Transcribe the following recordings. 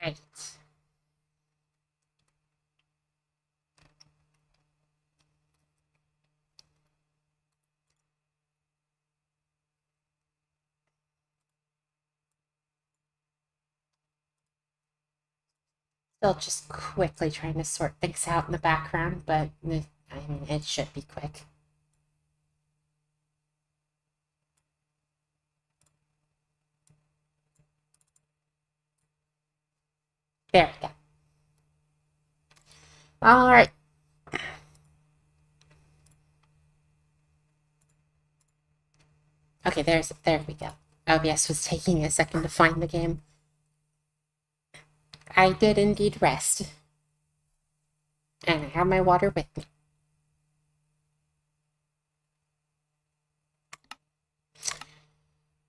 Right. Still just quickly trying to sort things out in the background, but I mean, it should be quick. There we go. All right. Okay, there we go. OBS was taking a second to find the game. I did indeed rest. And I have my water with me.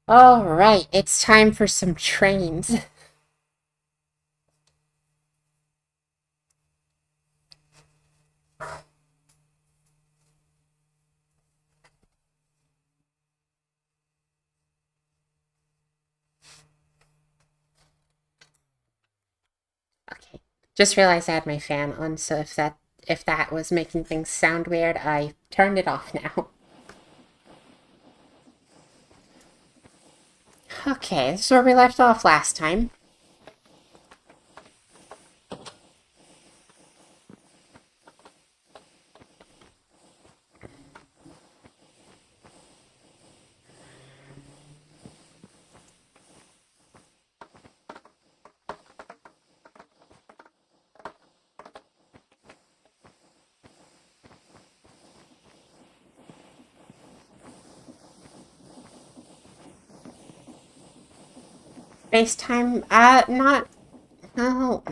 All right, it's time for some trains. Okay, just realized I had my fan on, so if that was making things sound weird, I turned it off now. Okay, this is where we left off last time. FaceTime, not, no.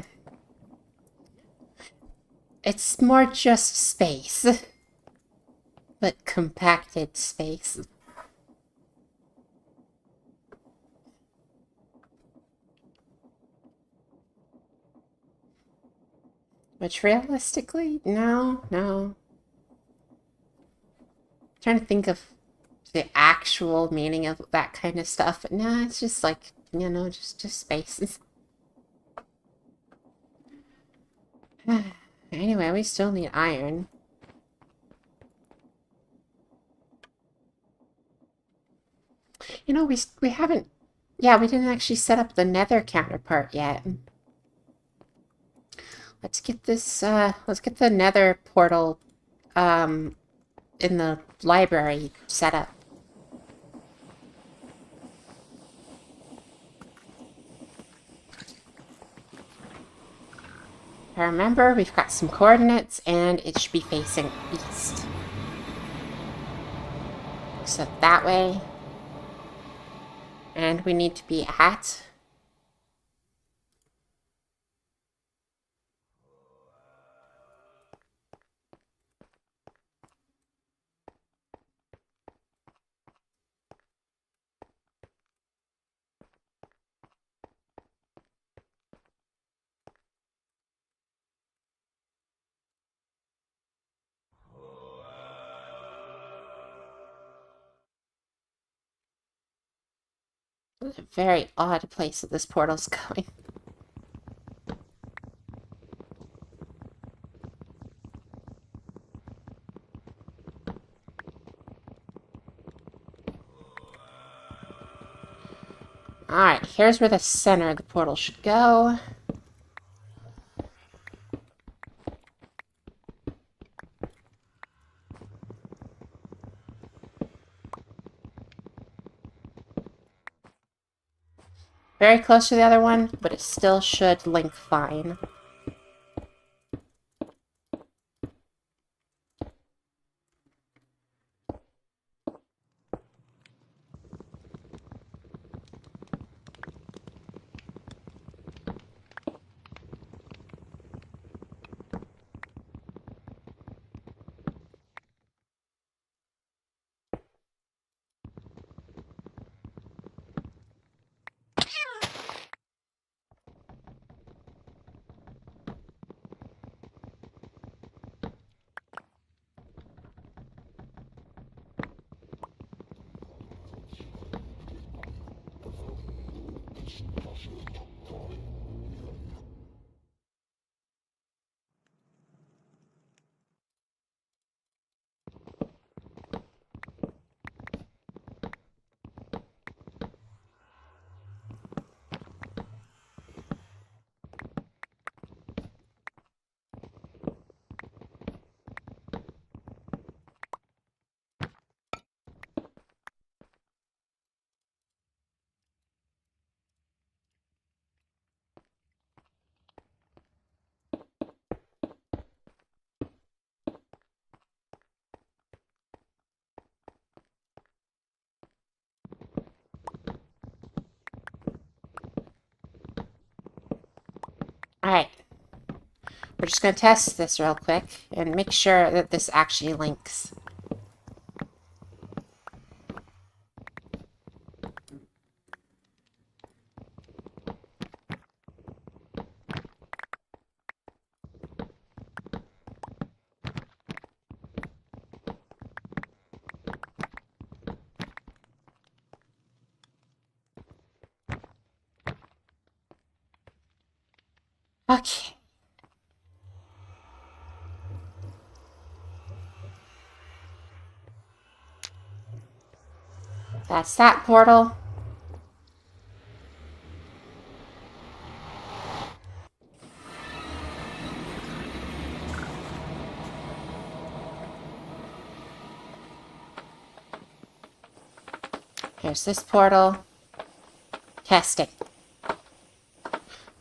It's more just space. But compacted space. Which realistically, no. I'm trying to think of the actual meaning of that kind of stuff, but no, it's just like, just spaces. Anyway, we still need iron. We haven't, yeah, we didn't actually set up the nether counterpart yet. Let's get the nether portal, in the library set up. I remember we've got some coordinates and it should be facing east. So that way. And we need to be at a very odd place that this portal's going. Alright, here's where the center of the portal should go. Very close to the other one, but it still should link fine. we're just going to test this real quick and make sure that this actually links. Okay. That's that portal. Here's this portal. Testing.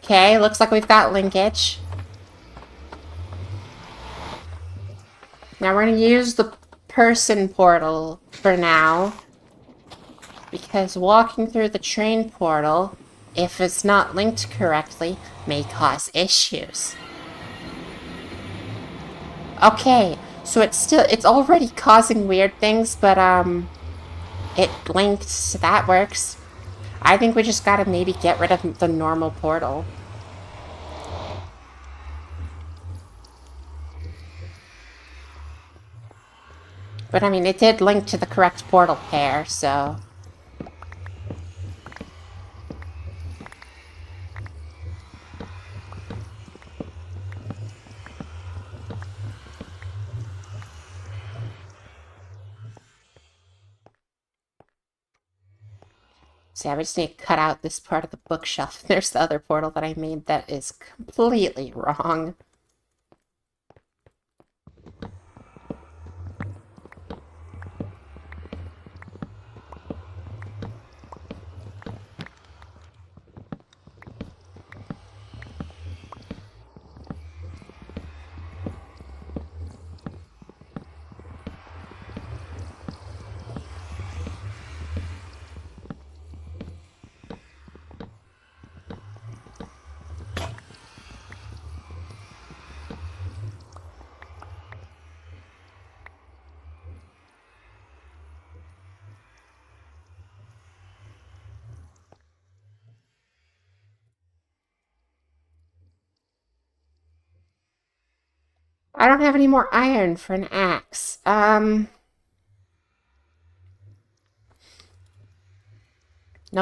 Okay, looks like we've got linkage. Now we're going to use the person portal for now, because walking through the train portal, if it's not linked correctly, may cause issues. Okay, so it's already causing weird things, but it linked, so that works. I think we just gotta maybe get rid of the normal portal. But I mean, it did link to the correct portal pair, so... See, I just need to cut out this part of the bookshelf. There's the other portal that I made that is completely wrong. I don't have any more iron for an axe. Nope,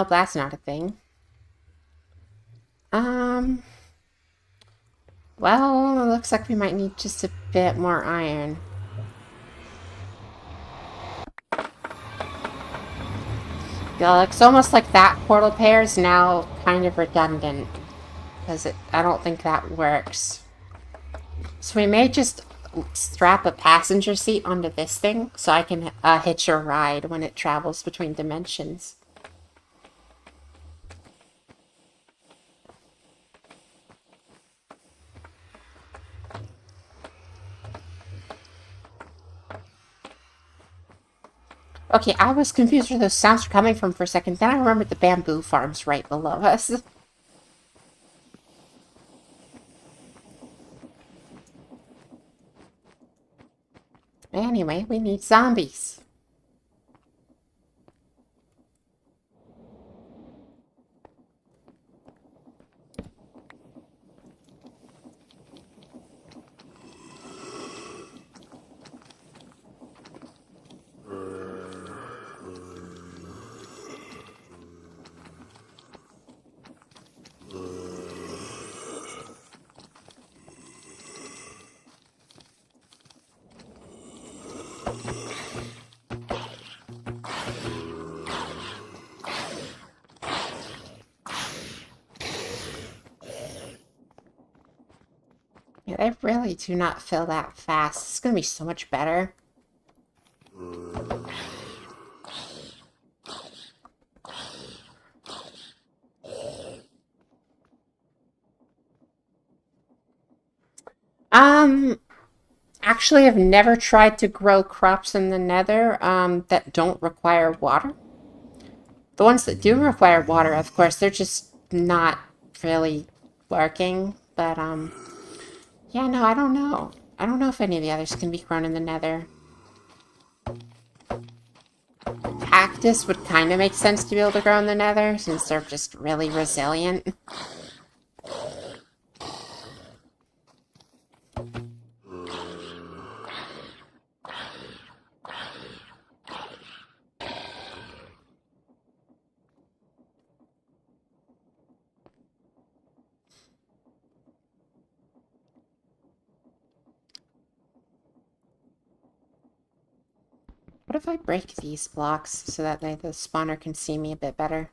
that's not a thing. Well, it looks like we might need just a bit more iron. Yeah, it's almost like that portal pair is now kind of redundant, because I don't think that works. So we may just strap a passenger seat onto this thing, so I can hitch a ride when it travels between dimensions. Okay, I was confused where those sounds were coming from for a second. Then I remembered the bamboo farm's right below us. Anyway, we need zombies. Yeah, they really do not fill that fast. It's gonna be so much better. Actually, I've never tried to grow crops in the Nether, that don't require water. The ones that do require water, of course, they're just not really working, but, Yeah, no, I don't know. I don't know if any of the others can be grown in the Nether. Cactus would kind of make sense to be able to grow in the Nether, since they're just really resilient. What if I break these blocks so that the spawner can see me a bit better?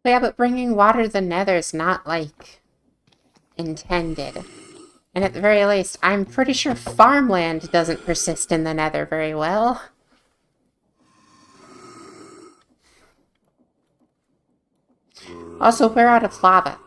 Yeah, but bringing water to the Nether is not, like, intended. And at the very least, I'm pretty sure farmland doesn't persist in the Nether very well. Also, we're out of lava.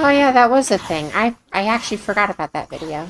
Oh yeah, that was a thing. I actually forgot about that video.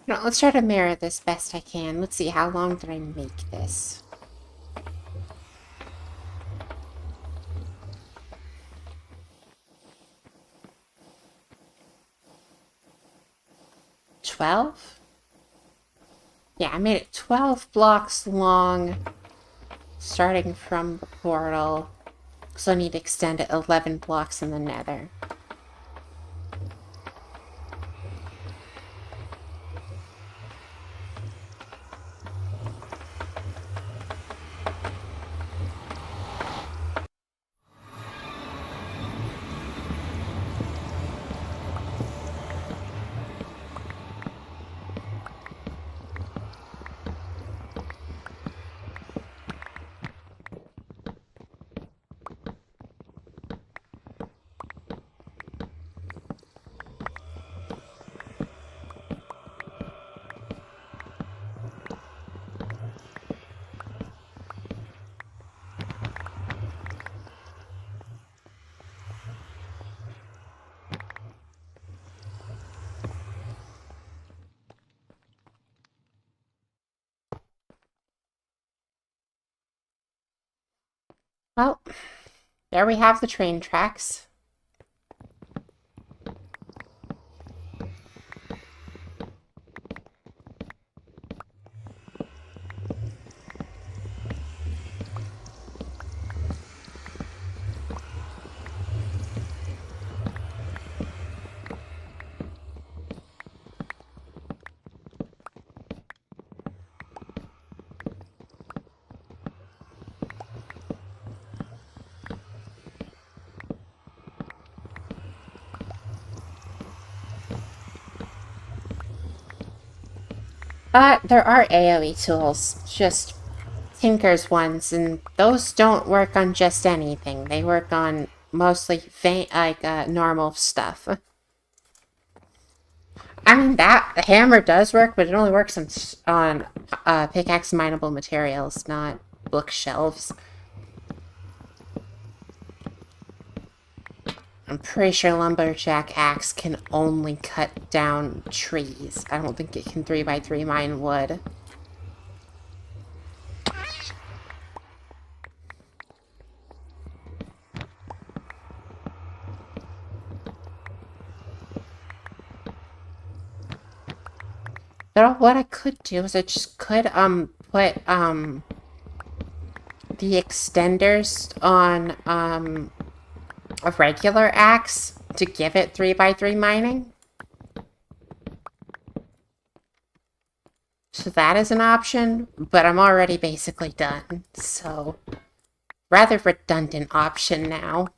No, let's try to mirror this best I can. Let's see, how long did I make this? $12? Yeah, I made it 12 blocks long, starting from the portal. So I need to extend it 11 blocks in the Nether. Well, there we have the train tracks. There are AoE tools, just Tinker's ones, and those don't work on just anything. They work on mostly normal stuff. I mean, that hammer does work, but it only works on pickaxe mineable materials, not bookshelves. I'm pretty sure lumberjack axe can only cut down trees. I don't think it can 3x3 mine wood. But what I could do is I just could put the extenders on a regular axe to give it 3x3 mining. So that is an option, but I'm already basically done, so rather redundant option now.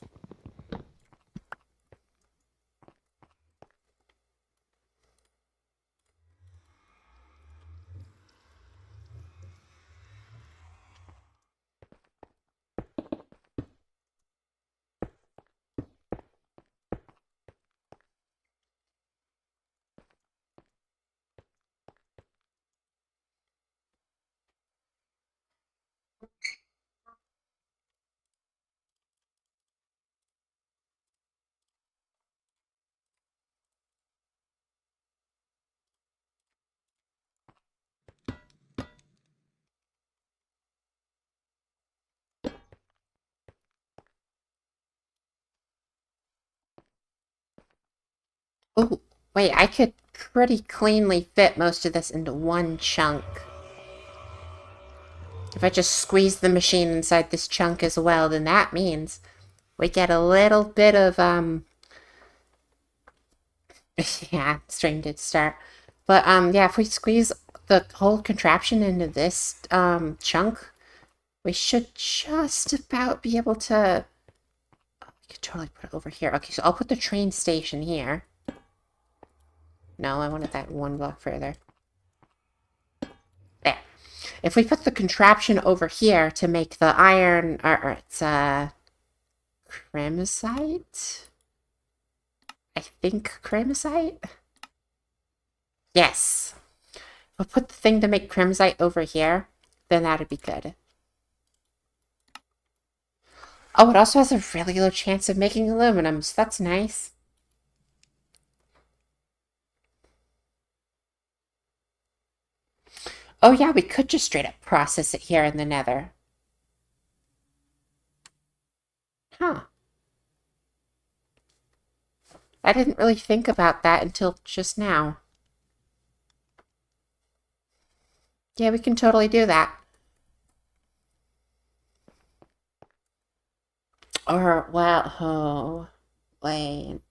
Oh, wait, I could pretty cleanly fit most of this into one chunk. If I just squeeze the machine inside this chunk as well, then that means we get a little bit of, yeah, stream did start. But, yeah, if we squeeze the whole contraption into this, chunk, we should just about be able to... Oh, we could totally put it over here. Okay, so I'll put the train station here. No, I wanted that one block further. There. If we put the contraption over here to make the iron... or it's, Cremosite? I think Cremosite? Yes. If we put the thing to make Cremosite over here, then that'd be good. Oh, it also has a really low chance of making aluminum, so that's nice. Oh yeah, we could just straight up process it here in the nether. Huh. I didn't really think about that until just now. Yeah, we can totally do that. Or, well, oh, wait.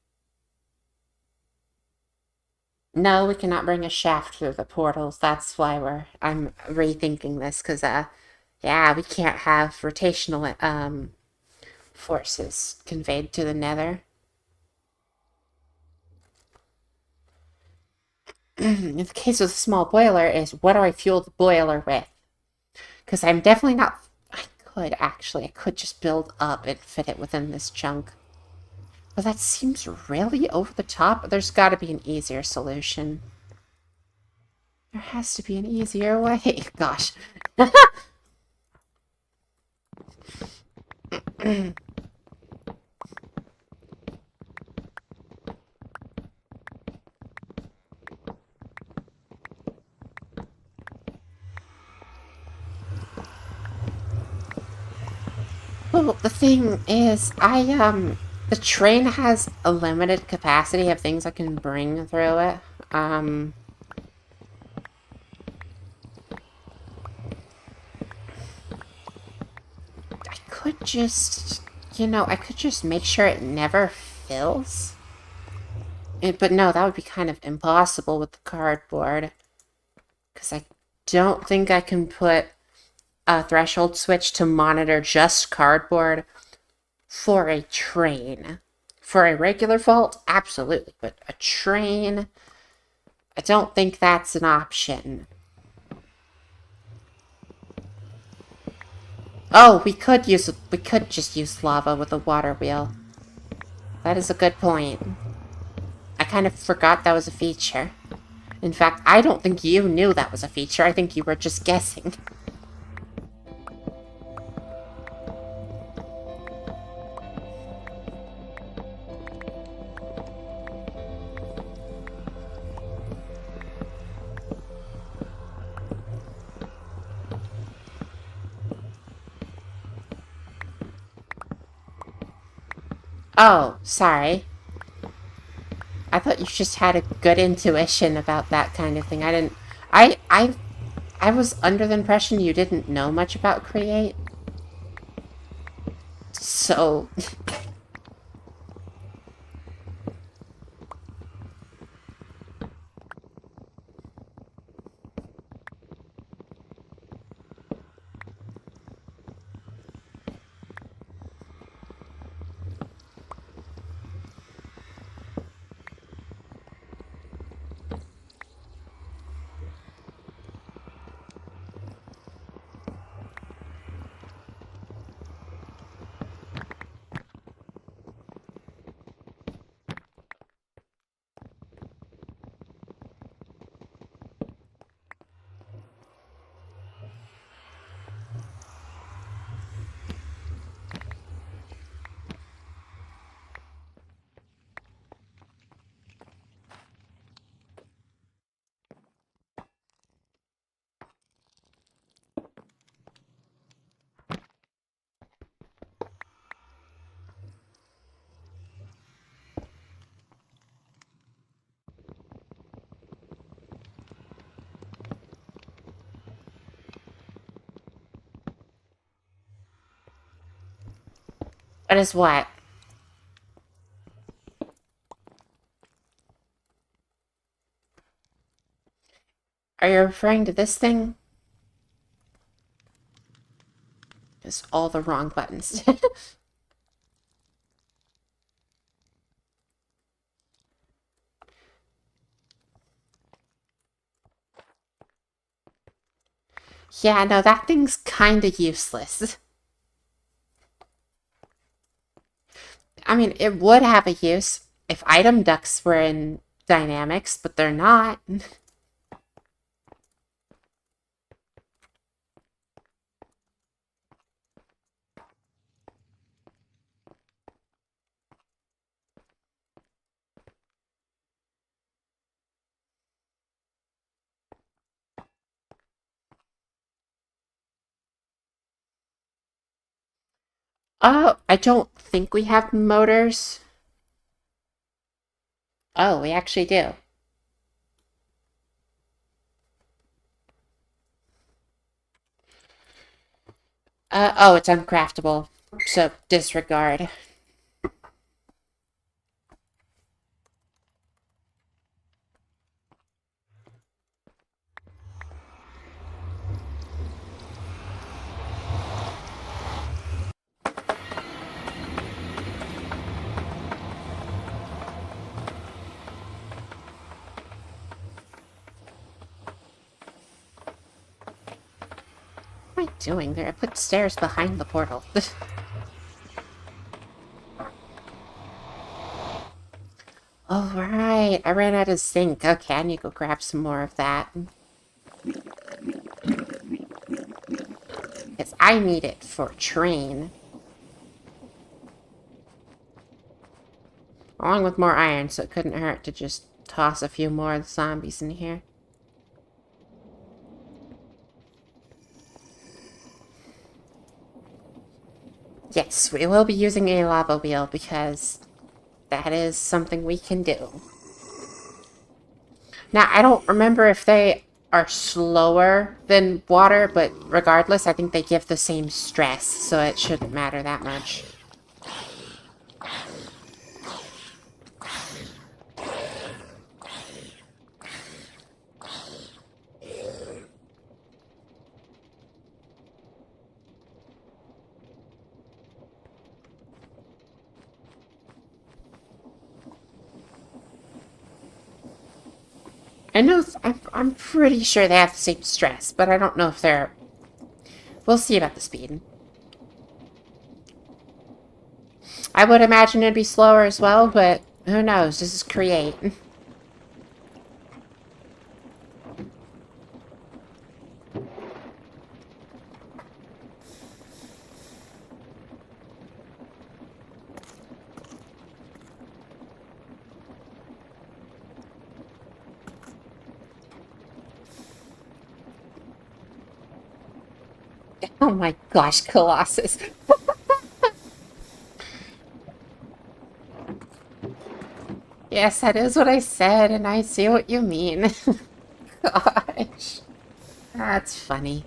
No, we cannot bring a shaft through the portals. That's why I'm rethinking this, because, yeah, we can't have rotational, forces conveyed to the nether. In the case of the small boiler is, what do I fuel the boiler with? Because I'm definitely not... I could just build up and fit it within this chunk. But that seems really over the top. There's got to be an easier solution. There has to be an easier way. Gosh. Well, the thing is, the train has a limited capacity of things I can bring through it. I could just, I could just make sure it never fills. But no, that would be kind of impossible with the cardboard. Because I don't think I can put a threshold switch to monitor just cardboard for a train. For a regular vault, absolutely. But a train, I don't think that's an option. Oh, we could just use lava with a water wheel. That is a good point. I kind of forgot that was a feature. In fact, I don't think you knew that was a feature. I think you were just guessing. Oh, sorry. I thought you just had a good intuition about that kind of thing. I didn't... I was under the impression you didn't know much about Create. So... What is what? Are you referring to this thing? It's all the wrong buttons. Yeah, no, that thing's kinda useless. I mean, it would have a use if item ducts were in dynamics, but they're not. Oh, I don't think we have motors. Oh, we actually do. Oh, it's uncraftable. So, disregard. What am I doing there? I put stairs behind the portal. Oh, right. I ran out of zinc. Okay, I need to go grab some more of that. Because I need it for a train. Along with more iron, so it couldn't hurt to just toss a few more zombies in here. Yes, we will be using a lava wheel because that is something we can do. Now, I don't remember if they are slower than water, but regardless, I think they give the same stress, so it shouldn't matter that much. I know, I'm pretty sure they have the same stress, but I don't know if they're... We'll see about the speed. I would imagine it'd be slower as well, but who knows? This is Create. Oh my gosh, Colossus. Yes, that is what I said, and I see what you mean. Gosh. That's funny.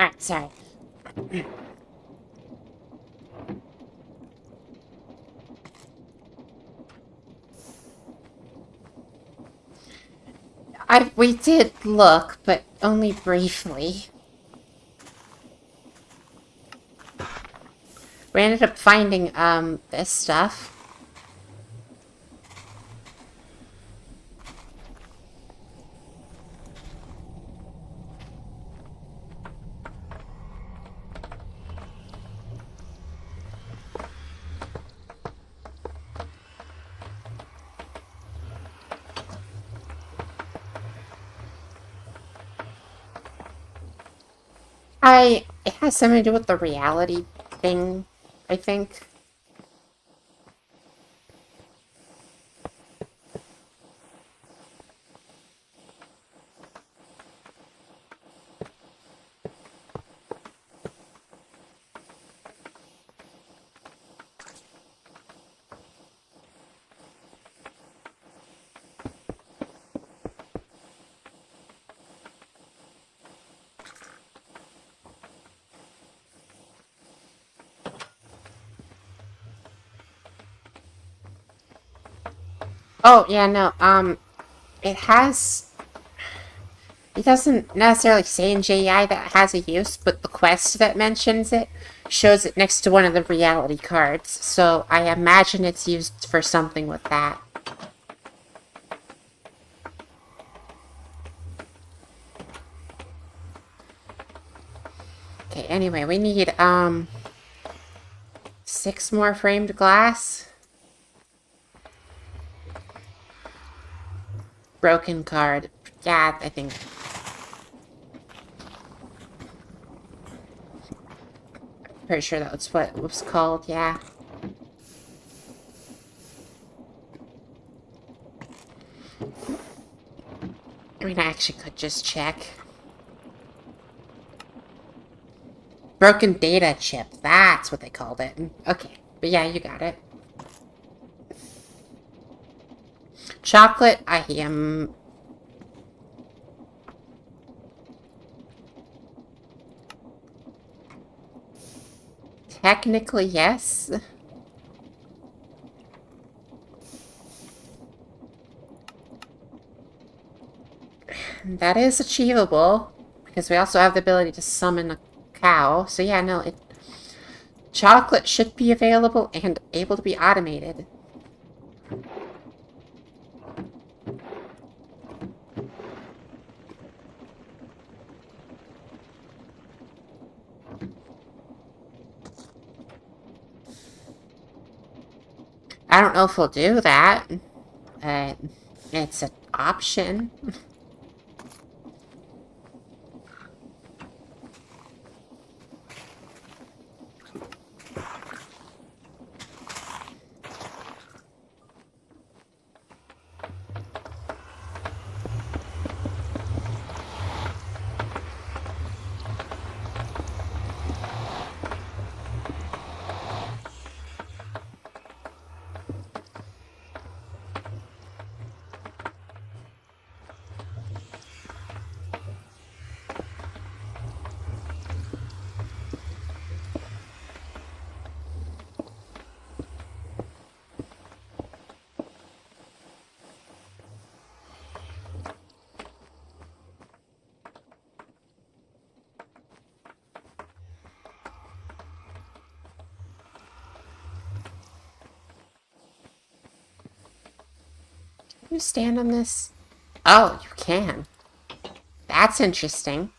Alright, sorry. We did look, but only briefly. We ended up finding, this stuff. It has something to do with the reality thing, I think. Oh, yeah, no, it has... It doesn't necessarily say in JEI that it has a use, but the quest that mentions it shows it next to one of the reality cards, so I imagine it's used for something with that. Okay, anyway, we need, 6 more framed glass. Broken card. Yeah, I think... Pretty sure that's what it was called, yeah. I mean, I actually could just check. Broken data chip. That's what they called it. Okay, but yeah, you got it. Chocolate, I am... Technically, yes. That is achievable, because we also have the ability to summon a cow. So yeah, no, chocolate should be available and able to be automated. I don't know if we'll do that. It's an option. Can you stand on this? Oh, you can. That's interesting.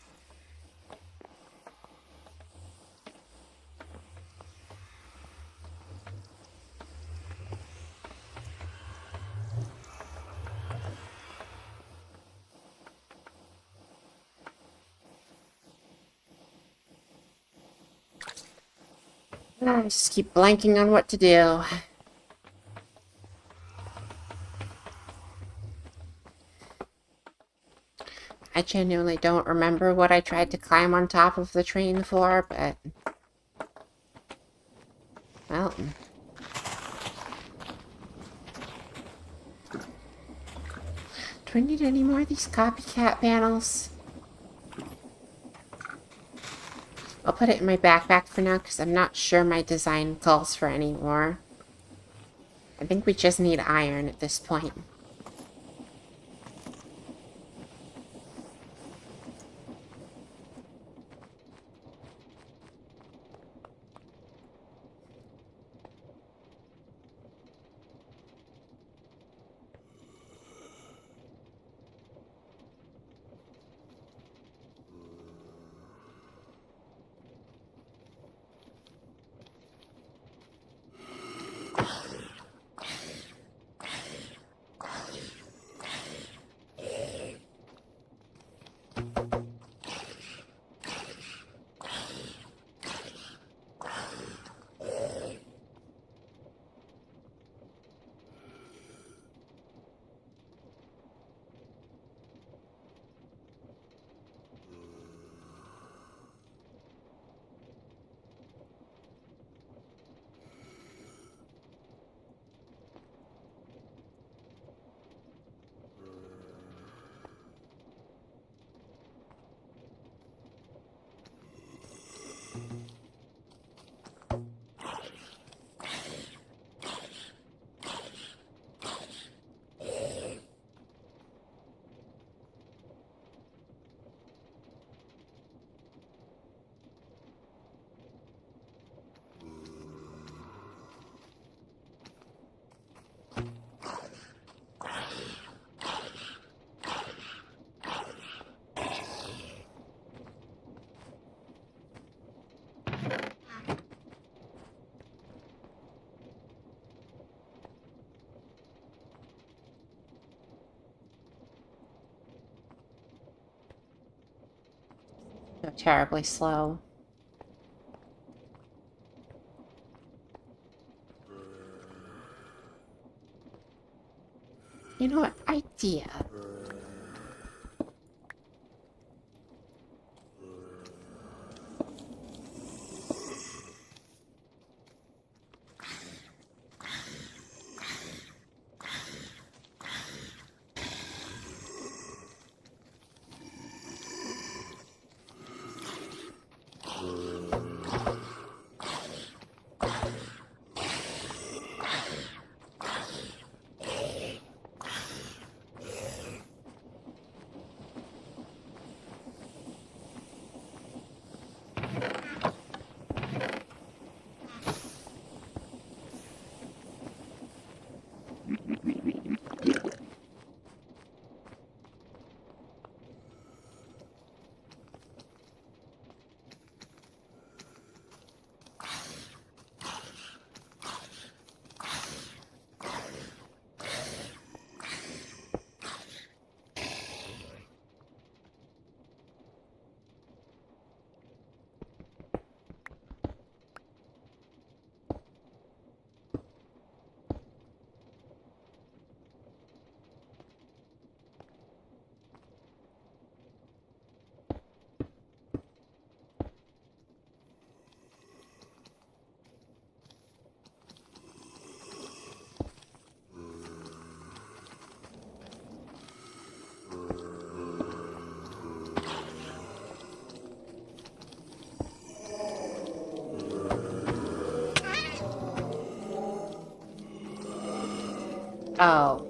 I just keep blanking on what to do. I genuinely don't remember what I tried to climb on top of the train for, but... Well... Do I need any more of these copycat panels? I'll put it in my backpack for now, because I'm not sure my design calls for any more. I think we just need iron at this point. They're terribly slow. You know what? Idea. Oh.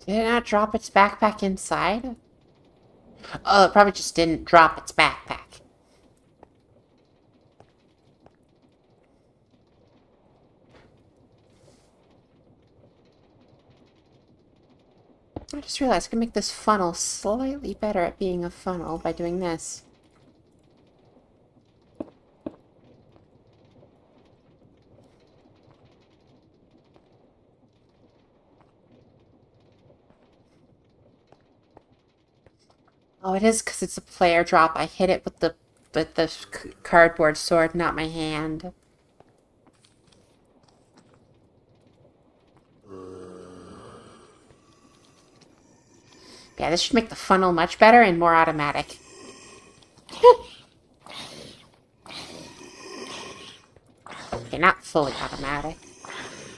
Did it not drop its backpack inside? Oh, it probably just didn't drop its backpack. I just realized I can make this funnel slightly better at being a funnel by doing this. Oh, it is because it's a player drop. I hit it with the cardboard sword, not my hand. Yeah, this should make the funnel much better and more automatic. Okay, not fully automatic.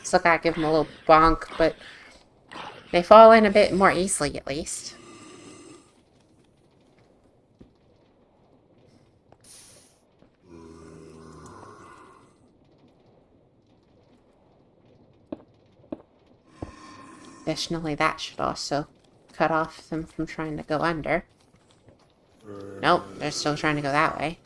Still gotta give them a little bonk, but they fall in a bit more easily, at least. Additionally, that should also cut off them from trying to go under. Nope, they're still trying to go that way.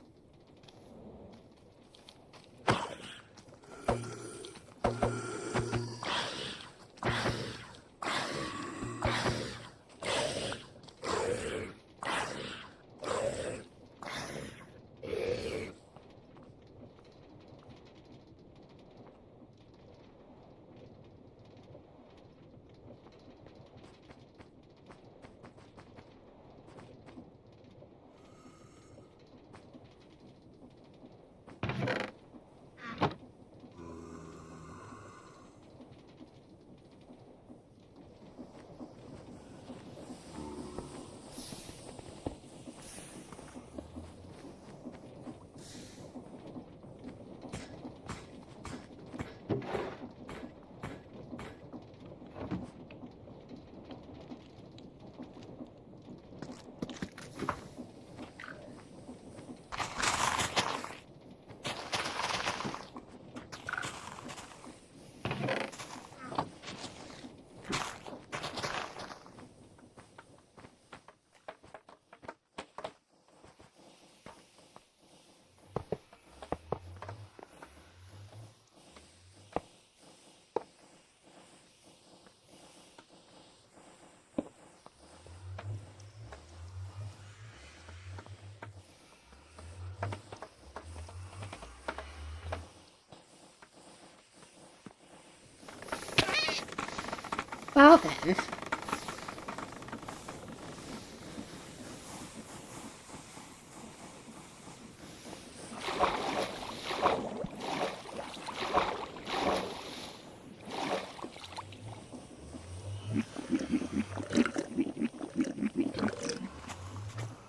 Well then.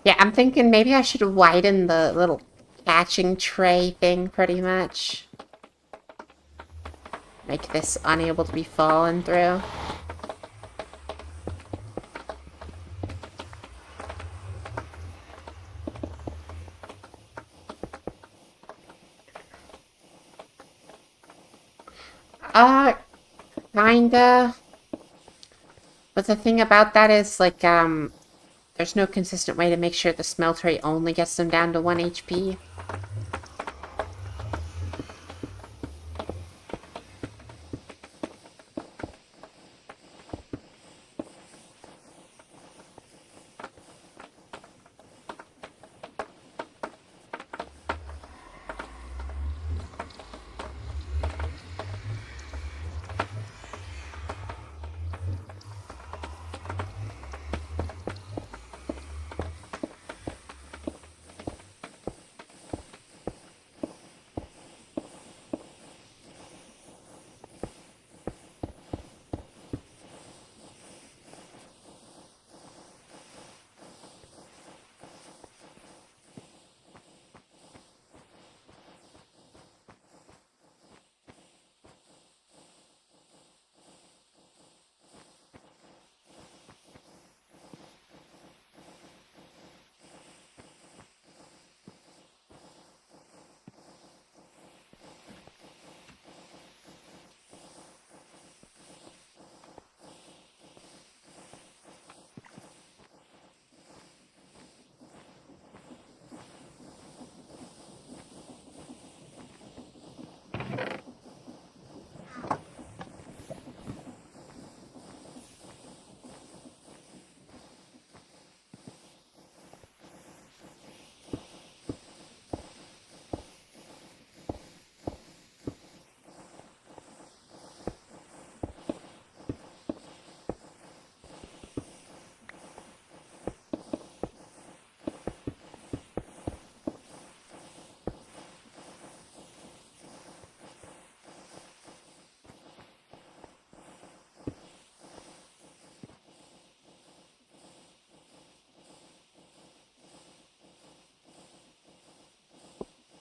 Yeah, I'm thinking maybe I should widen the little catching tray thing pretty much. Make this unable to be fallen through. Kinda. But the thing about that is, like, there's no consistent way to make sure the smelter rate only gets them down to 1 HP.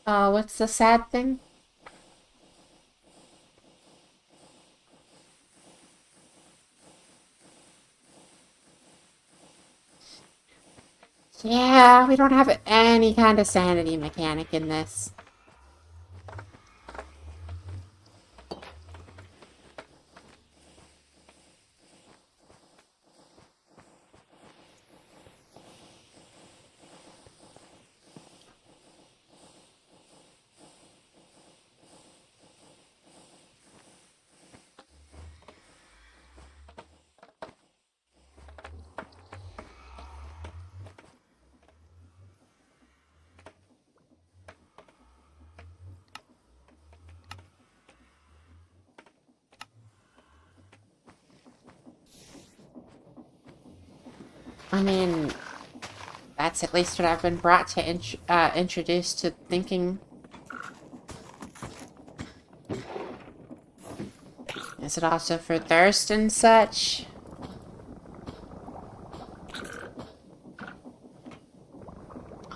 What's the sad thing? Yeah, we don't have any kind of sanity mechanic in this. I mean, that's at least what I've been brought to introduce to thinking. Is it also for thirst and such?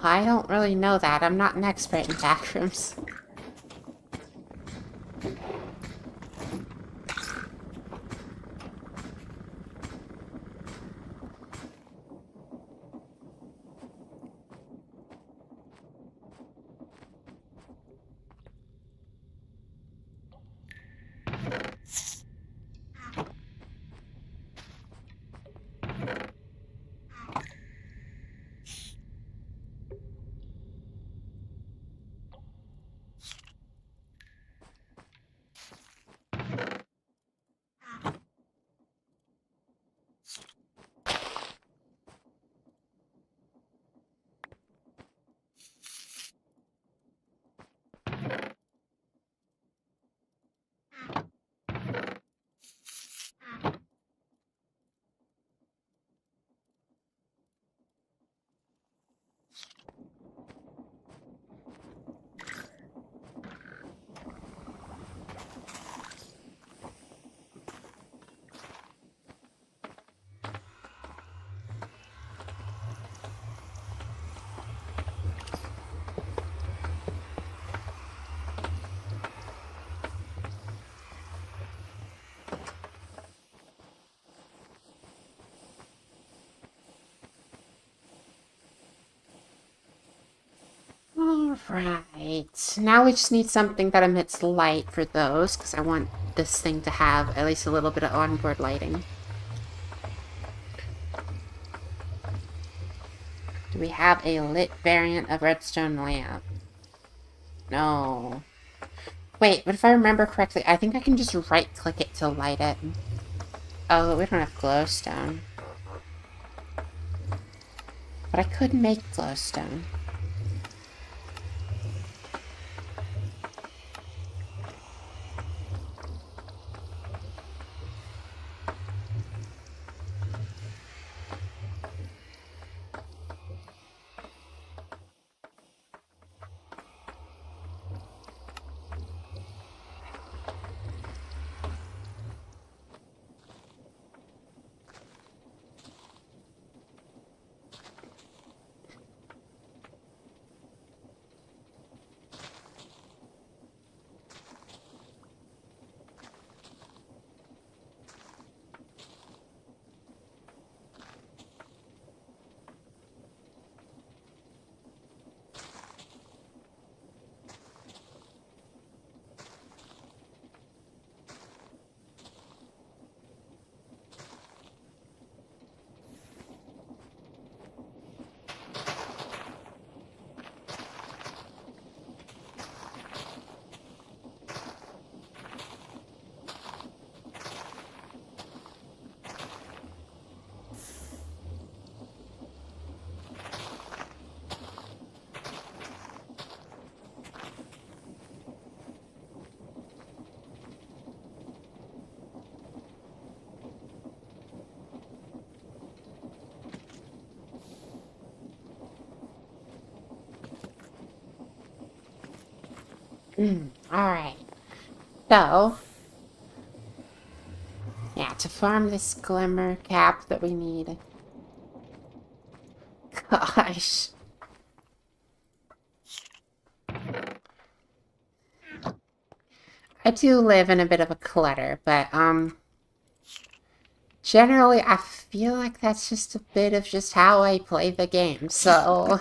I don't really know that. I'm not an expert in backrooms. Right. Now we just need something that emits light for those, because I want this thing to have at least a little bit of onboard lighting. Do we have a lit variant of redstone lamp? No. Wait, but if I remember correctly, I think I can just right-click it to light it. Oh, we don't have glowstone. But I could make glowstone. Alright. So, yeah, to farm this glimmer cap that we need. Gosh. I do live in a bit of a clutter, but, generally I feel like that's just a bit of just how I play the game, so...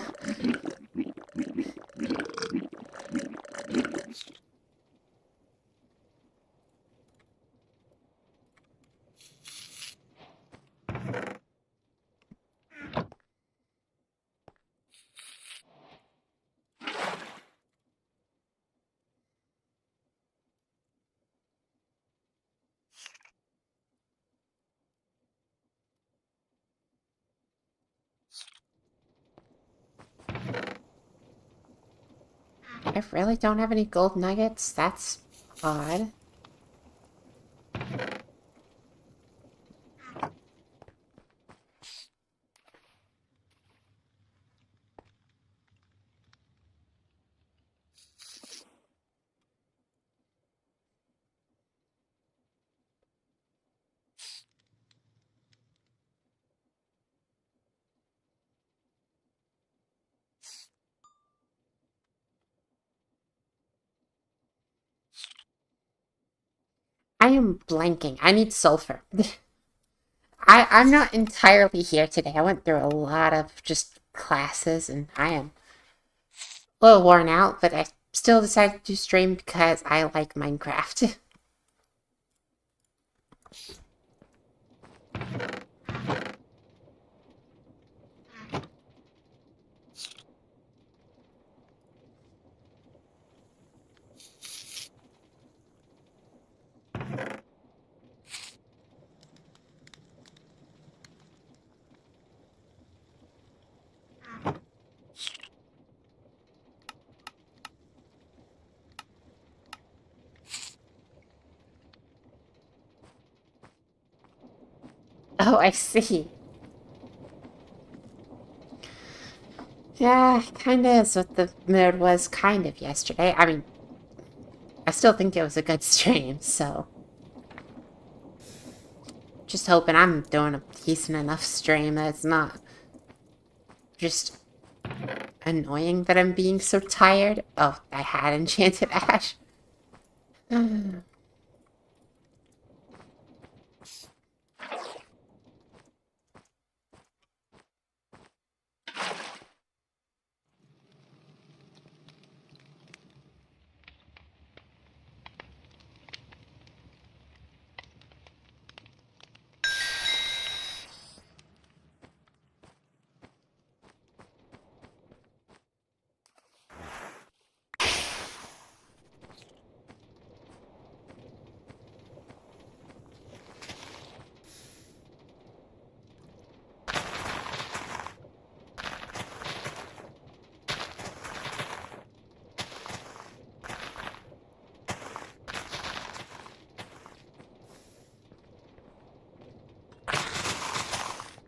I really don't have any gold nuggets? That's odd. I am blanking. I need sulfur. I'm not entirely here today. I went through a lot of just classes and I am a little worn out, but I still decided to stream because I like Minecraft. Oh, I see. Yeah, kinda is what the mood was kind of yesterday. I mean, I still think it was a good stream, so... Just hoping I'm doing a decent enough stream that it's not just annoying that I'm being so tired. Oh, I had enchanted ash.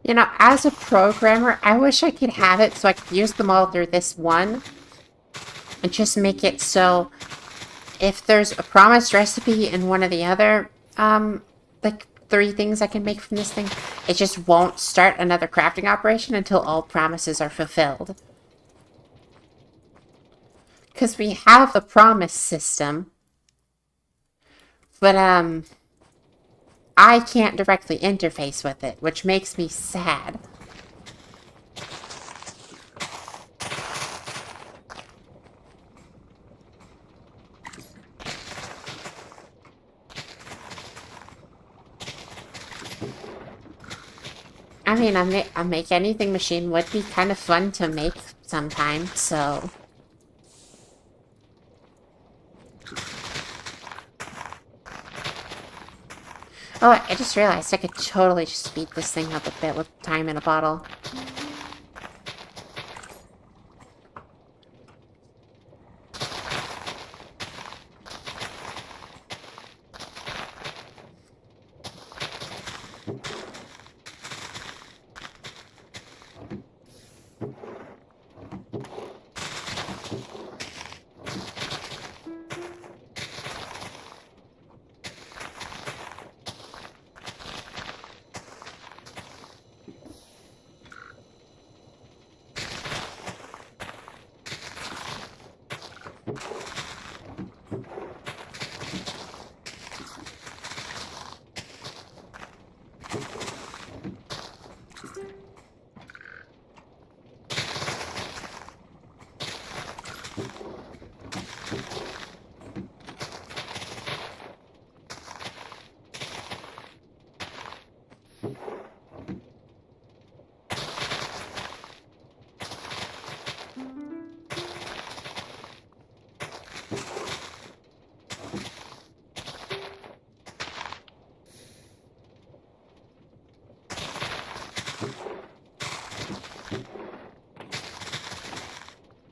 You know, as a programmer, I wish I could have it so I could use them all through this one. And just make it so if there's a promised recipe in one of the other, like 3 things I can make from this thing, it just won't start another crafting operation until all promises are fulfilled. Because we have the promise system, but, I can't directly interface with it, which makes me sad. I mean, a make anything machine would be kind of fun to make sometimes, so... Oh, I just realized I could totally just speed this thing up a bit with time in a bottle.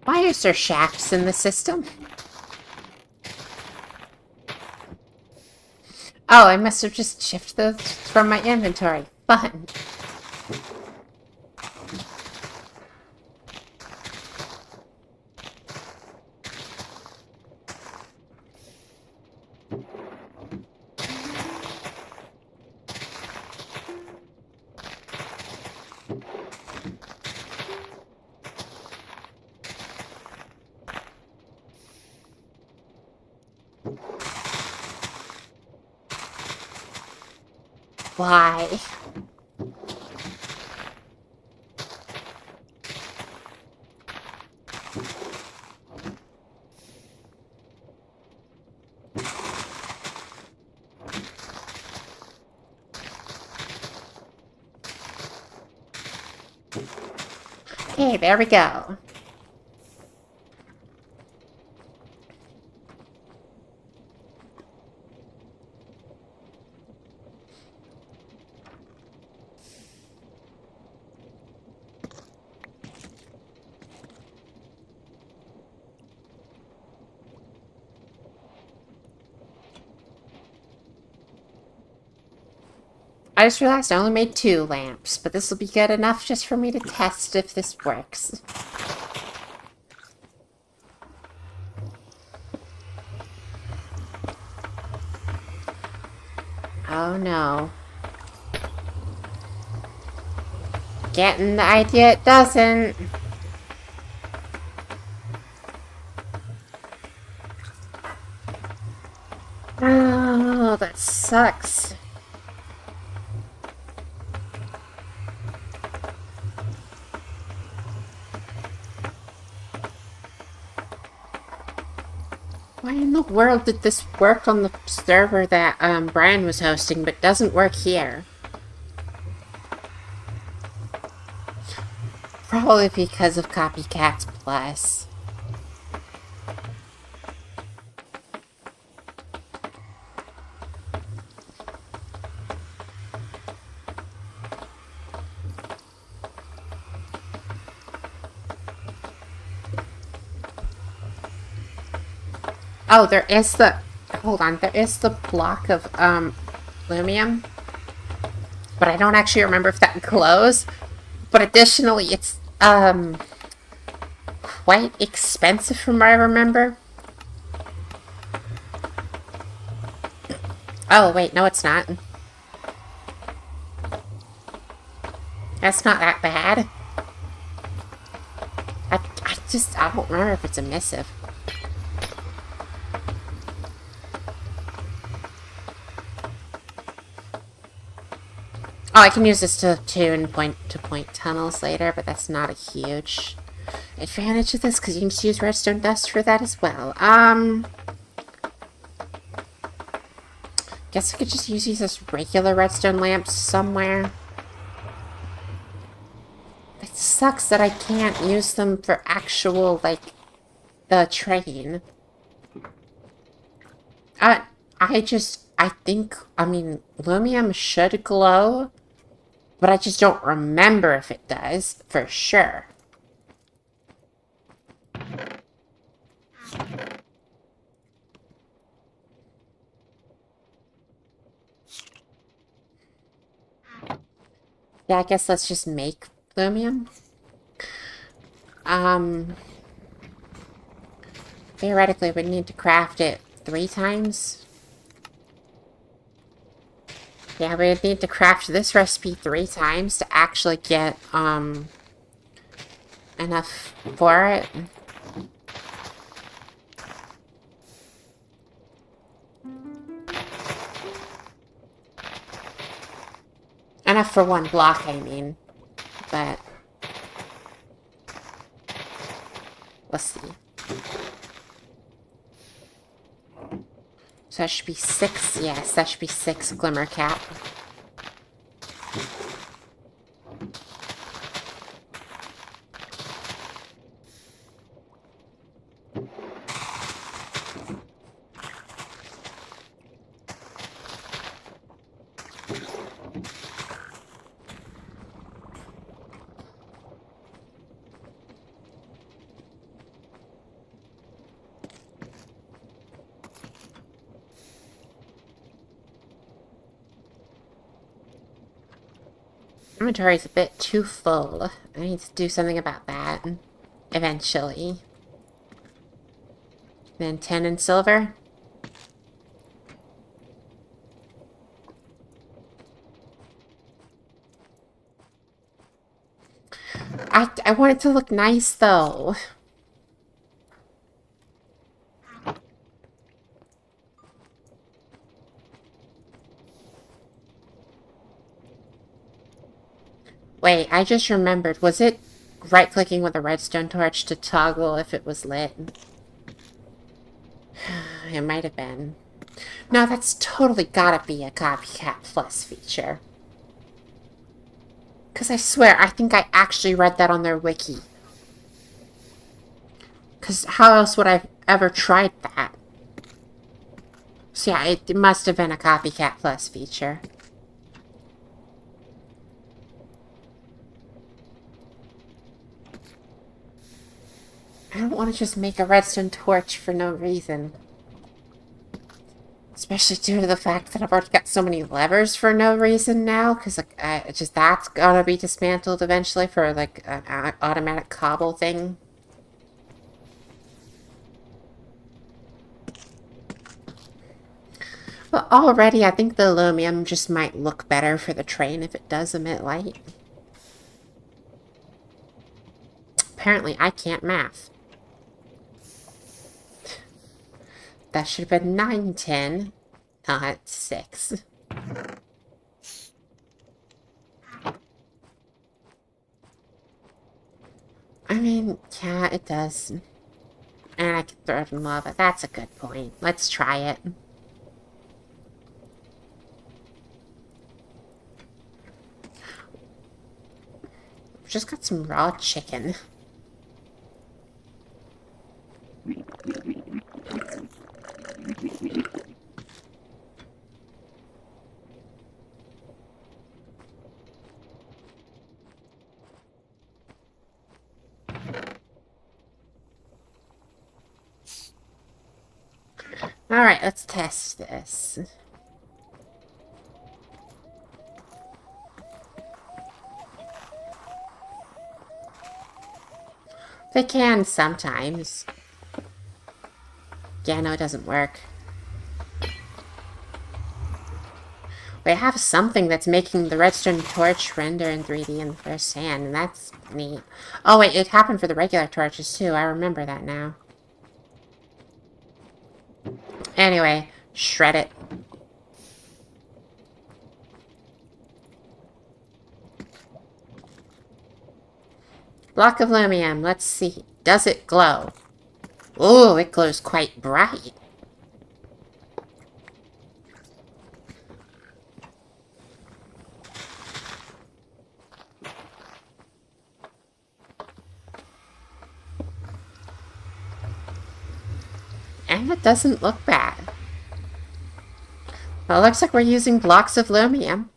Why is there shafts in the system? Oh, I must have just shifted those from my inventory. Fun. Why? Okay, there we go. I just realized I only made 2 lamps, but this will be good enough just for me to test if this works. Oh no. Getting the idea it doesn't. Oh, that sucks. Why in the world did this work on the server that Brian was hosting, but doesn't work here? Probably because of Copycats Plus. Oh, there is the... Hold on, there is the block of, Lumium. but I don't actually remember if that glows. But additionally, it's quite expensive from what I remember. Oh, wait, no it's not. That's not that bad. I don't remember if it's a missive. Oh, I can use this to tune point-to-point tunnels later, but that's not a huge advantage of this, because you can just use redstone dust for that as well. Guess I could just use these as regular redstone lamps somewhere. It sucks that I can't use them for actual, like, the train. I think, Lumium should glow, but I just don't remember if it does, for sure. Yeah, I guess let's just make Lumium. Theoretically, we need to craft it 3 times. Yeah, we would need to craft this recipe 3 times to actually get, enough for it. Enough for 1 block, I mean. But let's see. So that should be 6. Yes, that should be 6 glimmer cap. Inventory is a bit too full. I need to do something about that. Eventually. Then 10 in silver. I want it to look nice, though. Wait, I just remembered. Was it right-clicking with a redstone torch to toggle if it was lit? It might have been. No, that's totally gotta be a Copycat Plus feature. Because I swear, I think I actually read that on their wiki. Because how else would I have ever tried that? So yeah, it must have been a Copycat Plus feature. I don't want to just make a redstone torch for no reason. Especially due to the fact that I've already got so many levers for no reason now, because like, that's gonna be dismantled eventually for like an automatic cobble thing. But already, I think the aluminum just might look better for the train if it does emit light. Apparently, I can't math. That should have been 9, 10, not 6. I mean, yeah, it does. And I can throw it in lava. That's a good point. Let's try it. We've just got some raw chicken. Alright, let's test this. They can sometimes. Yeah, no, it doesn't work. We have something that's making the redstone torch render in 3D in the first hand, and that's neat. Oh, wait, it happened for the regular torches, too. I remember that now. Anyway, shred it. Block of lumium. Let's see. Does it glow? Oh, it glows quite bright. And it doesn't look bad. Well, it looks like we're using blocks of lumium.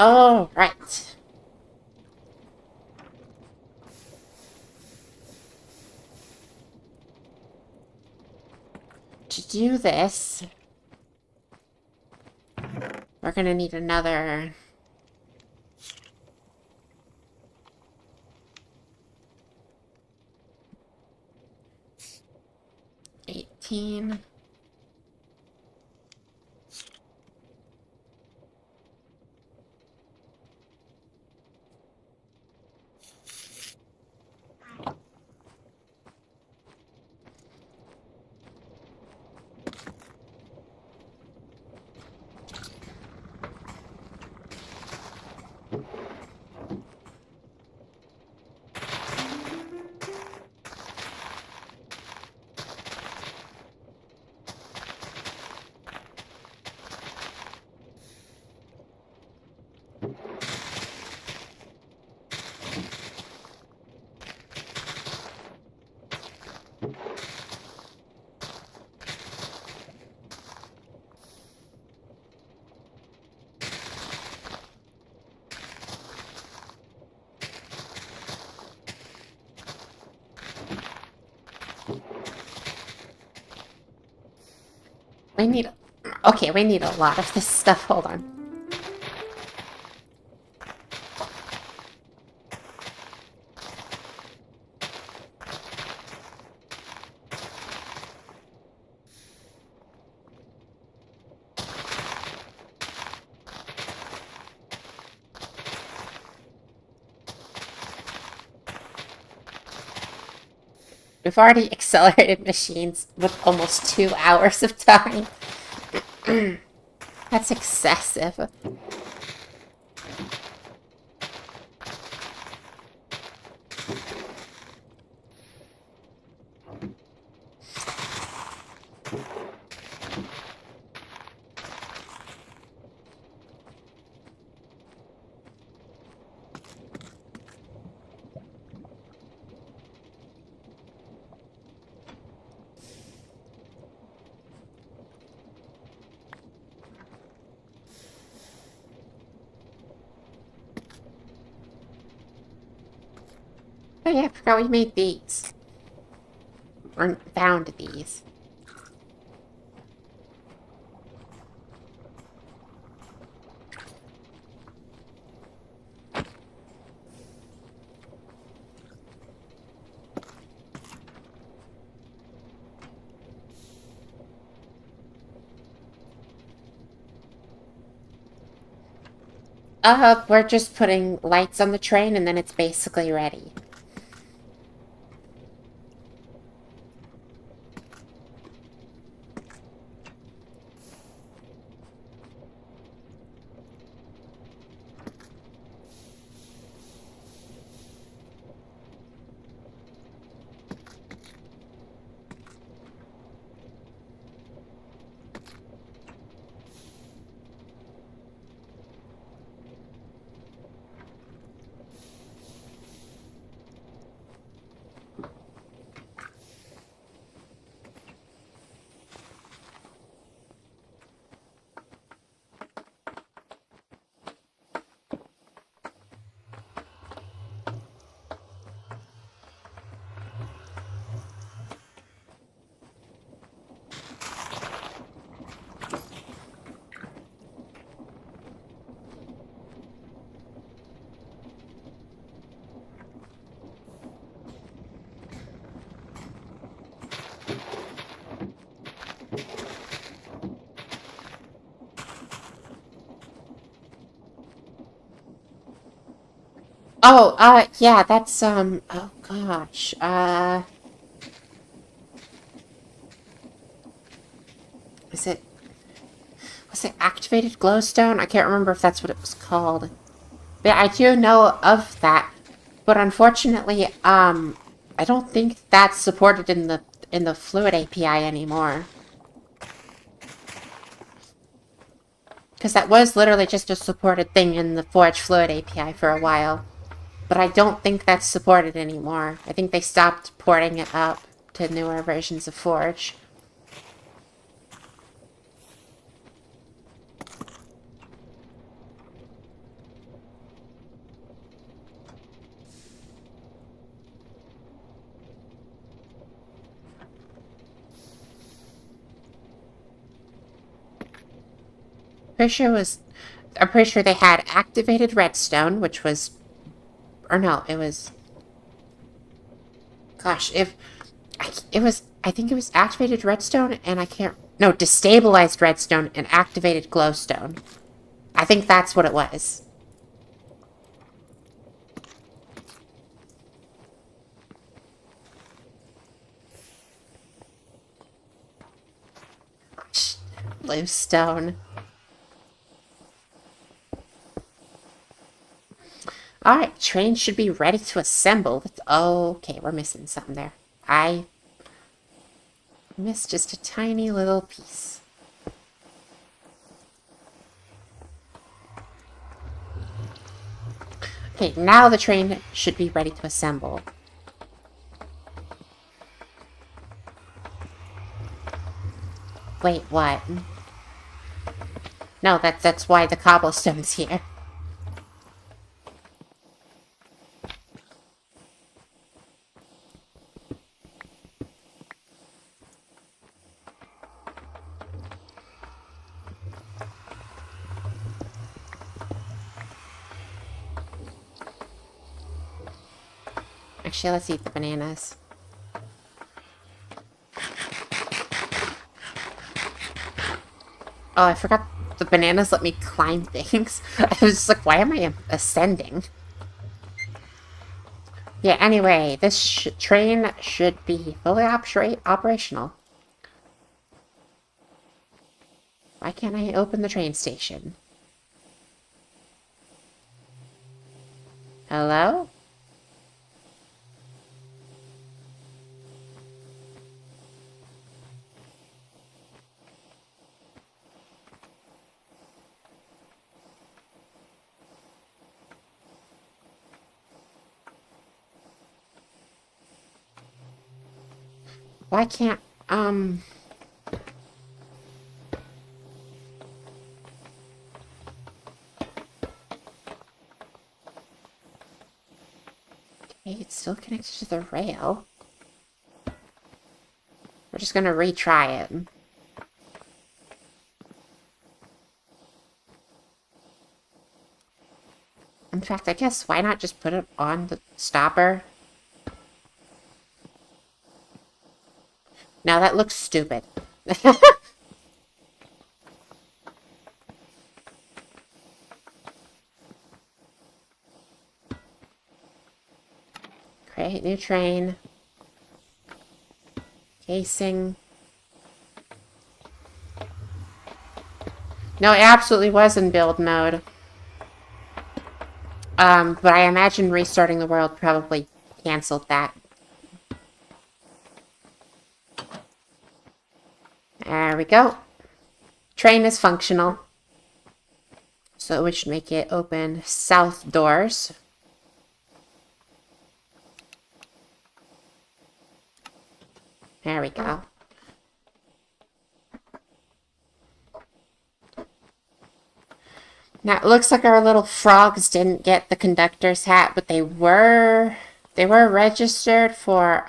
Oh, right. To do this, we're gonna need another... 18. We need... Okay, we need a lot of this stuff. Hold on. We've already accelerated machines with almost 2 hours of time. That's excessive. Oh yeah, I forgot we made these. Or found these. We're just putting lights on the train and then it's basically ready. Oh, yeah, that's, oh gosh, is it, was it activated glowstone? I can't remember if that's what it was called. But I do know of that. But unfortunately, I don't think that's supported in the Fluid API anymore. Because that was literally just a supported thing in the Forge Fluid API for a while. But I don't think that's supported anymore. I think they stopped porting it up to newer versions of Forge. I'm pretty sure they had activated redstone, which was, or no, it was, gosh, I think it was activated redstone, and I can't, no, destabilized redstone and activated glowstone. I think that's what it was. Bluestone. Alright, train should be ready to assemble. Okay, we're missing something there. I missed just a tiny little piece. Okay, now the train should be ready to assemble. Wait, what? No, that's why the cobblestone's here. Actually, let's eat the bananas. Oh, I forgot the bananas let me climb things. I was just like, why am I ascending? Yeah, anyway, this train should be fully operational. Why can't I open the train station? Hello? Why can't, okay, it's still connected to the rail. We're just gonna retry it. In fact, I guess why not just put it on the stopper? Now that looks stupid. Create new train. Casing. No, it absolutely was in build mode. But I imagine restarting the world probably canceled that. There we go. Train is functional. So we should make it open south doors. There we go. Now, it looks like our little frogs didn't get the conductor's hat, but they were registered for,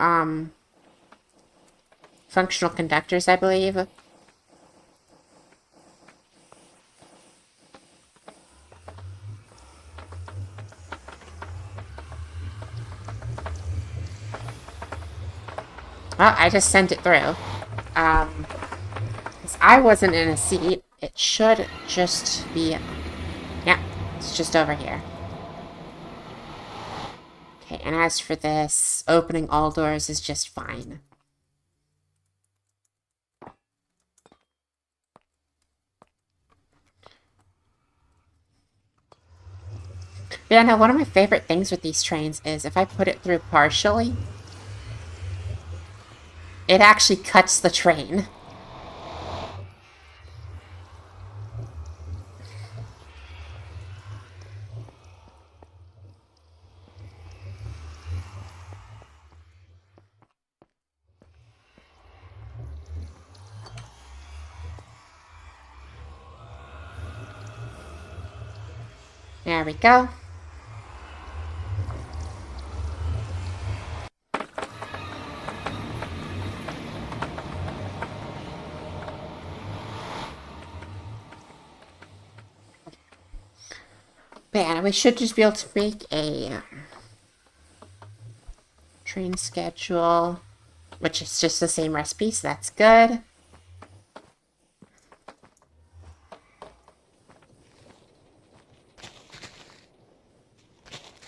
functional conductors, I believe. Well, I just sent it through. Because I wasn't in a seat, it should just be... Yeah, it's just over here. Okay, and as for this, opening all doors is just fine. But yeah, no, one of my favorite things with these trains is if I put it through partially, it actually cuts the train. There we go. Man, we should just be able to make a train schedule, which is just the same recipe, so that's good.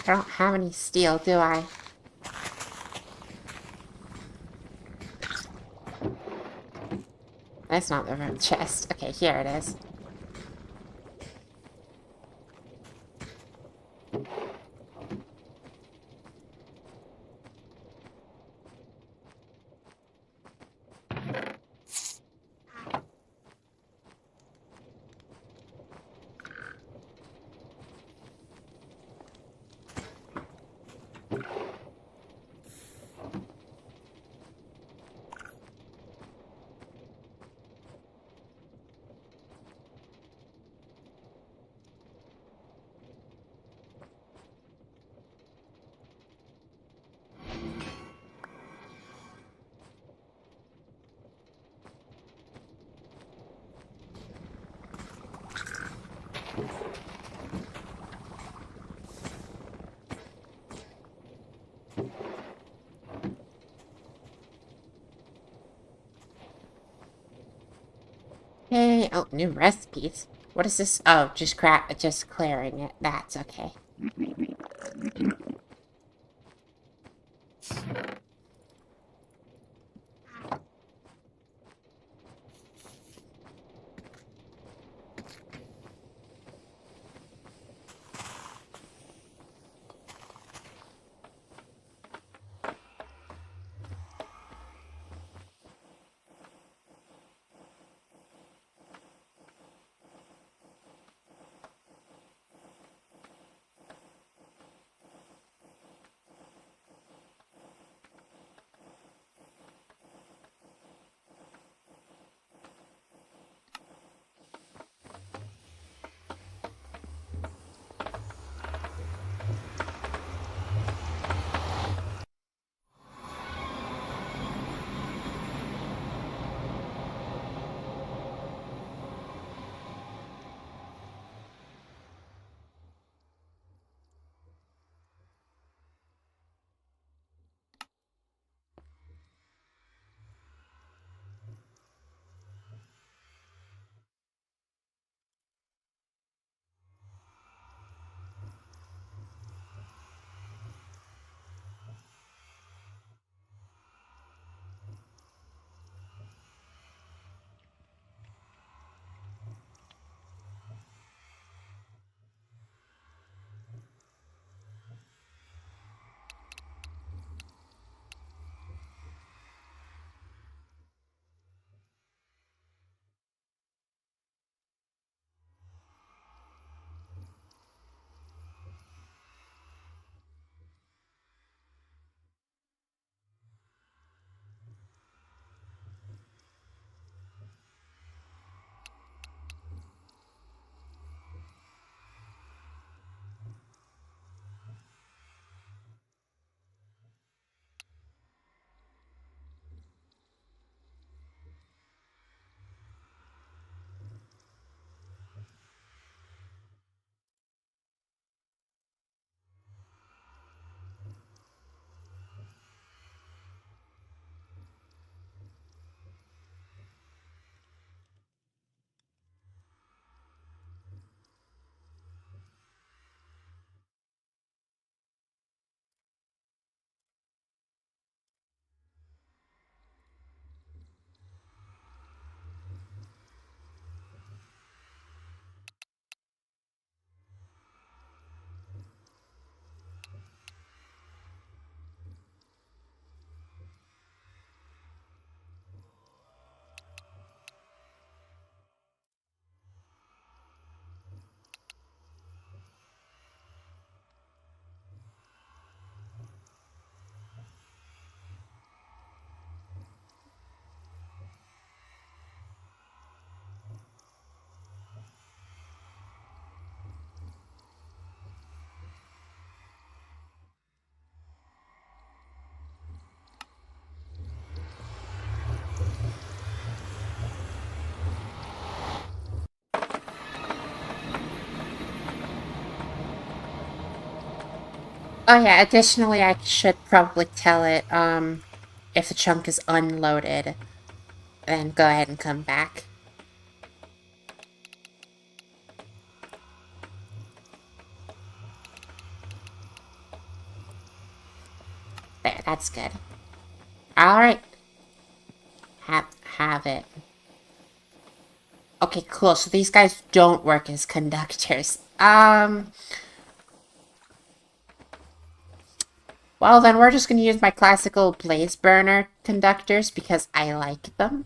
I don't have any steel, do I? That's not the right chest. Okay, here it is. Hey, oh, new recipes. What is this? Oh, just clearing it. That's okay. Oh yeah, additionally I should probably tell it, if the chunk is unloaded, then go ahead and come back. There, that's good. Alright. Have it. Okay, cool. So these guys don't work as conductors. Well, then we're just going to use my classical blaze burner conductors because I like them.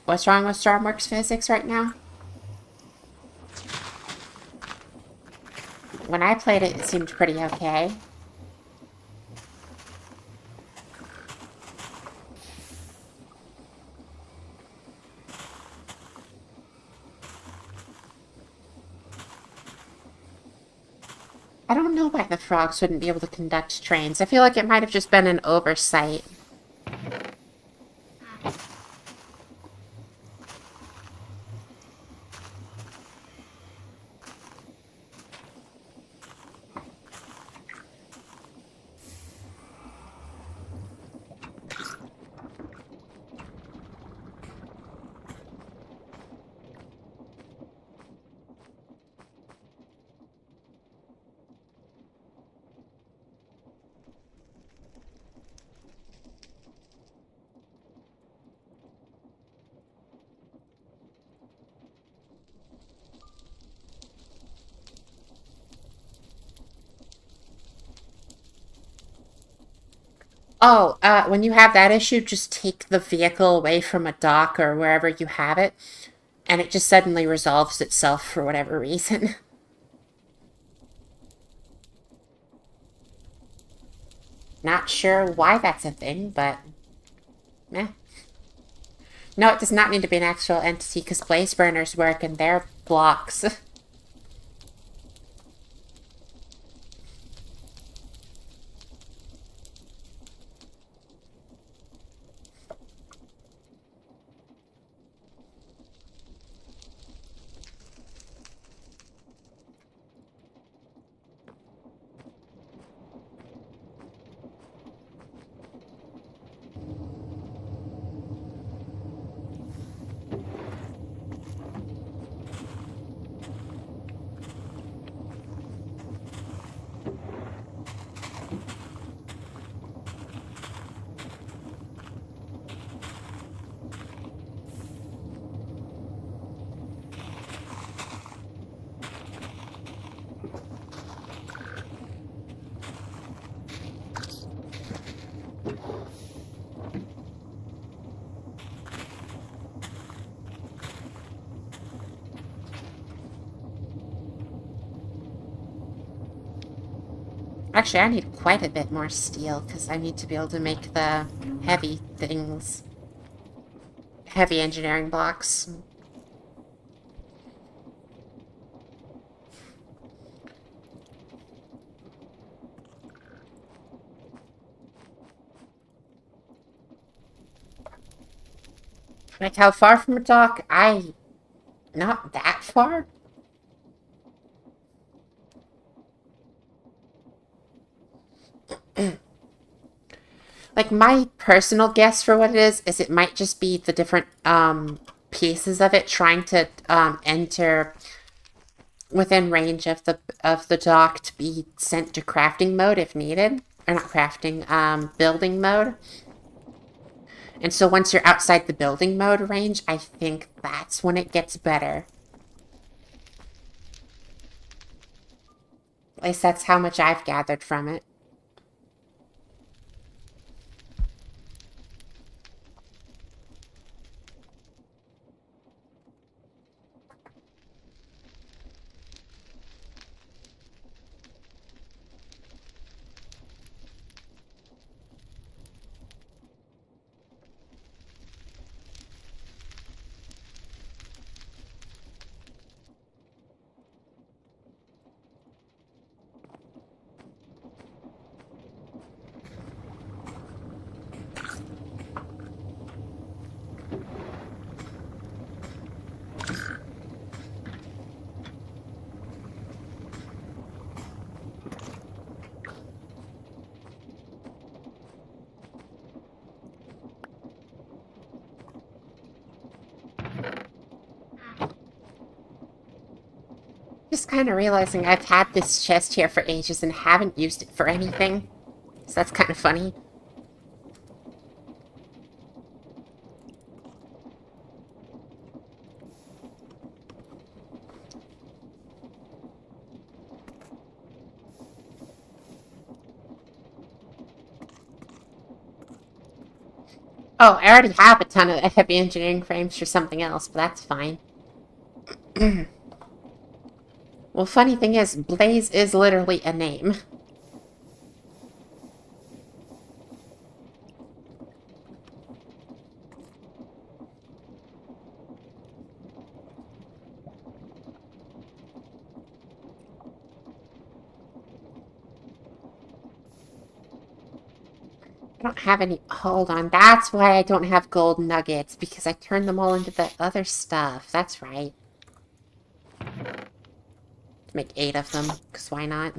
What's wrong with Stormworks physics right now? When I played it, it seemed pretty okay. I don't know why the frogs wouldn't be able to conduct trains. I feel like it might have just been an oversight. Oh, when you have that issue, just take the vehicle away from a dock or wherever you have it, and it just suddenly resolves itself for whatever reason. Not sure why that's a thing, but meh. No, it does not need to be an actual entity because blaze burners work and they're blocks. Actually, I need quite a bit more steel because I need to be able to make the heavy things. Heavy engineering blocks. Like, how far from a dock? Not that far? Like, my personal guess for what it is it might just be the different, pieces of it trying to, enter within range of the dock to be sent to crafting mode if needed. Or not crafting, building mode. And so once you're outside the building mode range, I think that's when it gets better. At least that's how much I've gathered from it. just kind of realizing I've had this chest here for ages and haven't used it for anything. So that's kind of funny. Oh, I already have a ton of heavy engineering frames for something else, but that's fine. Well, funny thing is, Blaze is literally a name. I don't have any... Hold on, that's why I don't have gold nuggets, because I turned them all into the other stuff. That's right. Make 8 of them, because why not?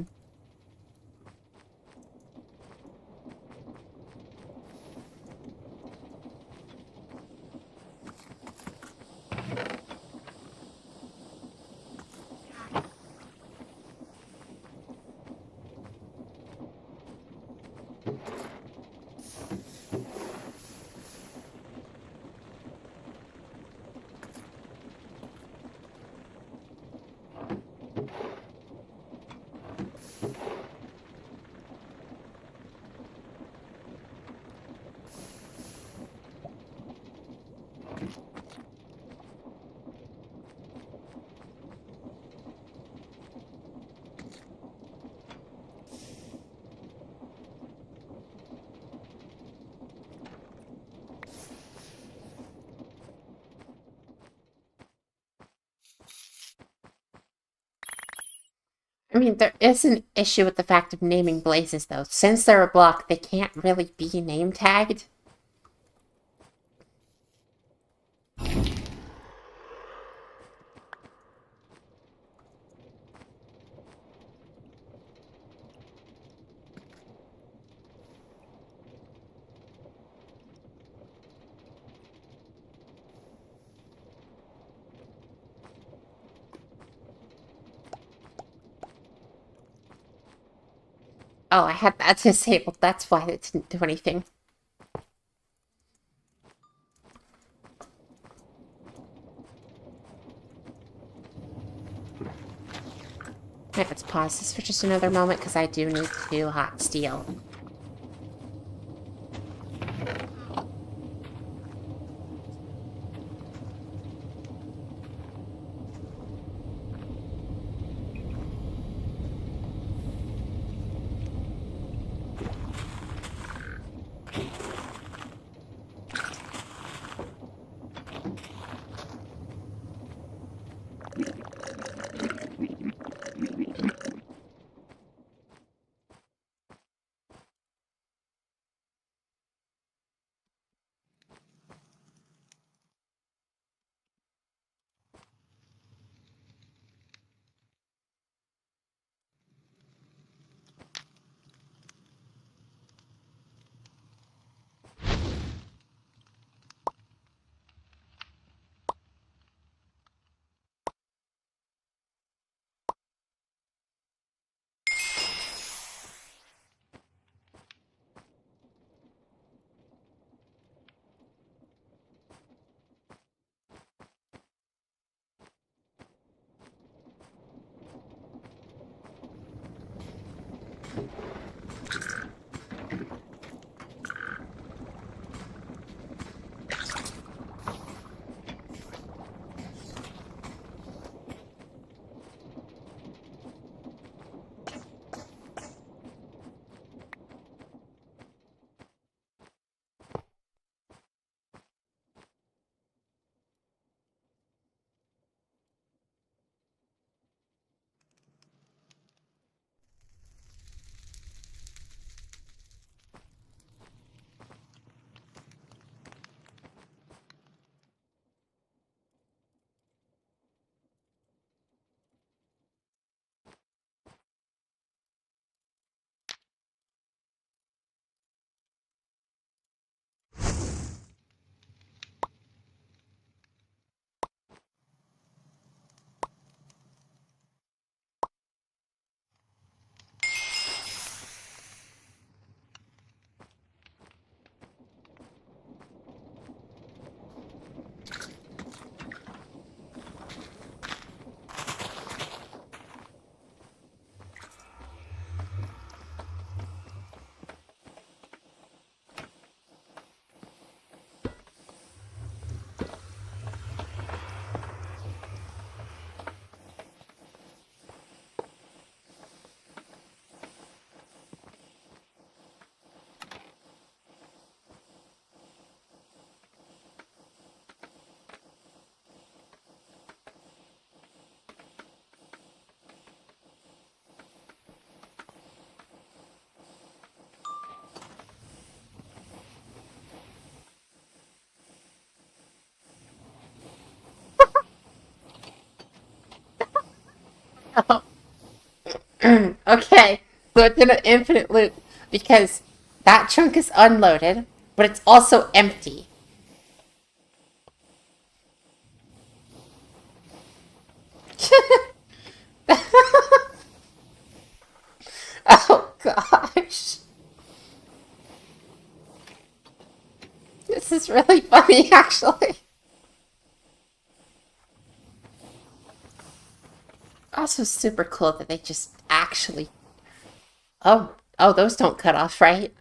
I mean, there is an issue with the fact of naming blazes, though. Since they're a block, they can't really be name tagged. Oh, I had that disabled. That's why it didn't do anything. Alright, let's pause this for just another moment, because I do need to hot steel. Okay, so it's in an infinite loop because that chunk is unloaded, but it's also empty. Oh gosh. This is really funny, actually. Also, super cool that they just actually. Oh, those don't cut off, right?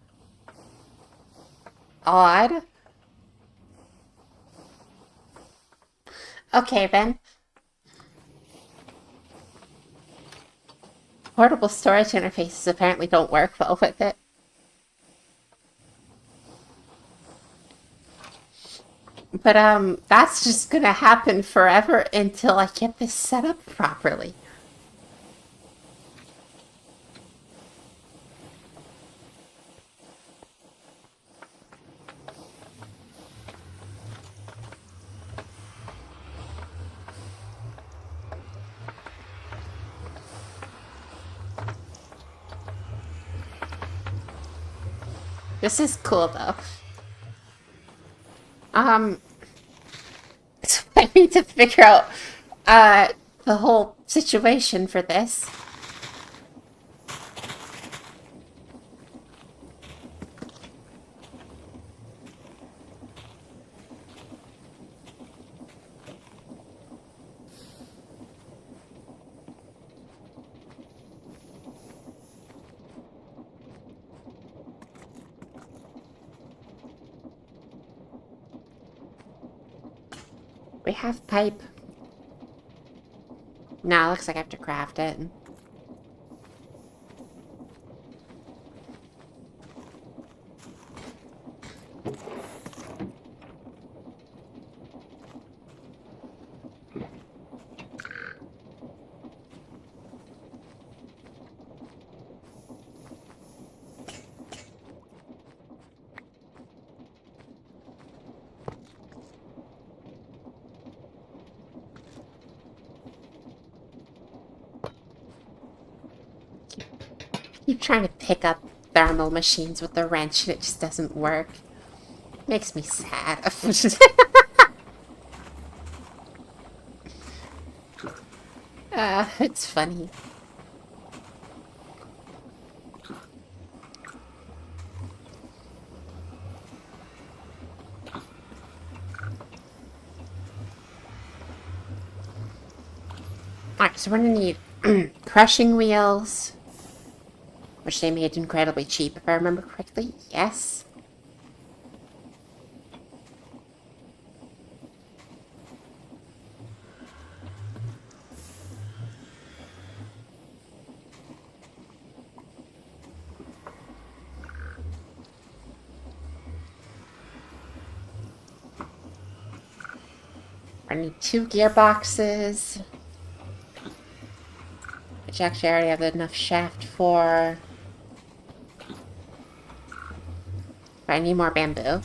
Odd. Okay, then. Portable storage interfaces apparently don't work well with it. But, that's just gonna happen forever until I get this set up properly. This is cool, though. Um, so I need to figure out, uh, the whole situation for this. We have pipe. Now looks like I have to craft it. Keep trying to pick up thermal machines with the wrench and it just doesn't work. Makes me sad. It's funny. Alright, so we're gonna need crushing wheels, which they made incredibly cheap, if I remember correctly. Yes. I need 2 gearboxes, which actually I already have enough shaft for. But I need more bamboo.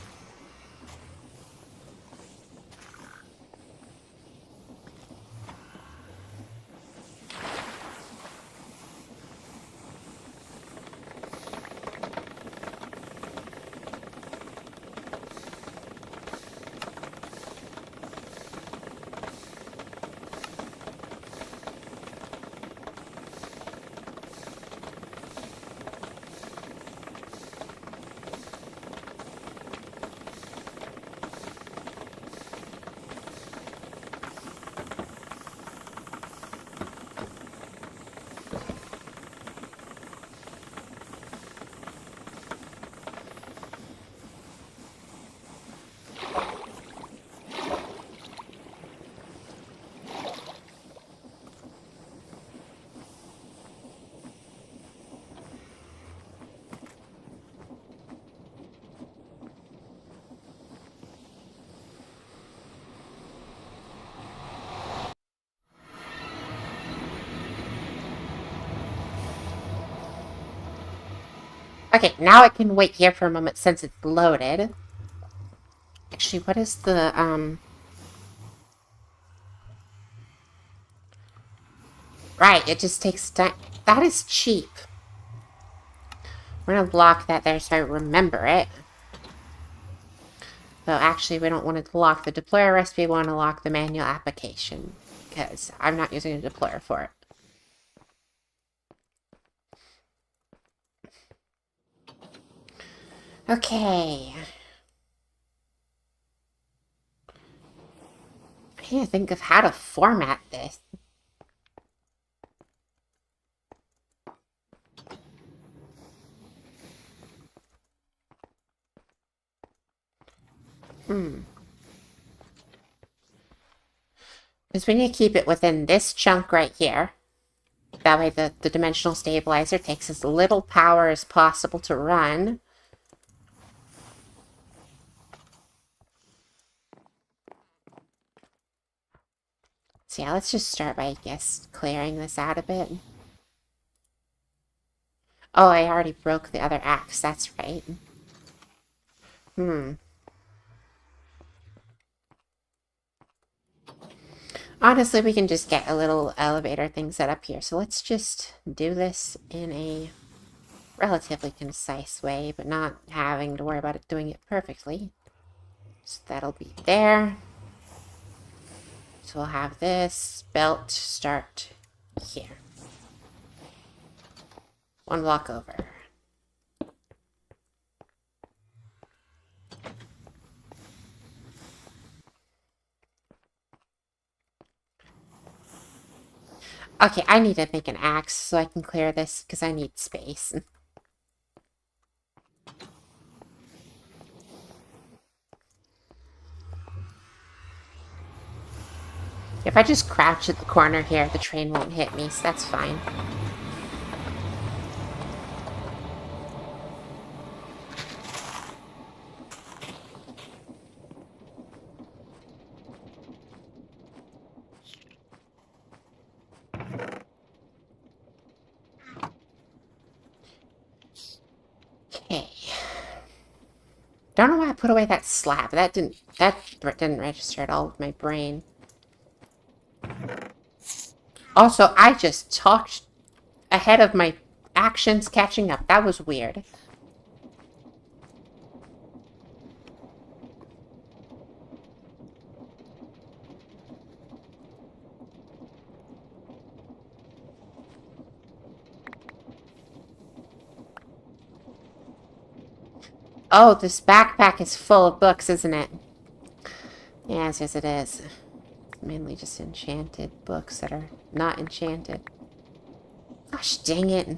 Okay, now I can wait here for a moment since it's loaded. Actually, what is the, Right, it just takes time. That is cheap. We're gonna block that there so I remember it. Though actually, we don't want to lock the deployer recipe, we want to lock the manual application. Because I'm not using a deployer for it. Okay. I can't think of how to format this. Because we need to keep it within this chunk right here. That way the dimensional stabilizer takes as little power as possible to run. So yeah, let's just start by, I guess, clearing this out a bit. Oh, I already broke the other axe, that's right. Honestly, we can just get a little elevator thing set up here. So let's just do this in a relatively concise way, but not having to worry about it doing it perfectly. So that'll be there. So we'll have this belt start here. One block over. Okay, I need to make an axe so I can clear this because I need space. If I just crouch at the corner here, the train won't hit me, so that's fine. Okay. Don't know why I put away that slab. That didn't register at all with my brain. Also, I just talked ahead of my actions catching up. That was weird. Oh, this backpack is full of books, isn't it? Yes, yes it is. Mainly just enchanted books that are not enchanted. Gosh dang it.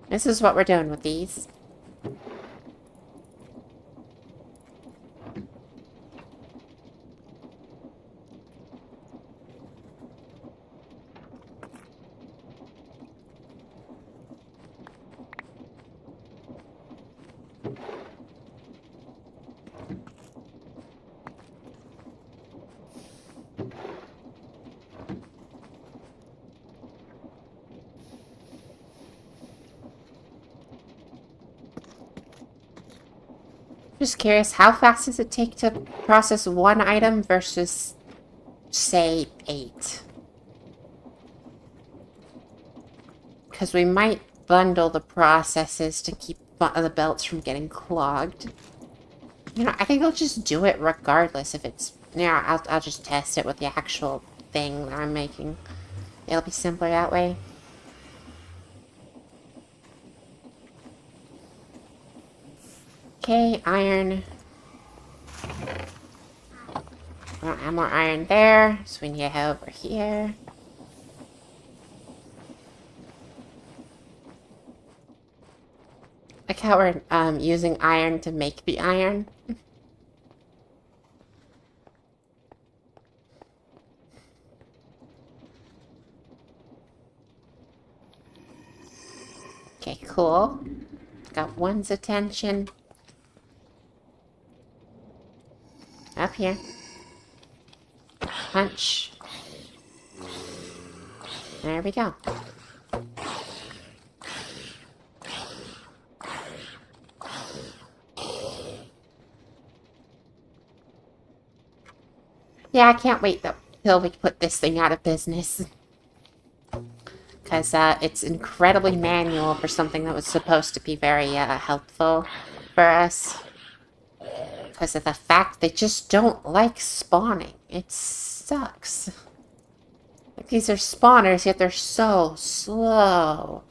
This is what we're doing with these. Just curious, how fast does it take to process one item versus, say, 8? Because we might bundle the processes to keep the belts from getting clogged. You know, I think I'll just do it regardless if it's... Yeah, I'll just test it with the actual thing that I'm making. It'll be simpler that way. Okay, iron. I don't have more iron there, so we need to head over here. Like how we're using iron to make the iron. Okay, cool. Got one's attention. Up here. Punch. There we go. Yeah, I can't wait till we put this thing out of business. Because it's incredibly manual for something that was supposed to be very helpful for us. Because of the fact they just don't like spawning. It sucks. Like, these are spawners, yet they're so slow.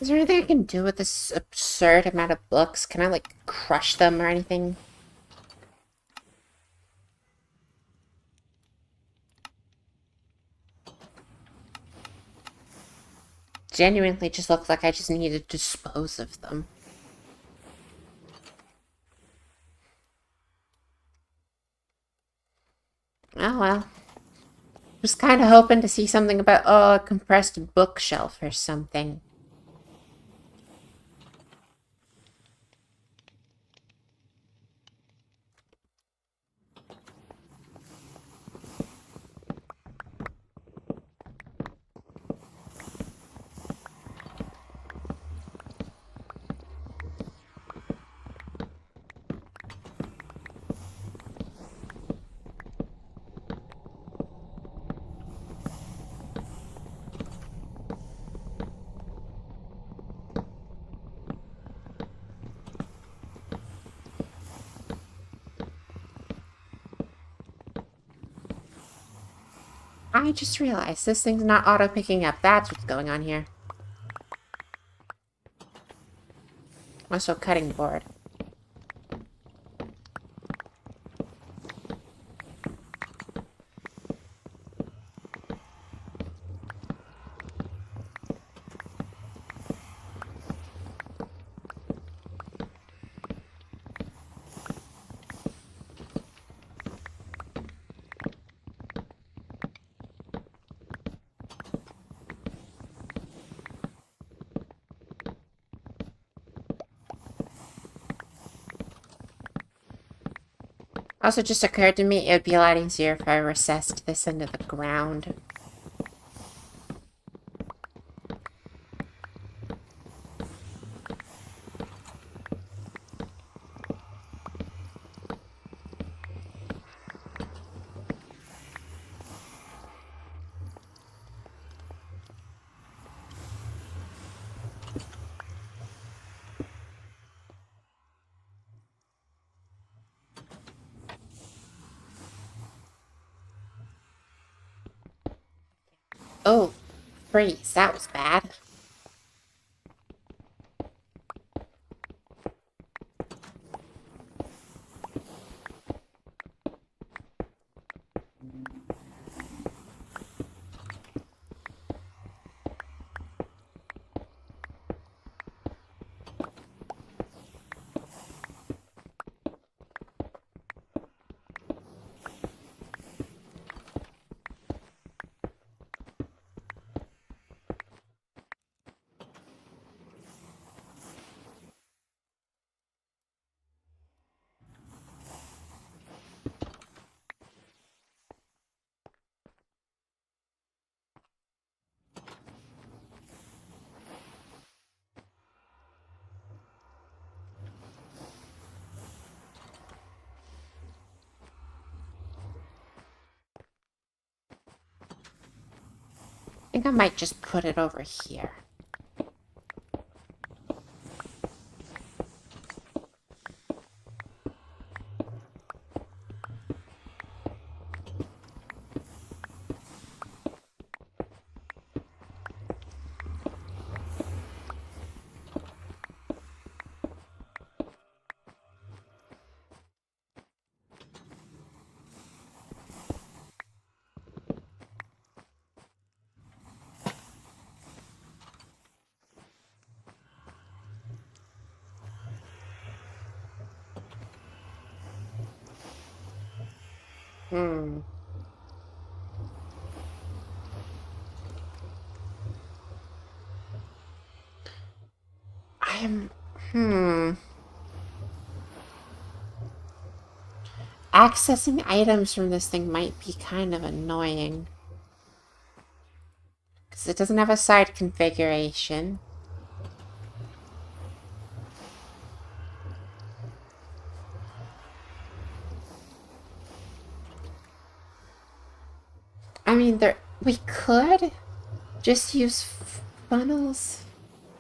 Is there anything I can do with this absurd amount of books? Can I, like, crush them or anything? Genuinely just looks like I just need to dispose of them. Oh well. Just kind of hoping to see something about, oh, a compressed bookshelf or something. I just realized this thing's not auto-picking up. That's what's going on here. Also, cutting board. Also, just occurred to me it would be a lot easier if I recessed this into the ground. Oh, freeze. That was bad. I think I might just put it over here. Hmm. I'm... Hmm. Accessing items from this thing might be kind of annoying. Because it doesn't have a side configuration. I mean, we could just use funnels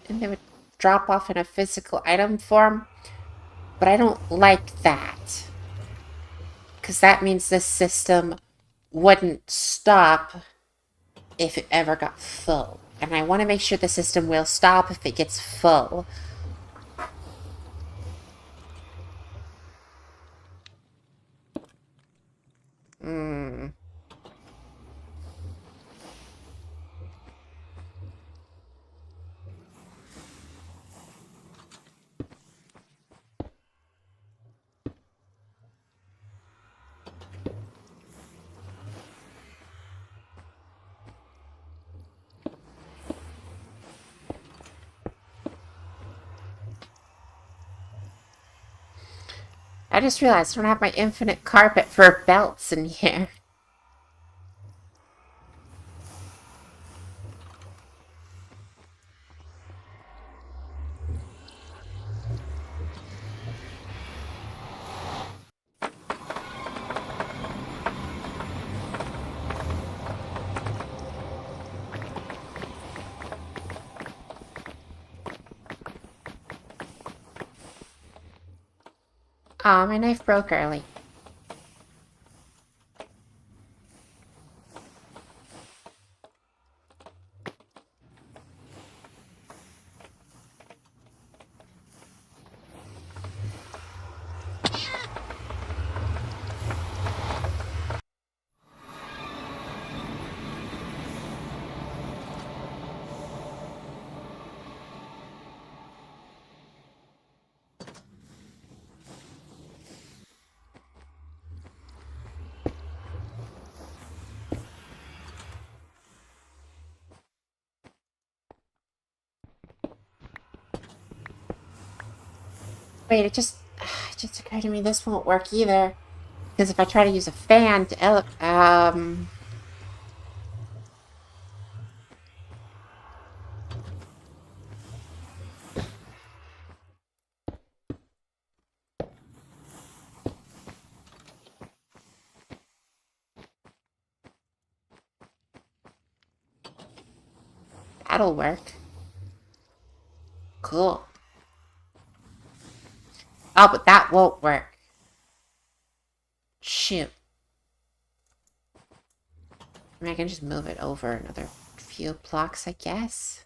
and they would drop off in a physical item form, but I don't like that. Because that means this system wouldn't stop if it ever got full. And I want to make sure the system will stop if it gets full. Hmm. I just realized I don't have my infinite carpet for belts in here. Aw, my knife broke early. Wait, it just occurred to me this won't work either. Because if I try to use a fan to that'll work. Cool. Oh, but that won't work. Shoot. I mean, I can just move it over another few blocks, I guess.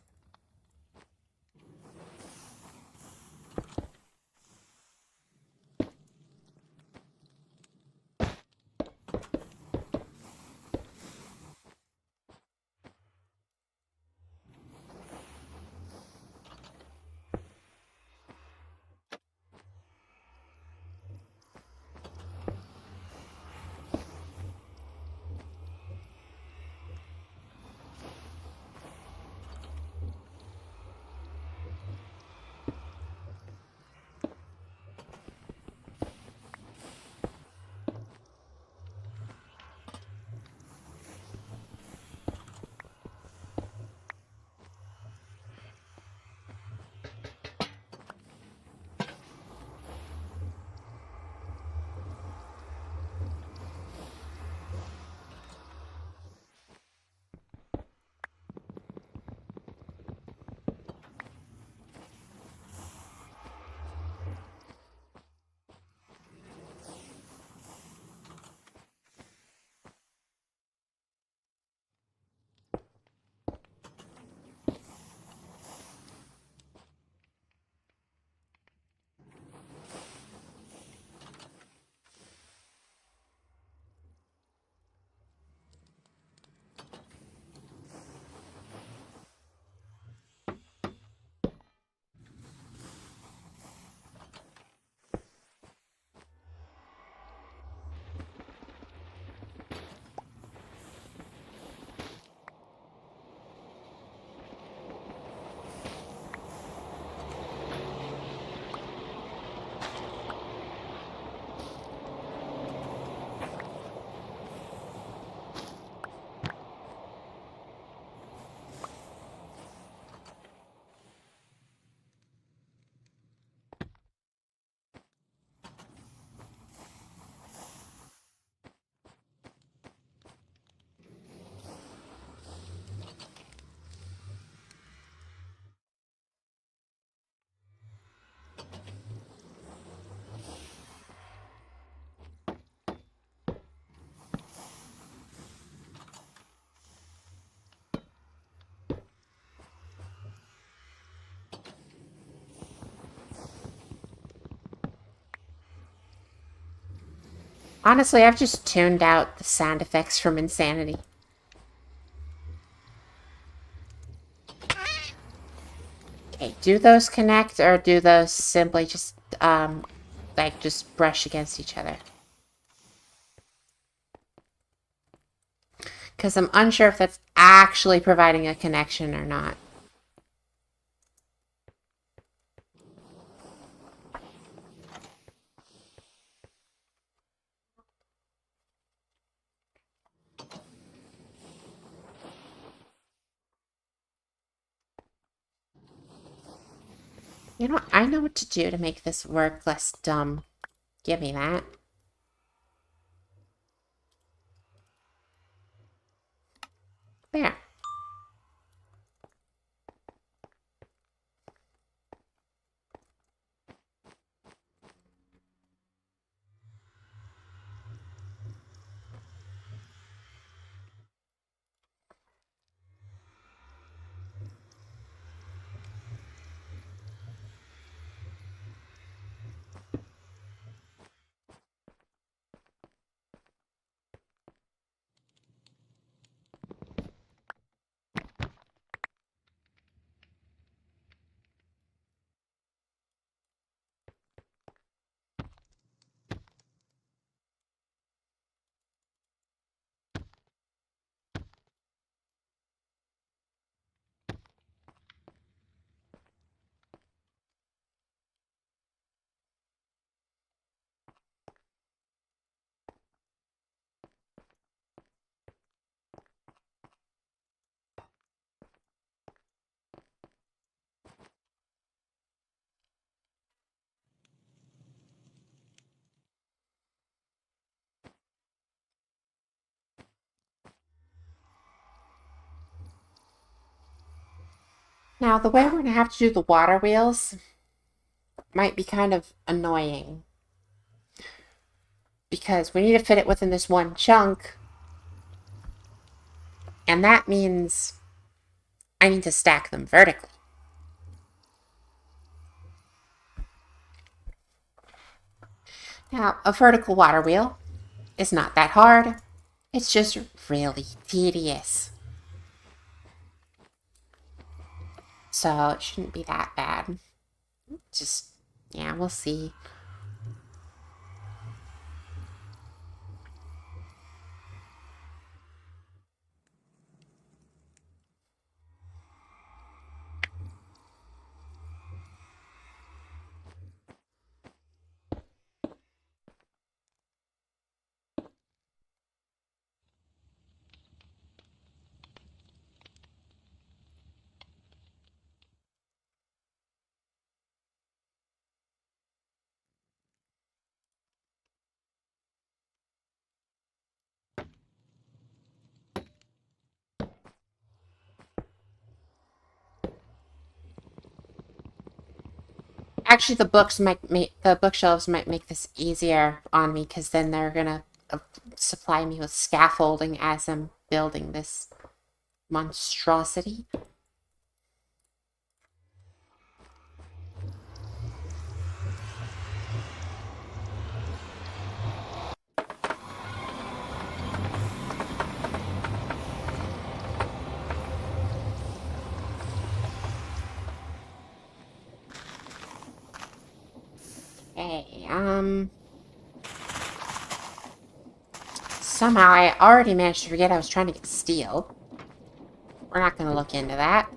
Honestly, I've just tuned out the sound effects from Insanity. Okay, do those connect, or do those simply just, like, just brush against each other? Because I'm unsure if that's actually providing a connection or not. You know, I know what to do to make this work less dumb. Give me that. There. Now, the way we're going to have to do the water wheels might be kind of annoying. Because we need to fit it within this one chunk. And that means I need to stack them vertically. Now, a vertical water wheel is not that hard. It's just really tedious. So it shouldn't be that bad. Just, yeah, we'll see. Actually, the bookshelves might make this easier on me because then they're gonna supply me with scaffolding as I'm building this monstrosity. Hey, somehow I already managed to forget I was trying to get steel. We're not gonna look into that.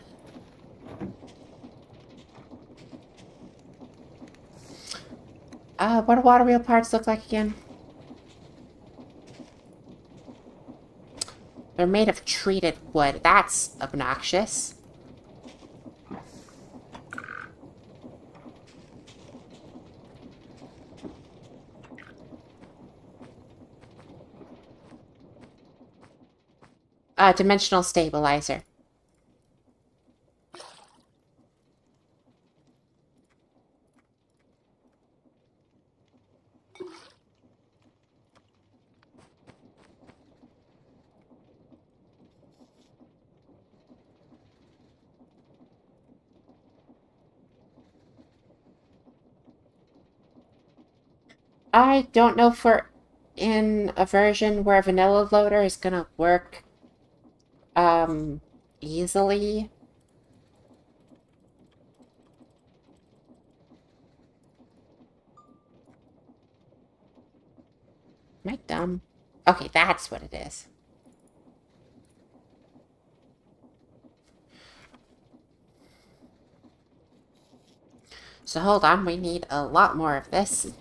What do water wheel parts look like again? They're made of treated wood. That's obnoxious. Dimensional stabilizer. I don't know if we're in a version where a vanilla loader is gonna work, easily. Am I dumb? Okay, that's what it is. So hold on, we need a lot more of this.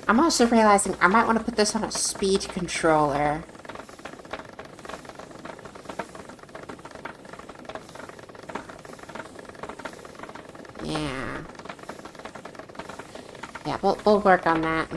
I'm also realizing I might want to put this on a speed controller. Yeah. Yeah, we'll work on that.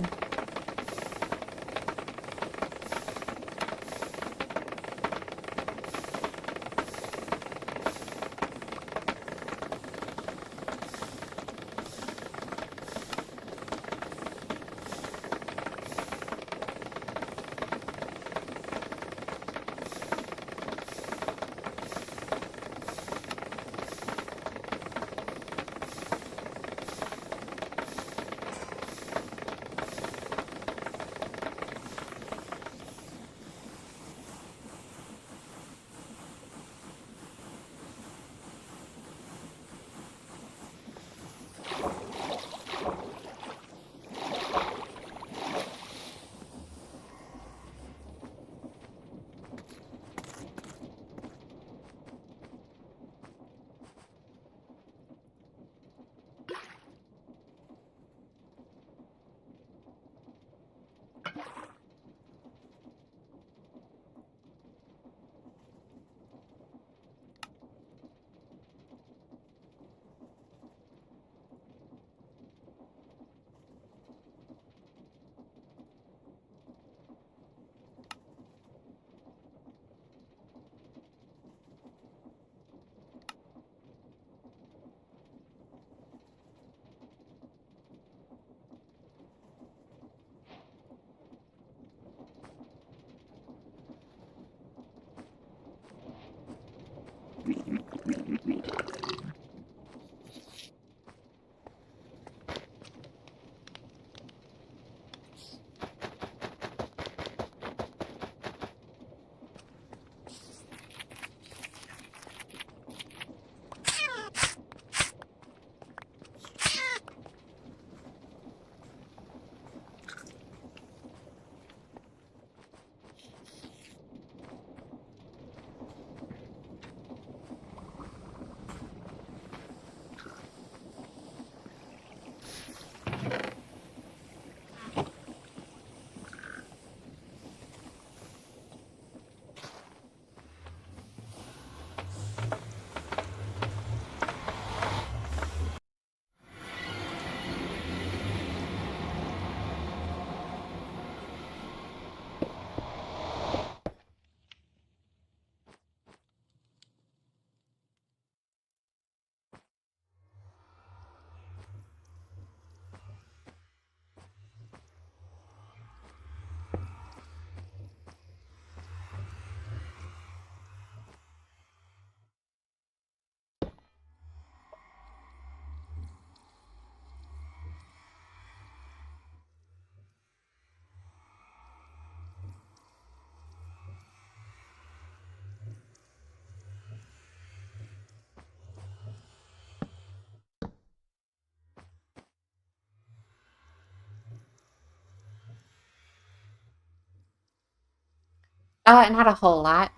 Not a whole lot.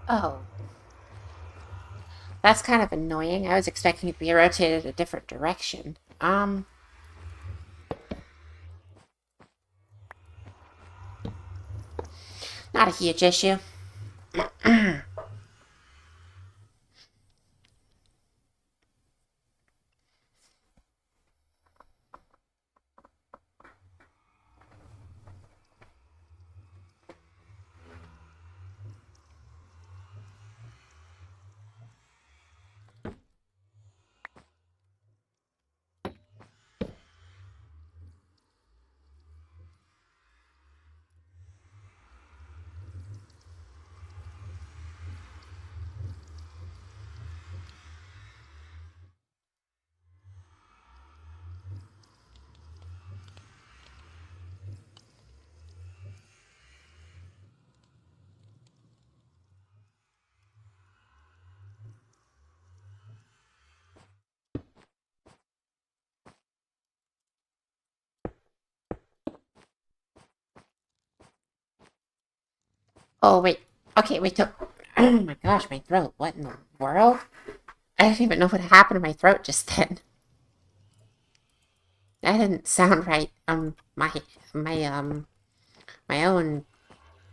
Oh. That's kind of annoying. I was expecting it to be rotated a different direction. Not a huge issue. Oh, wait. Okay, wait. Oh my gosh, my throat. What in the world? I didn't even know what happened to my throat just then. That didn't sound right. My my own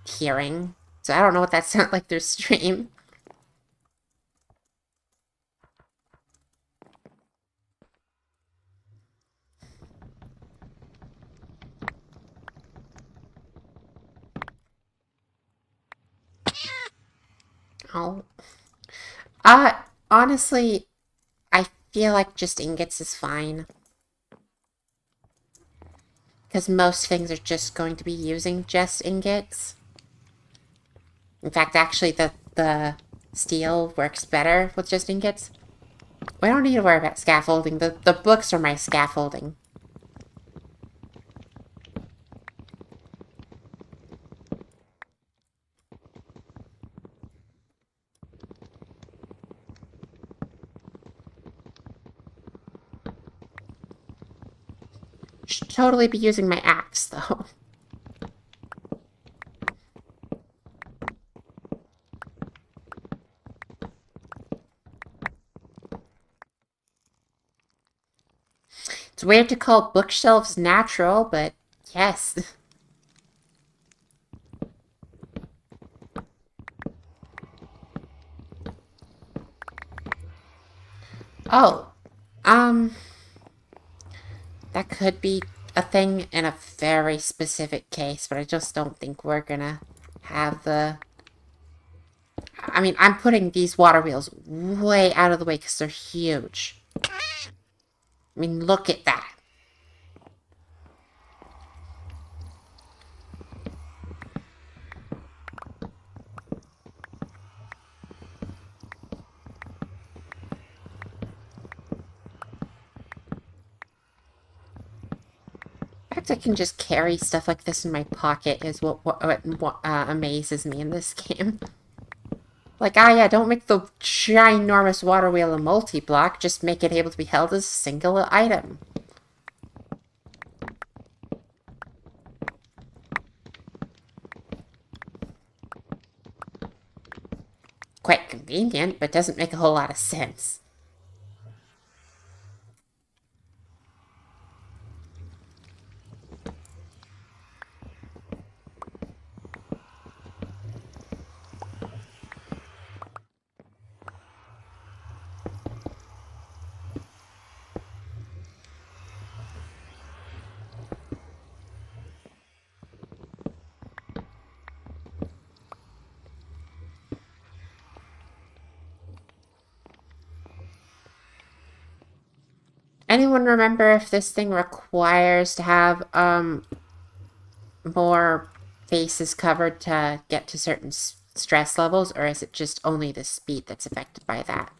hearing. So I don't know what that sounded like through stream. Oh. Uh, Honestly, I feel like just ingots is fine. Because most things are just going to be using just ingots. In fact, actually, the steel works better with just ingots. We don't need to worry about scaffolding. The books are my scaffolding. Should totally be using my axe, though. It's weird to call bookshelves natural, but yes. Oh, um, that could be a thing in a very specific case, but I just don't think we're gonna have the... I mean, I'm putting these water wheels way out of the way because they're huge. I mean, look at that. The fact I can just carry stuff like this in my pocket is what amazes me in this game. Like, yeah, don't make the ginormous water wheel a multi-block, just make it able to be held as a single item. Quite convenient, but doesn't make a whole lot of sense. Anyone remember if this thing requires to have, more faces covered to get to certain stress levels, or is it just only the speed that's affected by that?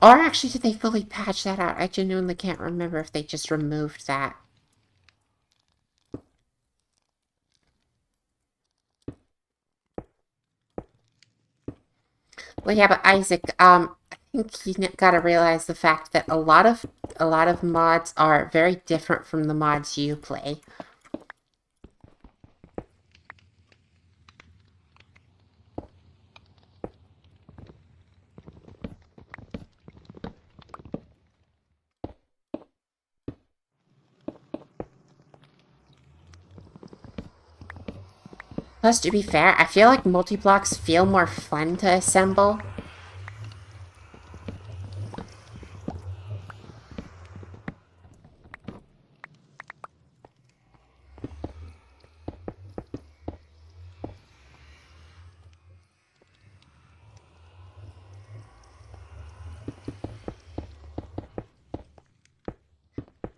Or actually, did they fully patch that out? I genuinely can't remember if they just removed that. Well, yeah, but Isaac, I think you gotta realize the fact that a lot of mods are very different from the mods you play. Plus, to be fair, I feel like multi-blocks feel more fun to assemble.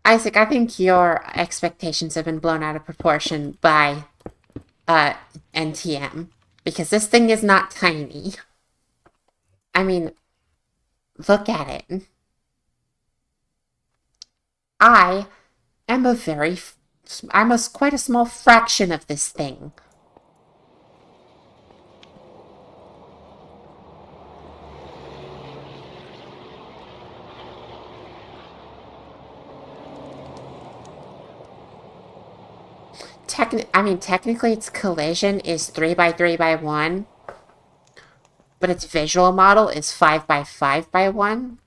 Isaac, I think your expectations have been blown out of proportion by uh, NTM. Because this thing is not tiny. I mean, look at it. I am I'm quite a small fraction of this thing. Technically its collision is 3 by 3 by 1, but its visual model is 5 by 5 by 1.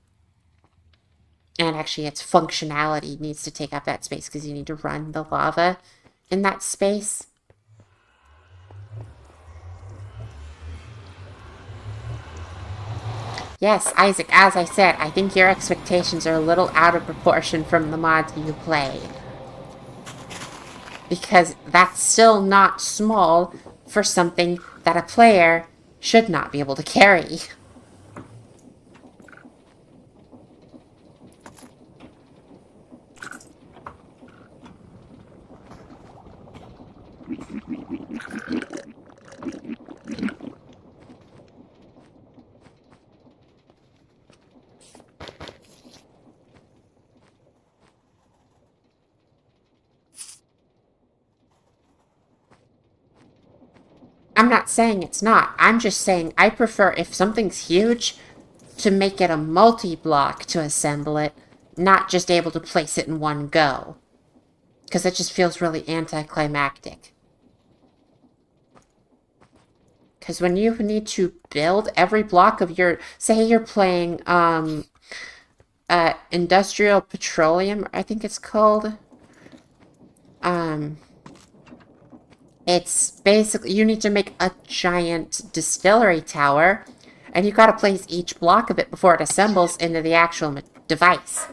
And actually its functionality needs to take up that space because you need to run the lava in that space. Yes, Isaac, as I said, I think your expectations are a little out of proportion from the mods you play. Because that's still not small for something that a player should not be able to carry. I'm not saying it's not. I'm just saying I prefer, if something's huge, to make it a multi-block to assemble it, not just able to place it in one go. Because it just feels really anticlimactic. Because when you need to build every block of your... Say you're playing Industrial Petroleum, I think it's called. It's basically, you need to make a giant distillery tower, and you gotta place each block of it before it assembles into the actual device.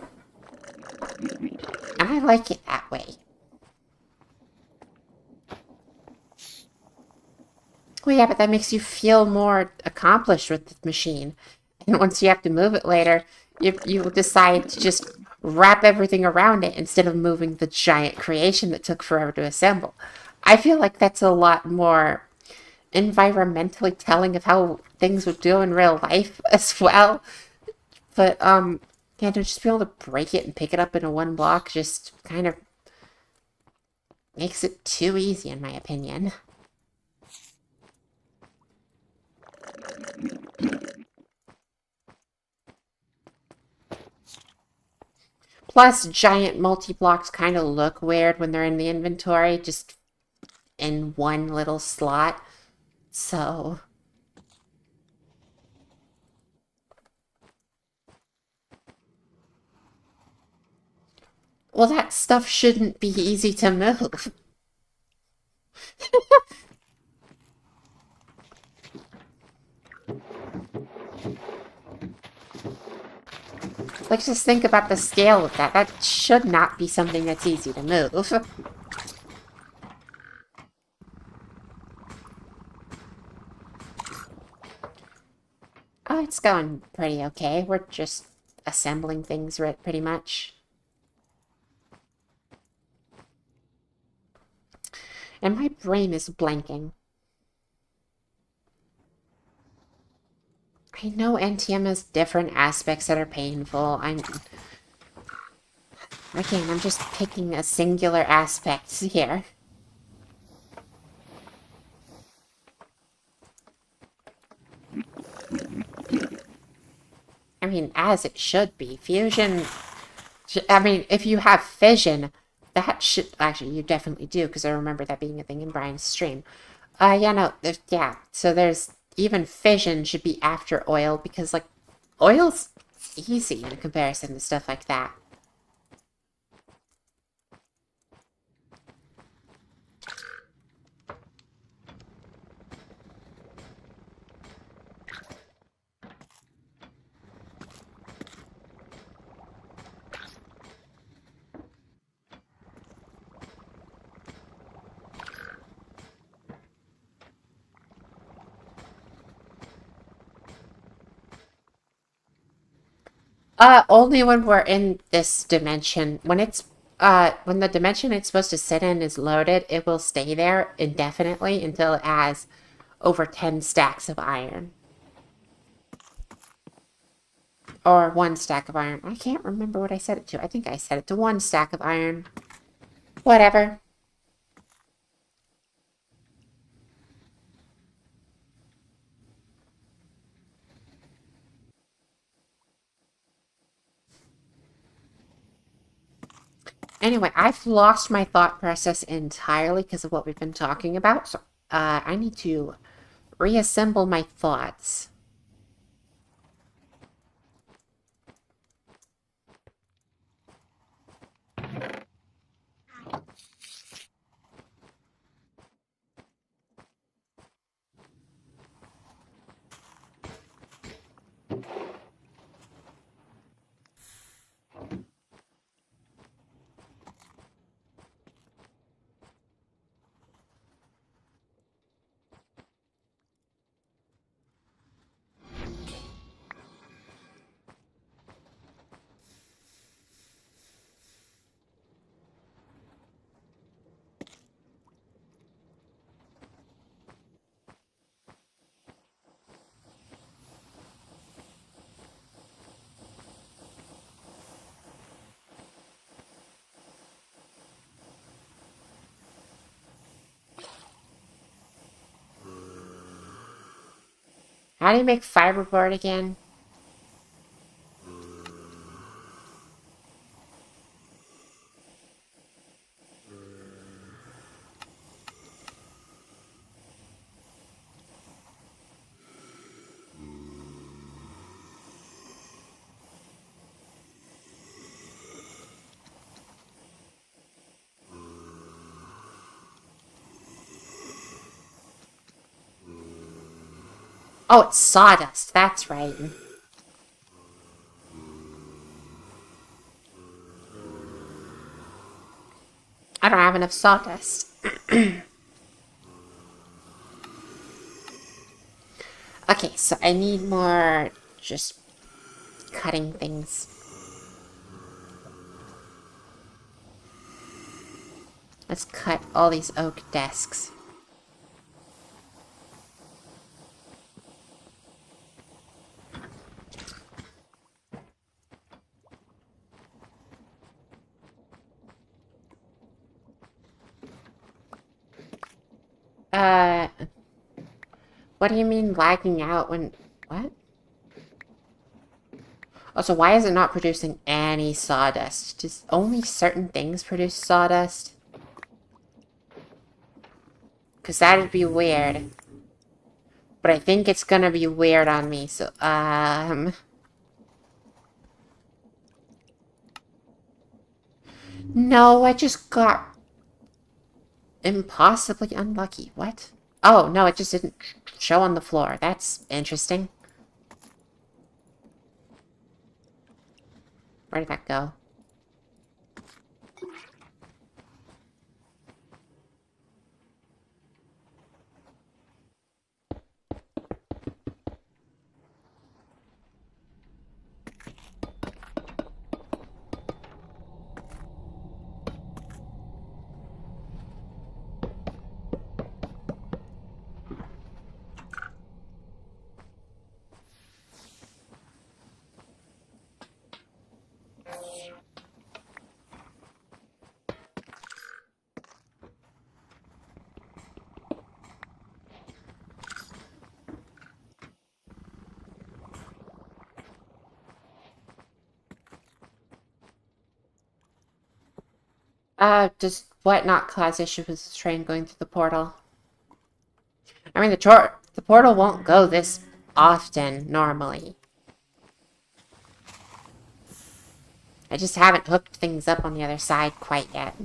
And I like it that way. Well, yeah, but that makes you feel more accomplished with the machine. And once you have to move it later, you decide to just wrap everything around it instead of moving the giant creation that took forever to assemble. I feel like that's a lot more environmentally telling of how things would do in real life as well. But, yeah, to just be able to break it and pick it up into one block just kind of makes it too easy, in my opinion. Plus, giant multi-blocks kind of look weird when they're in the inventory, just in one little slot. So... Well, that stuff shouldn't be easy to move. Like, just think about the scale of that. That should not be something that's easy to move. Oh, it's going pretty okay. We're just assembling things pretty much. And my brain is blanking. I know NTM has different aspects that are painful. Again, I'm just picking a singular aspect here. I mean, as it should be. Fusion... I mean, if you have fission, that should... Actually, you definitely do, because I remember that being a thing in Brian's stream. Yeah, no, yeah. So there's... Even fission should be after oil, because, like, oil's easy in comparison to stuff like that. Only when we're in this dimension. When the dimension it's supposed to sit in is loaded, it will stay there indefinitely until it has over 10 stacks of iron. Or 1 stack of iron. I can't remember what I set it to. I think I set it to 1 stack of iron. Whatever. Anyway, I've lost my thought process entirely because of what we've been talking about. So, I need to reassemble my thoughts. How do you make fiberboard again? Oh, it's sawdust. That's right. I don't have enough sawdust. Okay, so I need more just cutting things. Let's cut all these oak desks. What do you mean lagging out when... What? Oh, so why is it not producing any sawdust? Does only certain things produce sawdust? Because that'd be weird. But I think it's gonna be weird on me, so, No, I just got... impossibly unlucky. What? Oh, no, it just didn't show on the floor. That's interesting. Where did that go? Does what not cause issue with the train going through the portal? I mean, the portal won't go this often, normally. I just haven't hooked things up on the other side quite yet.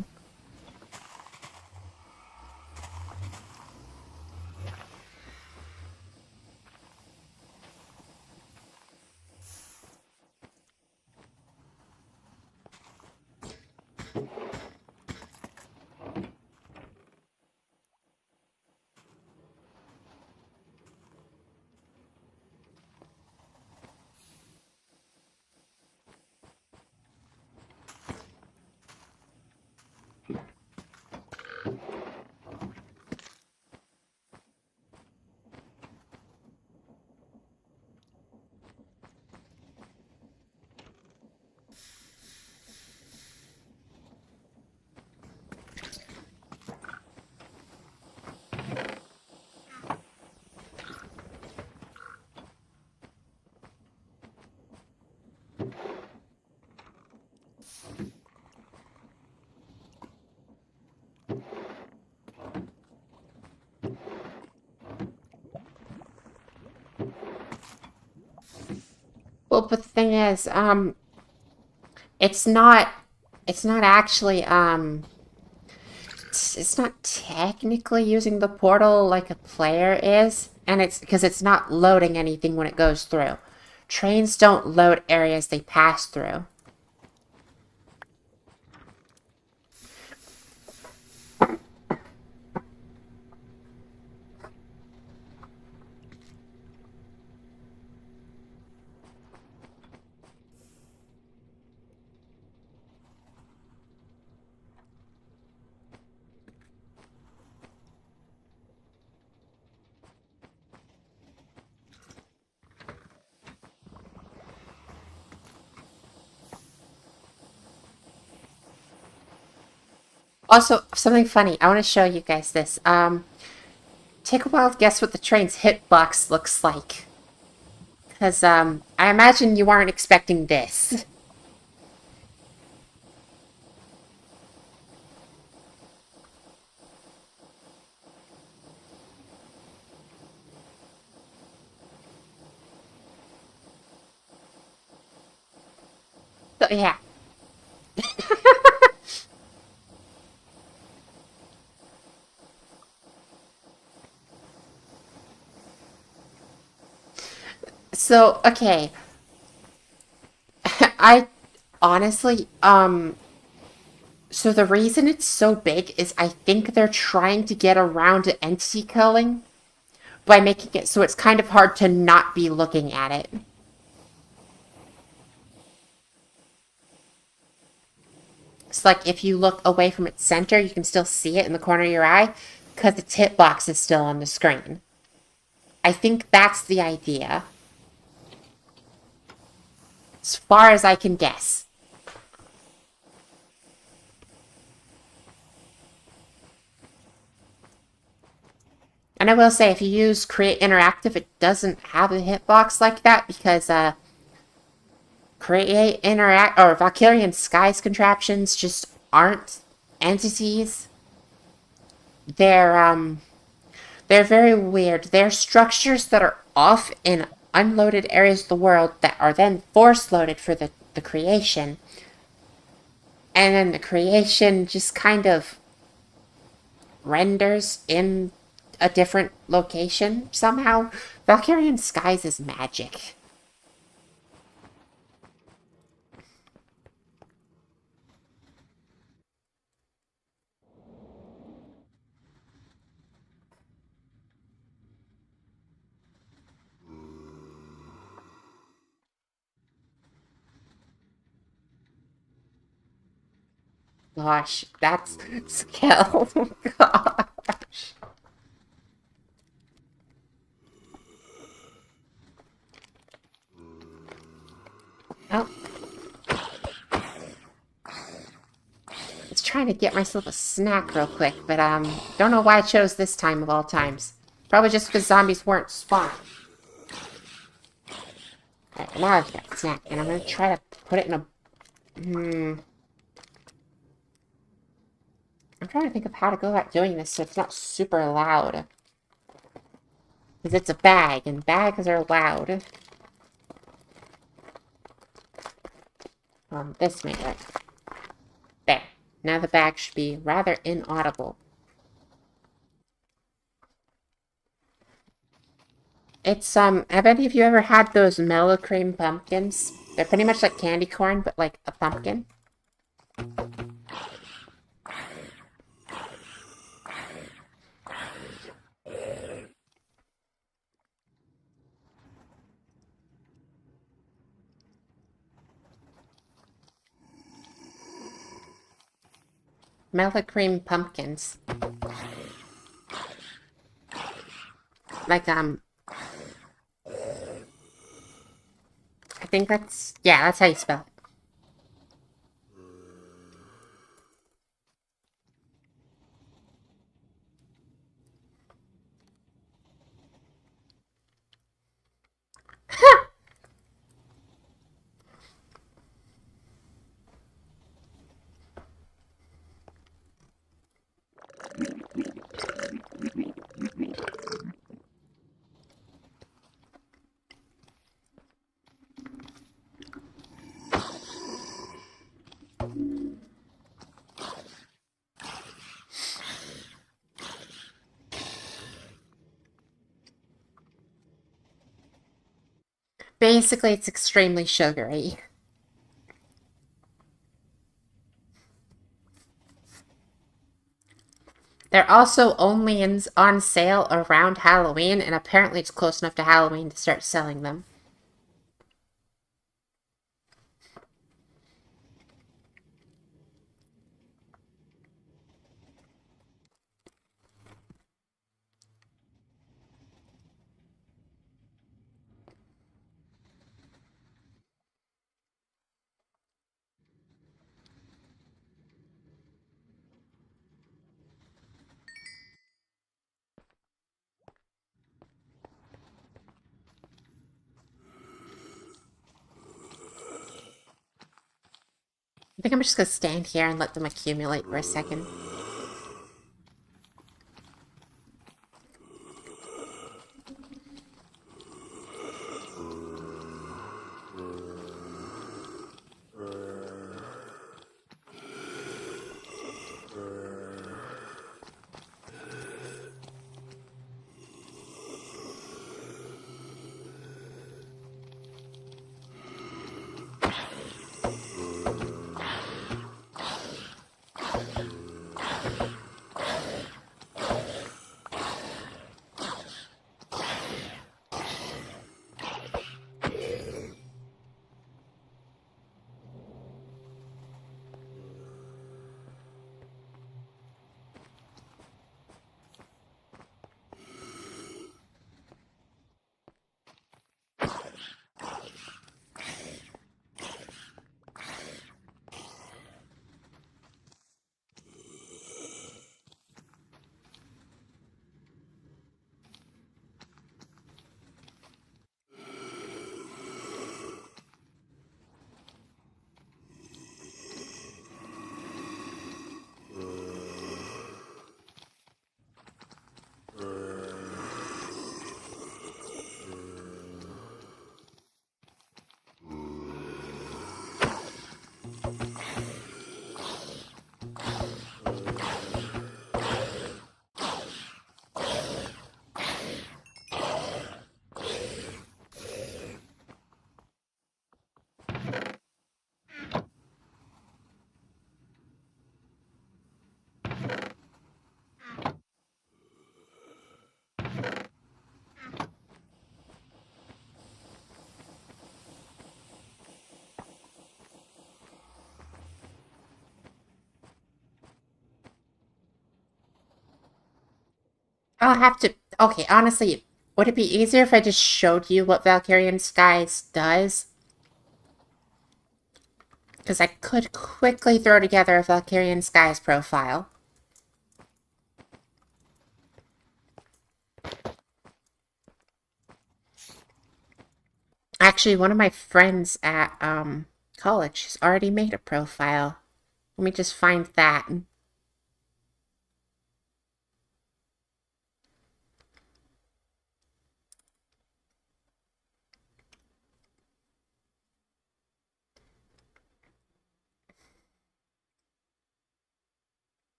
Well, but the thing is, it's not, it's not actually, it's not technically using the portal like a player is, and it's because it's not loading anything when it goes through. Trains don't load areas they pass through. Also, something funny. I want to show you guys this. Take a wild guess what the train's hitbox looks like. Because, I imagine you aren't expecting this. So, yeah. So, okay. I honestly, so the reason it's so big is I think they're trying to get around entity culling by making it so it's kind of hard to not be looking at it. It's like if you look away from its center, you can still see it in the corner of your eye because its hitbox is still on the screen. I think that's the idea, as far as I can guess. And I will say, if you use Create Interactive, it doesn't have a hitbox like that because Create Interact or Valkyrian Skies contraptions just aren't entities. They're they're very weird. They're structures that are off in unloaded areas of the world that are then force loaded for the creation. And then the creation just kind of renders in a different location somehow. Valkyrian Skies is magic. Gosh, that's skill. Gosh. Oh, I was trying to get myself a snack real quick, but don't know why I chose this time of all times. Probably just because zombies weren't spawned. Alright, now I've got a snack, and I'm gonna try to put it in a... I'm trying to think of how to go about doing this so it's not super loud. Because it's a bag, and bags are loud. This may work. There. Now the bag should be rather inaudible. It's, have any of you ever had those mellow cream pumpkins? They're pretty much like candy corn, but like a pumpkin. Mellow cream pumpkins. Like, I think that's, yeah, that's how you spell it. Basically, it's extremely sugary. They're also only on sale around Halloween, and apparently it's close enough to Halloween to start selling them. I think I'm just gonna stand here and let them accumulate for a second. I'll have to... Okay, honestly, would it be easier if I just showed you what Valkyrian Skies does? Because I could quickly throw together a Valkyrian Skies profile. Actually, one of my friends at college has already made a profile. Let me just find that.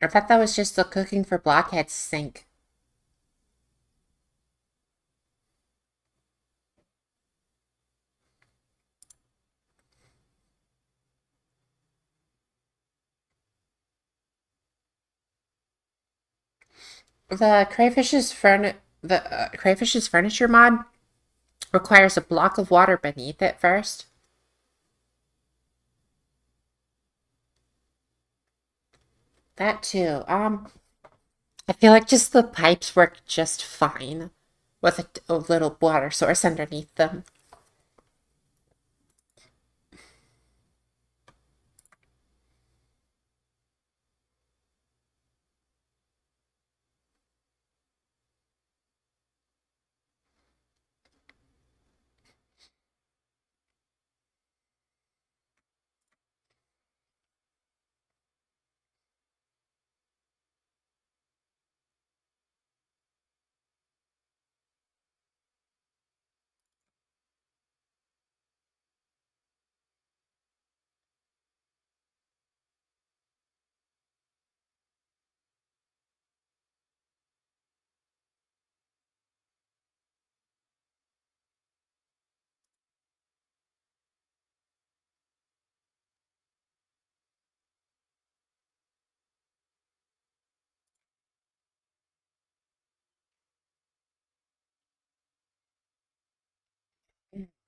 I thought that was just the cooking for blockheads sink. The crayfish's furniture mod requires a block of water beneath it first. That too. I feel like just the pipes work just fine with a little water source underneath them.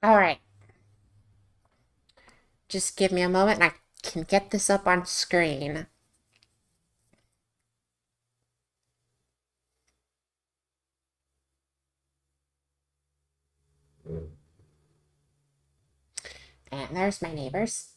All right, just give me a moment and I can get this up on screen. And there's my neighbors.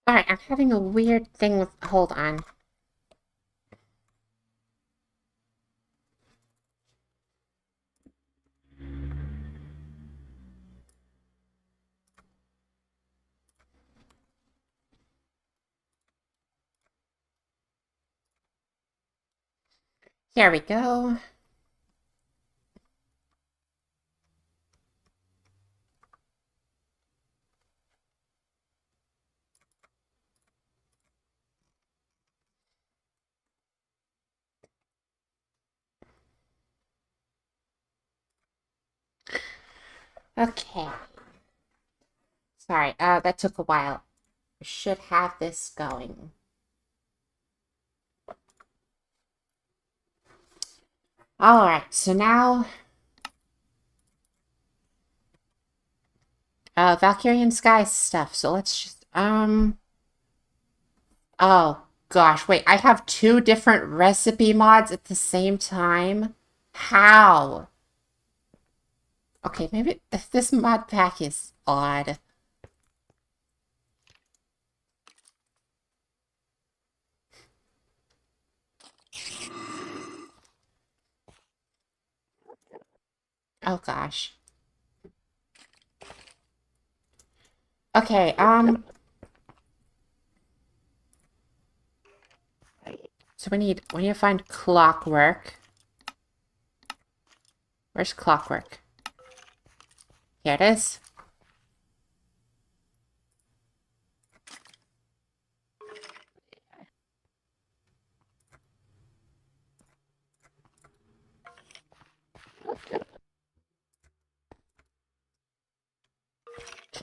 All right, I'm having a weird thing with. Hold on. Here we go. Okay. Sorry, that took a while. I should have this going. All right, so now Valkyrian Sky stuff. So let's just oh gosh, wait, I have two different recipe mods at the same time. How? Okay, maybe this mod pack is odd. Oh gosh. Okay, so we need to find clockwork. Where's clockwork? Here it is.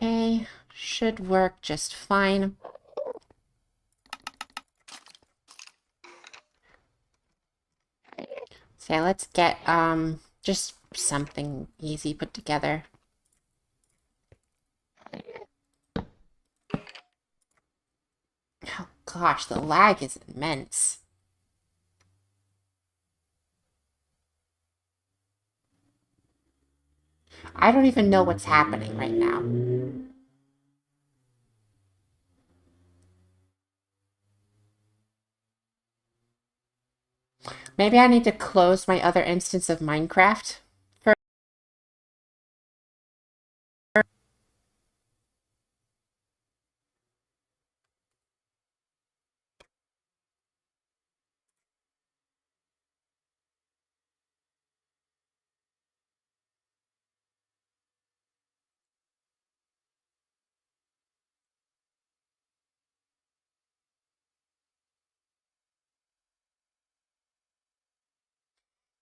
Okay, should work just fine. So let's get, just something easy put together. Oh gosh, the lag is immense. I don't even know what's happening right now. Maybe I need to close my other instance of Minecraft first.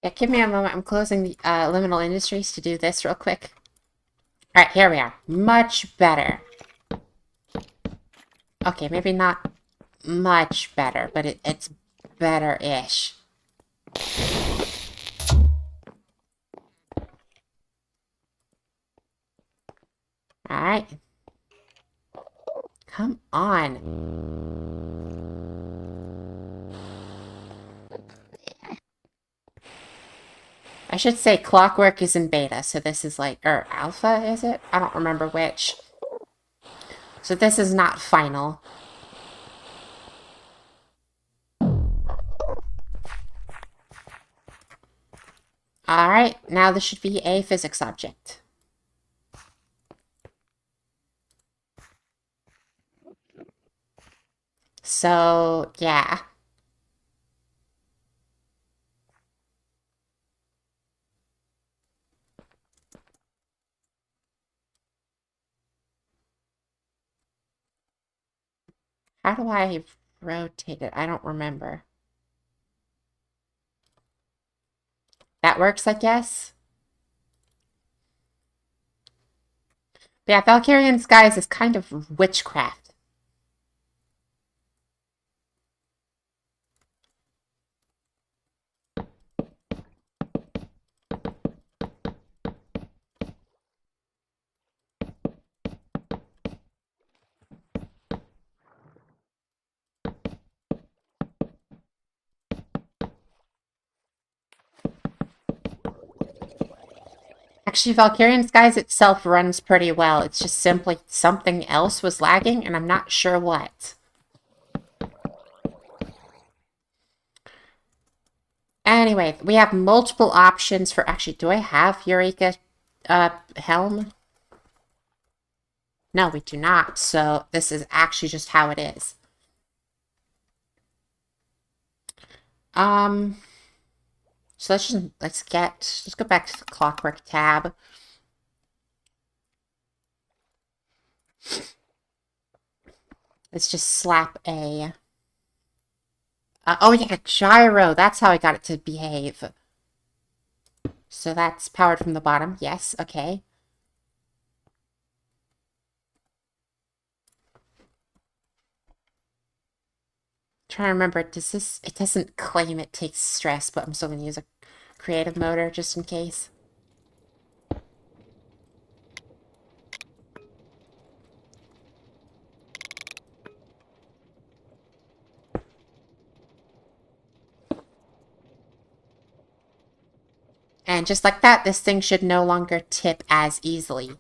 Yeah, give me a moment. I'm closing the Liminal Industries to do this real quick. Alright, here we are. Much better. Okay, maybe not much better, but it's better-ish. Alright. Come on. I should say Clockwork is in beta, so this is like, or alpha, is it? I don't remember which. So this is not final. Alright, now this should be a physics object. So, yeah. How do I rotate it? I don't remember. That works, I guess? But yeah, Valkyrian Skies is kind of witchcraft. Actually, Valkyrian Skies itself runs pretty well. It's just simply something else was lagging, and I'm not sure what. Anyway, we have multiple options for... Actually, do I have Eureka Helm? No, we do not. So this is actually just how it is. So let's go back to the Clockwork tab. Let's just slap a... oh yeah, gyro. That's how I got it to behave. So that's powered from the bottom. Yes, okay. Trying to remember, it doesn't claim it takes stress, but I'm still going to use a creative motor just in case. And just like that, this thing should no longer tip as easily.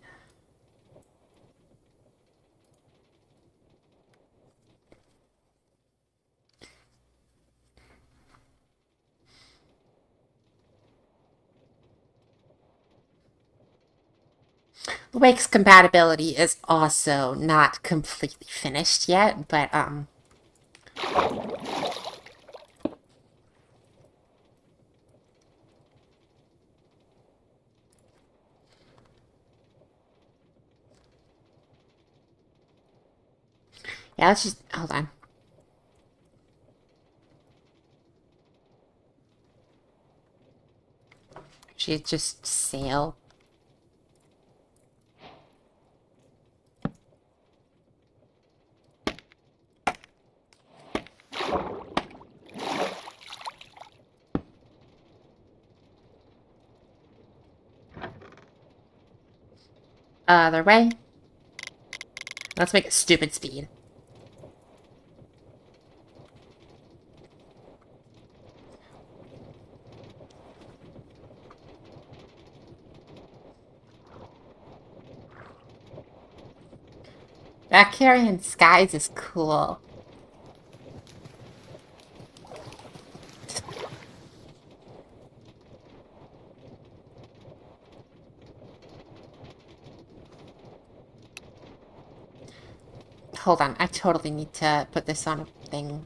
The Wake's compatibility is also not completely finished yet, but, yeah, let's just... Hold on. She just sail. Other way. Let's make it stupid speed. That carrying skies is cool. Hold on, I totally need to put this on a thing.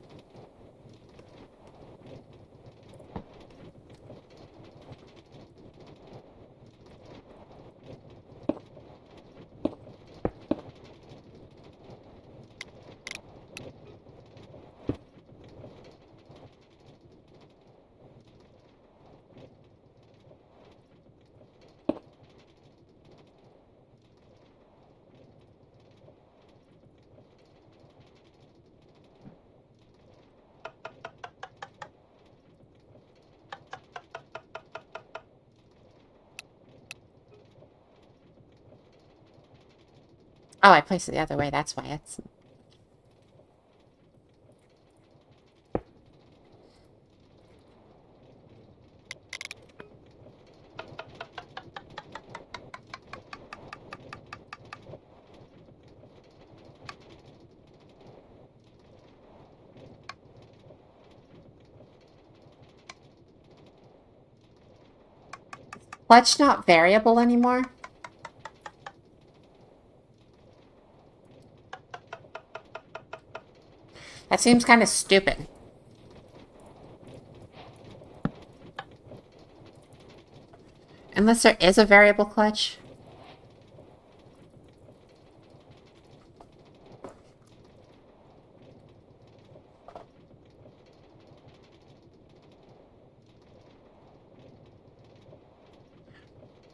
Oh, I placed it the other way, that's why it's... Clutch not variable anymore? That seems kind of stupid. Unless there is a variable clutch.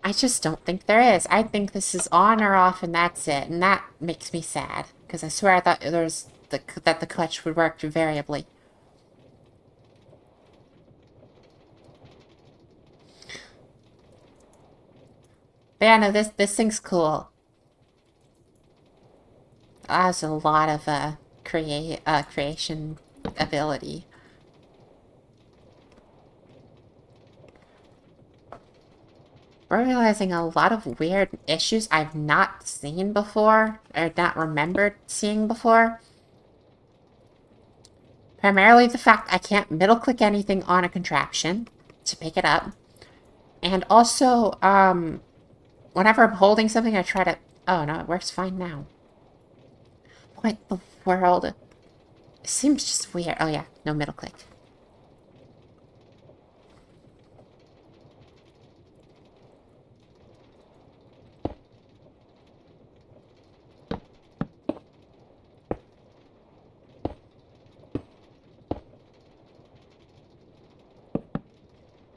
I just don't think there is. I think this is on or off and that's it. And that makes me sad. Because I swear I thought there was that the clutch would work variably. But yeah, no, this thing's cool. It has a lot of creation ability. We're realizing a lot of weird issues I've not seen before, or not remembered seeing before. Primarily the fact I can't middle-click anything on a contraption to pick it up. And also, whenever I'm holding something, I try to... Oh, no, it works fine now. What the world? It seems just weird. Oh, yeah, no middle-click.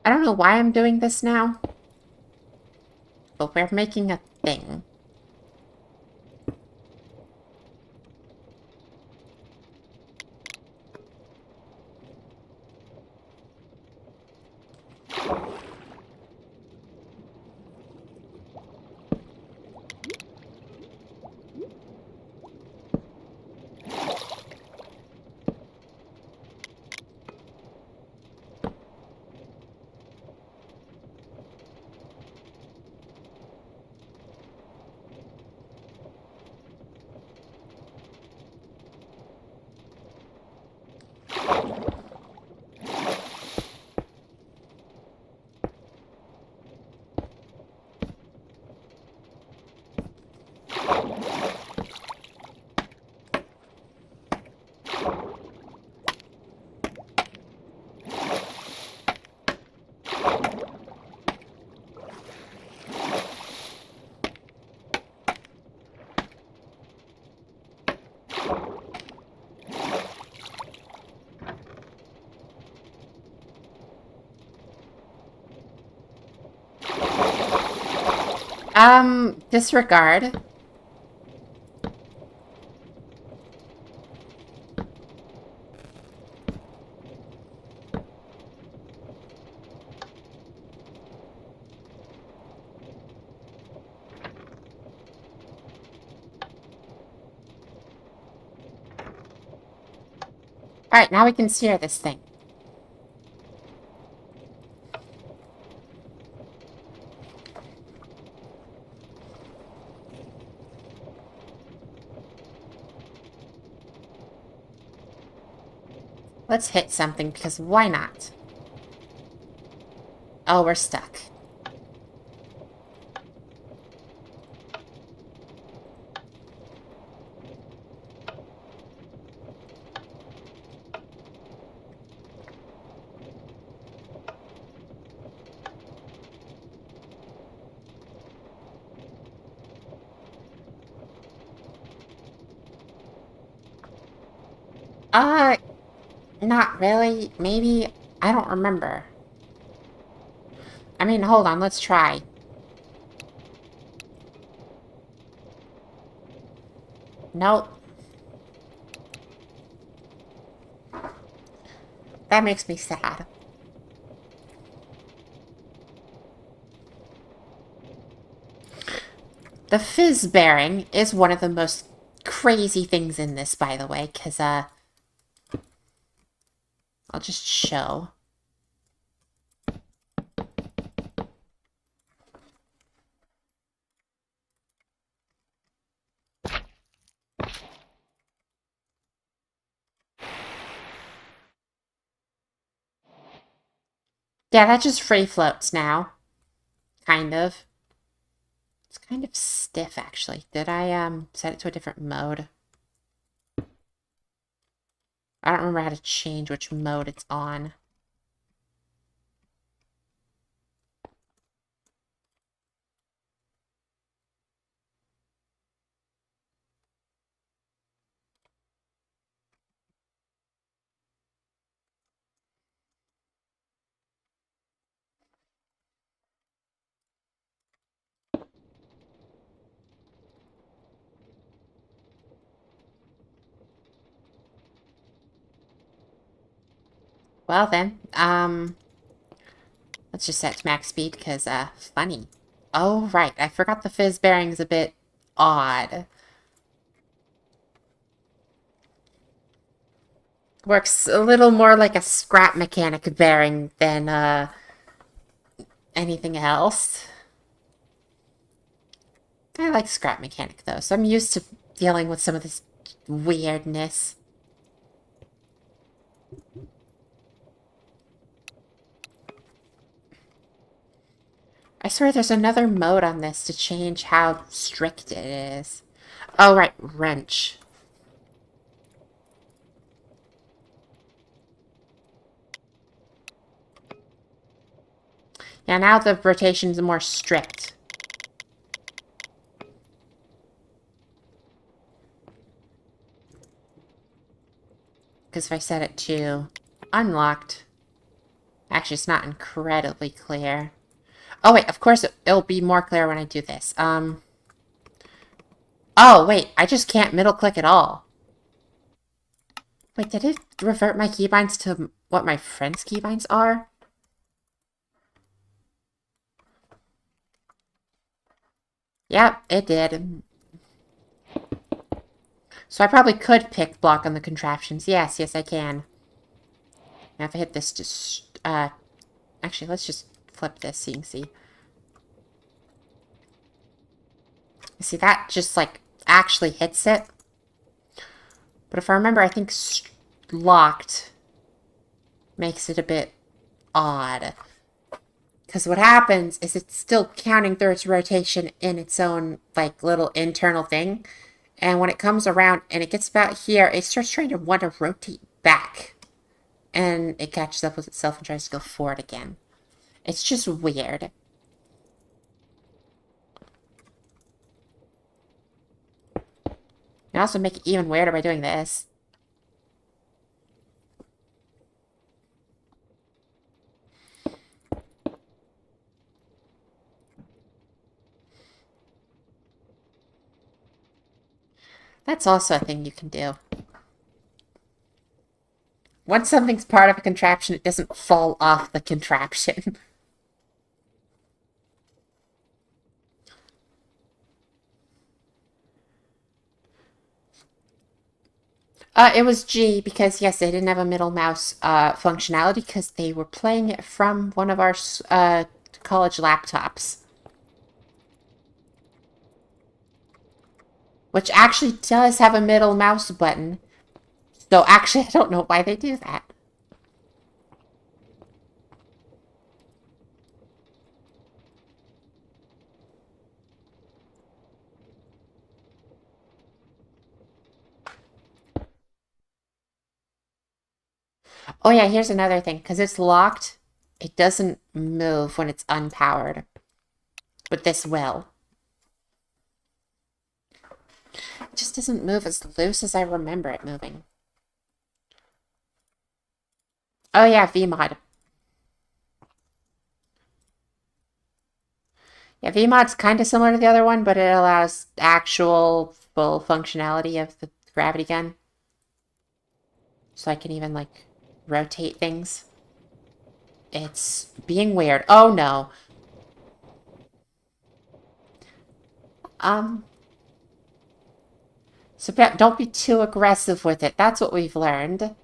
I don't know why I'm doing this now, but we're making a thing. Disregard. Alright, now we can steer this thing. Let's hit something, because why not? Oh, we're stuck. Uh, not really. Maybe. I don't remember. I mean, hold on. Let's try. Nope. That makes me sad. The fizz bearing is one of the most crazy things in this, by the way, because, I'll just show. Yeah, that just free floats now. Kind of. It's kind of stiff, actually. Did I, set it to a different mode? I don't remember how to change which mode it's on. Well then, let's just set to max speed, because, funny. Oh, right, I forgot the fizz bearing's a bit odd. Works a little more like a scrap mechanic bearing than, anything else. I like scrap mechanic, though, so I'm used to dealing with some of this weirdness. I swear there's another mode on this to change how strict it is. Oh, right, wrench. Yeah, now the rotation's more strict. Because if I set it to unlocked, actually it's not incredibly clear. Oh wait, of course it'll be more clear when I do this. Oh wait, I just can't middle click at all. Wait, did it revert my keybinds to what my friend's keybinds are? Yep, it did. So I probably could pick block on the contraptions. Yes, yes I can. Now if I hit this just, actually let's just flip this so you can see. See, that just, like, actually hits it. But if I remember, I think locked makes it a bit odd. Because what happens is it's still counting through its rotation in its own, like, little internal thing. And when it comes around and it gets about here, it starts trying to want to rotate back. And it catches up with itself and tries to go forward again. It's just weird. You also make it even weirder by doing this. That's also a thing you can do. Once something's part of a contraption, it doesn't fall off the contraption. It was G because, yes, they didn't have a middle mouse functionality because they were playing it from one of our college laptops. Which actually does have a middle mouse button. So actually, I don't know why they do that. Oh yeah, here's another thing. Because it's locked, it doesn't move when it's unpowered. But this will. It just doesn't move as loose as I remember it moving. Oh yeah, VMod. Yeah, VMod's kind of similar to the other one, but it allows actual full functionality of the gravity gun. So I can even, like, rotate things. It's being weird. Oh no. So don't be too aggressive with it. That's what we've learned.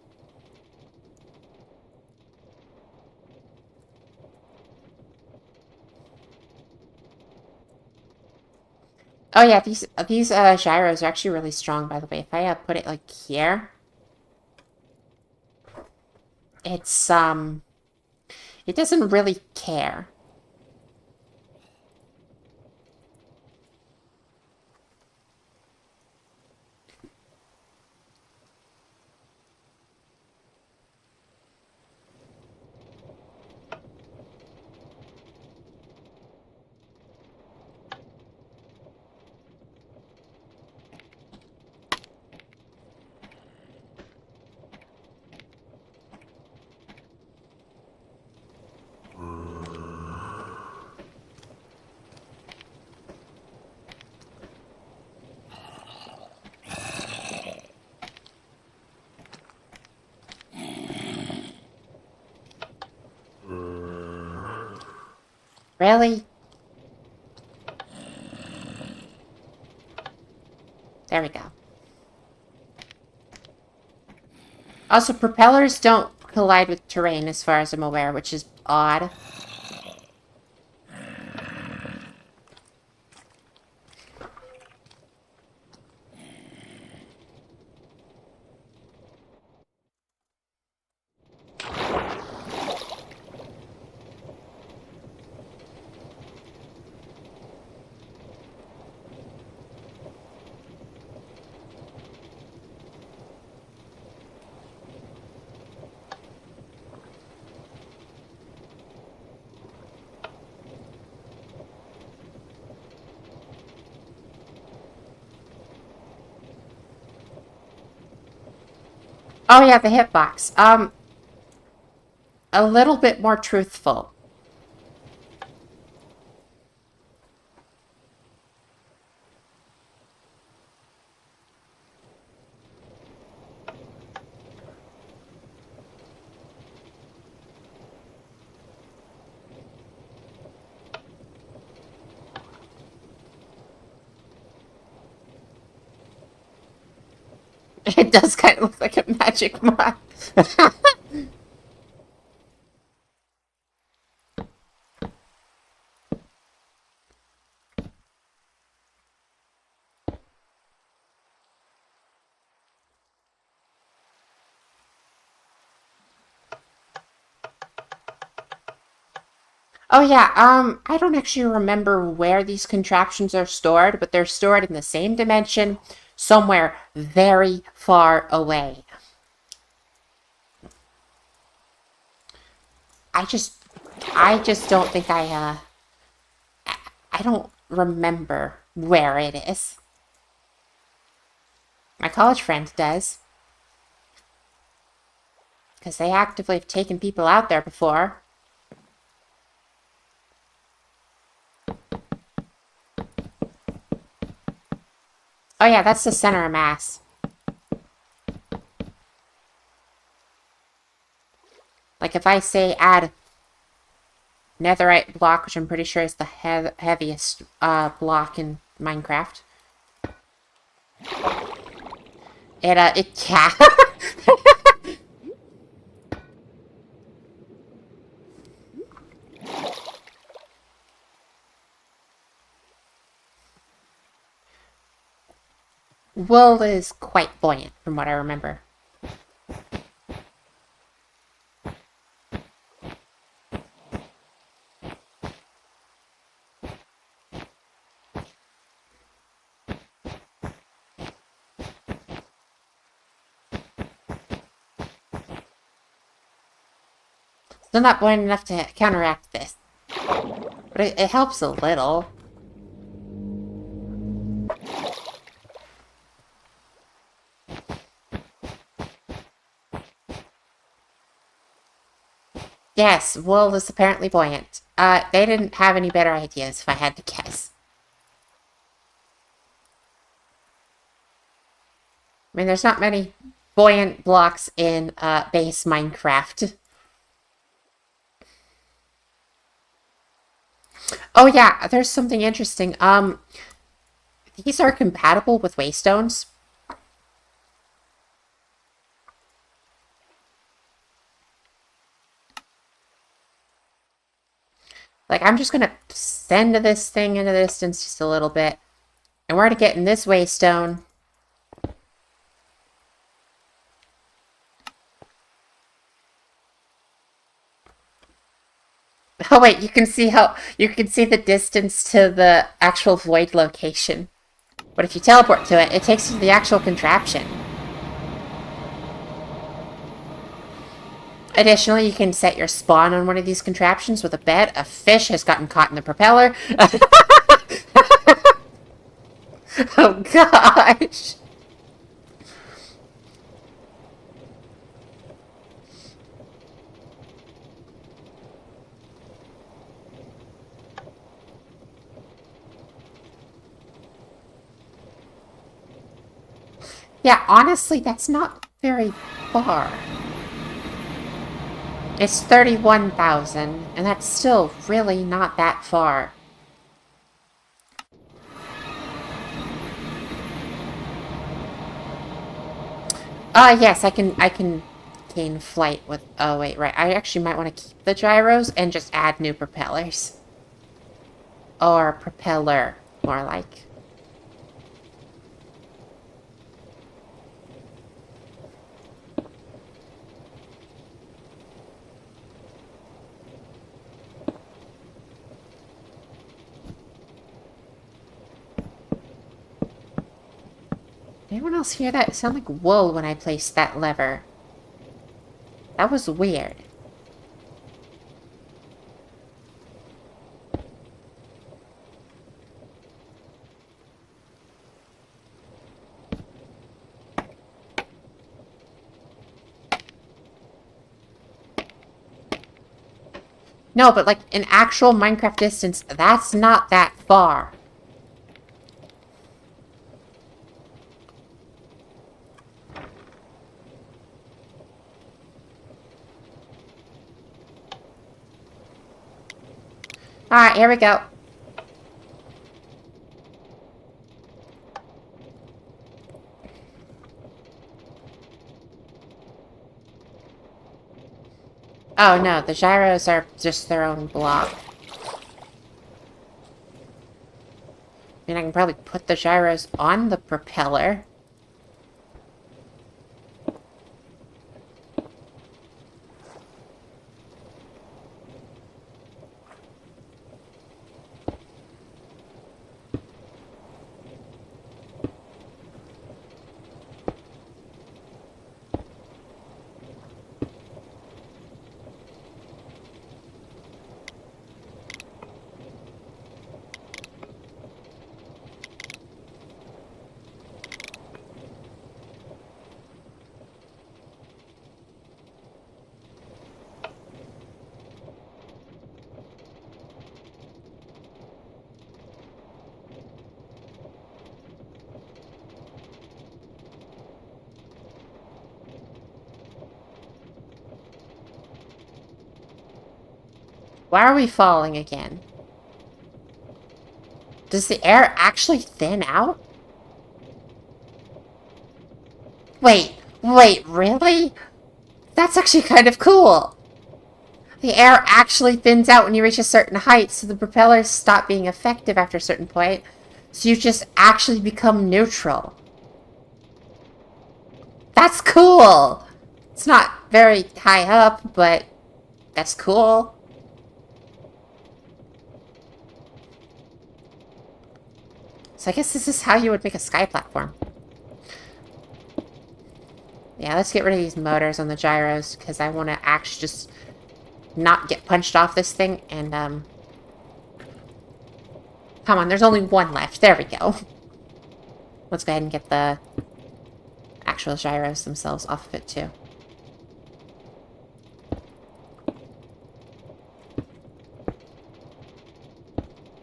Oh yeah, these gyros are actually really strong, by the way. If I put it like here, it's it doesn't really care. Really? There we go. Also, propellers don't collide with terrain as far as I'm aware, which is odd. Oh yeah, the hitbox. A little bit more truthful. It does kind of look like a magic mod. Oh yeah, I don't actually remember where these contraptions are stored, but they're stored in the same dimension, somewhere very far away. I just, I just don't think I don't remember where it is. My college friend does. Because they actively have taken people out there before. Oh yeah, that's the center of mass. Like if I say add netherite block, which I'm pretty sure is the heaviest block in Minecraft, yeah. Wool is quite buoyant, from what I remember. Still not buoyant enough to counteract this. But it helps a little. Yes, wool is apparently buoyant. They didn't have any better ideas, if I had to guess. I mean, there's not many buoyant blocks in, base Minecraft. Oh yeah, there's something interesting. These are compatible with waystones. Like, I'm just gonna send this thing into the distance just a little bit. And we're gonna get in this waystone. Oh wait, you can see the distance to the actual void location. But if you teleport to it, it takes you to the actual contraption. Additionally, you can set your spawn on one of these contraptions with a bet a fish has gotten caught in the propeller. Oh gosh. Yeah, honestly, that's not very far. It's 31,000, and that's still really not that far. Yes, I can gain flight with... Oh, wait, right. I actually might want to keep the gyros and just add new propellers. Or propeller, more like. Anyone else hear that? It sounded like wool when I placed that lever. That was weird. No, but like in actual Minecraft distance, that's not that far. Alright, here we go. Oh no, the gyros are just their own block. I mean, I can probably put the gyros on the propeller. Why are we falling again? Does the air actually thin out? Wait, really? That's actually kind of cool. The air actually thins out when you reach a certain height, so the propellers stop being effective after a certain point. So you just actually become neutral. That's cool! It's not very high up, but that's cool. So I guess this is how you would make a sky platform. Yeah, let's get rid of these motors on the gyros, because I want to actually just not get punched off this thing, and, come on, there's only one left. There we go. Let's go ahead and get the actual gyros themselves off of it, too.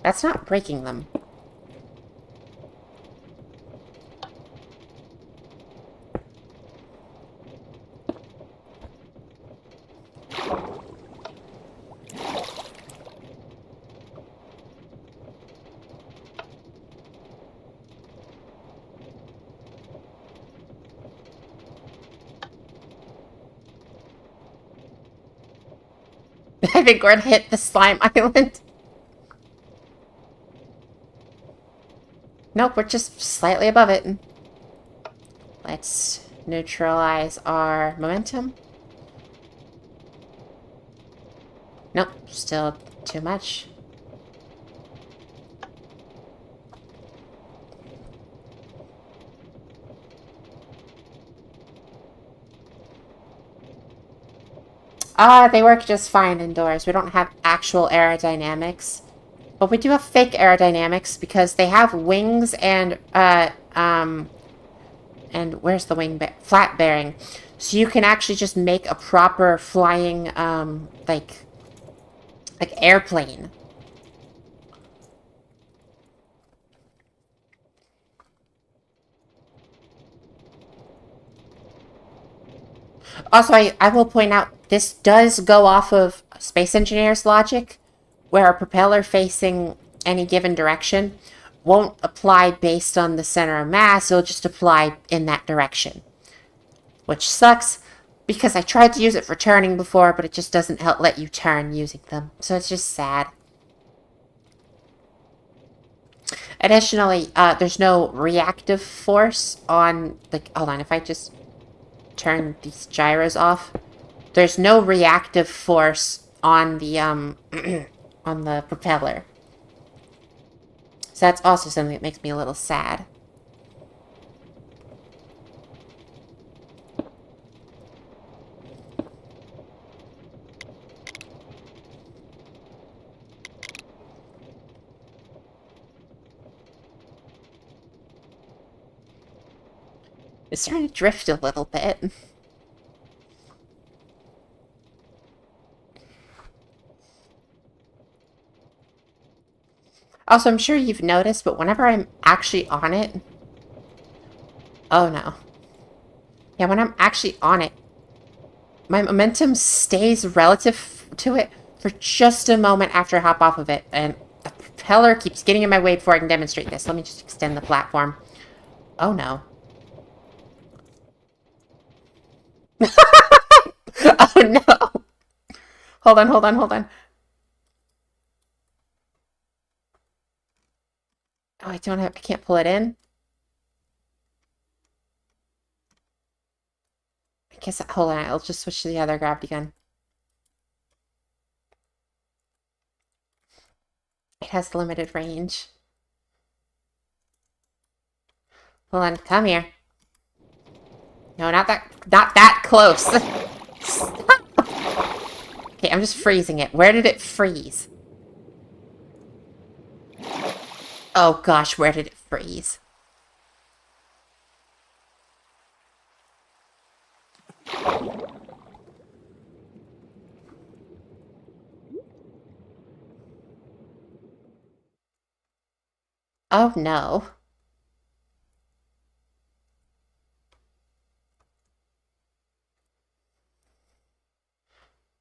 That's not breaking them. I think we're gonna hit the slime island. Nope, we're just slightly above it. Let's neutralize our momentum. Nope, still too much. They work just fine indoors. We don't have actual aerodynamics. But we do have fake aerodynamics because they have wings and where's the wing flat bearing. So you can actually just make a proper flying, like airplane. Also, I will point out, this does go off of Space Engineer's logic, where a propeller facing any given direction won't apply based on the center of mass, it'll just apply in that direction. Which sucks, because I tried to use it for turning before, but it just doesn't help let you turn using them. So it's just sad. Additionally, there's no reactive force on, like, hold on, if I just turn these gyros off, there's no reactive force on the, on the propeller. So that's also something that makes me a little sad. It's starting to drift a little bit. Also, I'm sure you've noticed, but whenever I'm actually on it... Oh, no. Yeah, when I'm actually on it, my momentum stays relative to it for just a moment after I hop off of it, and the propeller keeps getting in my way before I can demonstrate this. Let me just extend the platform. Oh, no. Oh, no. Hold on, hold on, hold on. Oh, I can't pull it in. I guess, hold on, I'll just switch to the other gravity gun. It has limited range. Hold on, come here. No, not that close. Okay, I'm just freezing it. Where did it freeze? Oh gosh, where did it freeze? Oh no.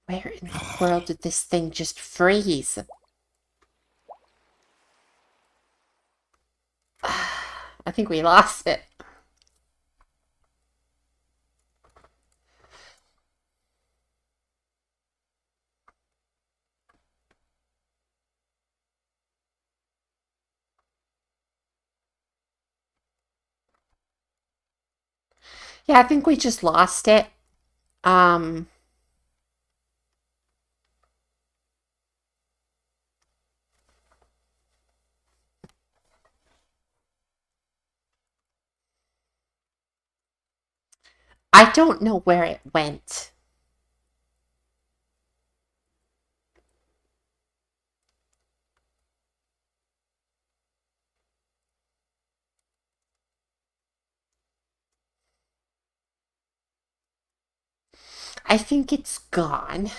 Where in the world did this thing just freeze? I think we lost it. Yeah, I think we just lost it. Um, I don't know where it went. I think it's gone.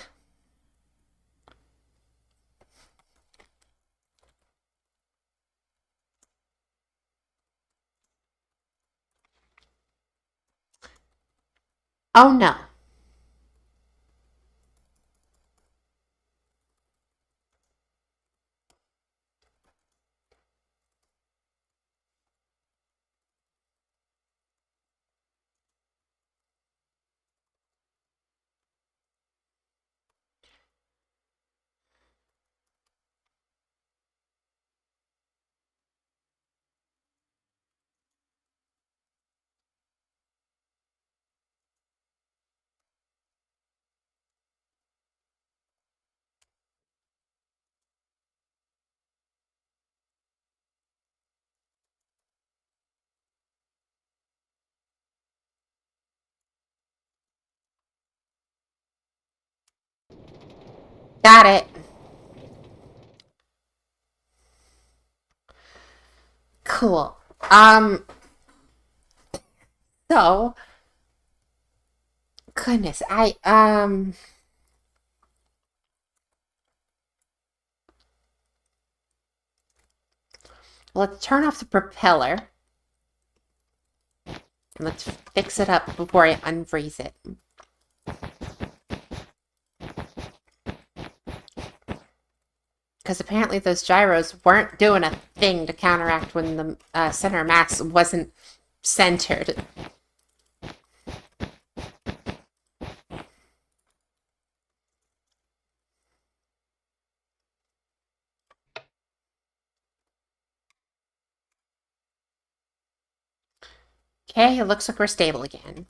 Oh no. Got it. Cool. So, goodness, let's turn off the propeller. And let's fix it up before I unfreeze it. Because apparently those gyros weren't doing a thing to counteract when the center of mass wasn't centered. Okay, it looks like we're stable again.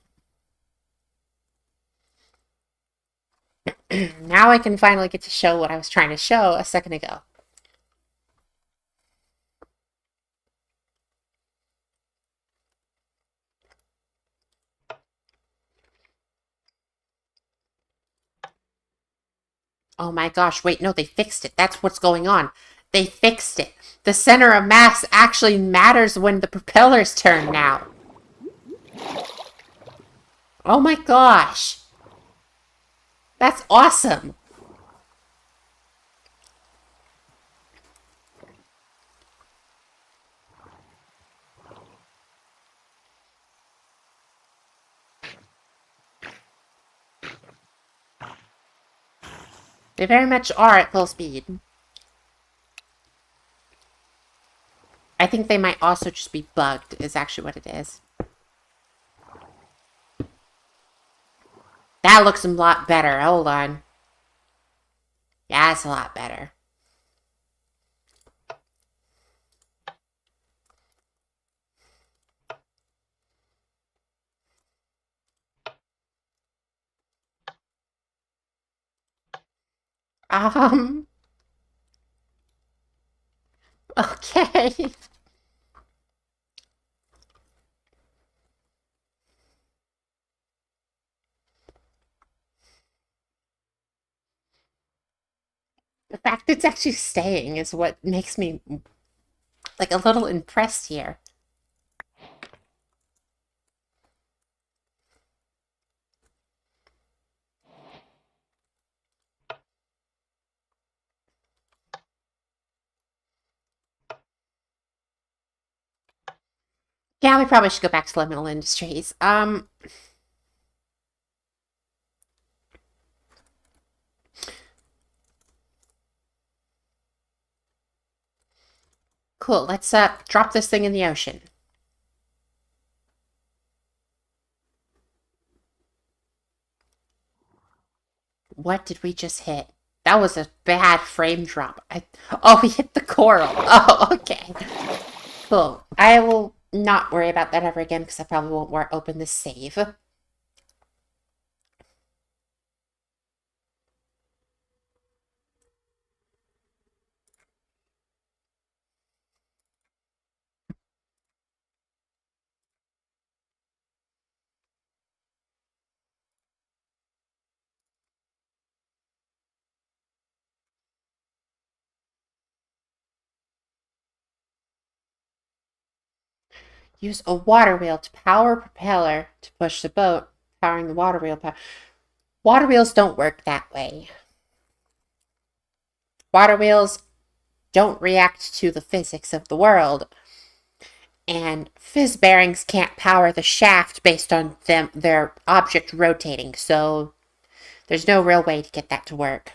Now I can finally get to show what I was trying to show a second ago. Oh my gosh, wait, no, they fixed it. That's what's going on. They fixed it. The center of mass actually matters when the propellers turn now. Oh my gosh. That's awesome. They very much are at full speed. I think they might also just be bugged, is actually what it is. That looks a lot better. Hold on. Yeah, it's a lot better. Um, okay. The fact it's actually staying is what makes me, like, a little impressed here. Yeah, we probably should go back to Liminal Industries. Cool. Let's drop this thing in the ocean. What did we just hit? That was a bad frame drop. Oh, we hit the coral. Oh, okay. Cool. I will not worry about that ever again because I probably won't open this save. Use a water wheel to power a propeller to push the boat, powering the water wheel. Water wheels don't work that way. Water wheels don't react to the physics of the world, and fizz bearings can't power the shaft based on their object rotating, so there's no real way to get that to work.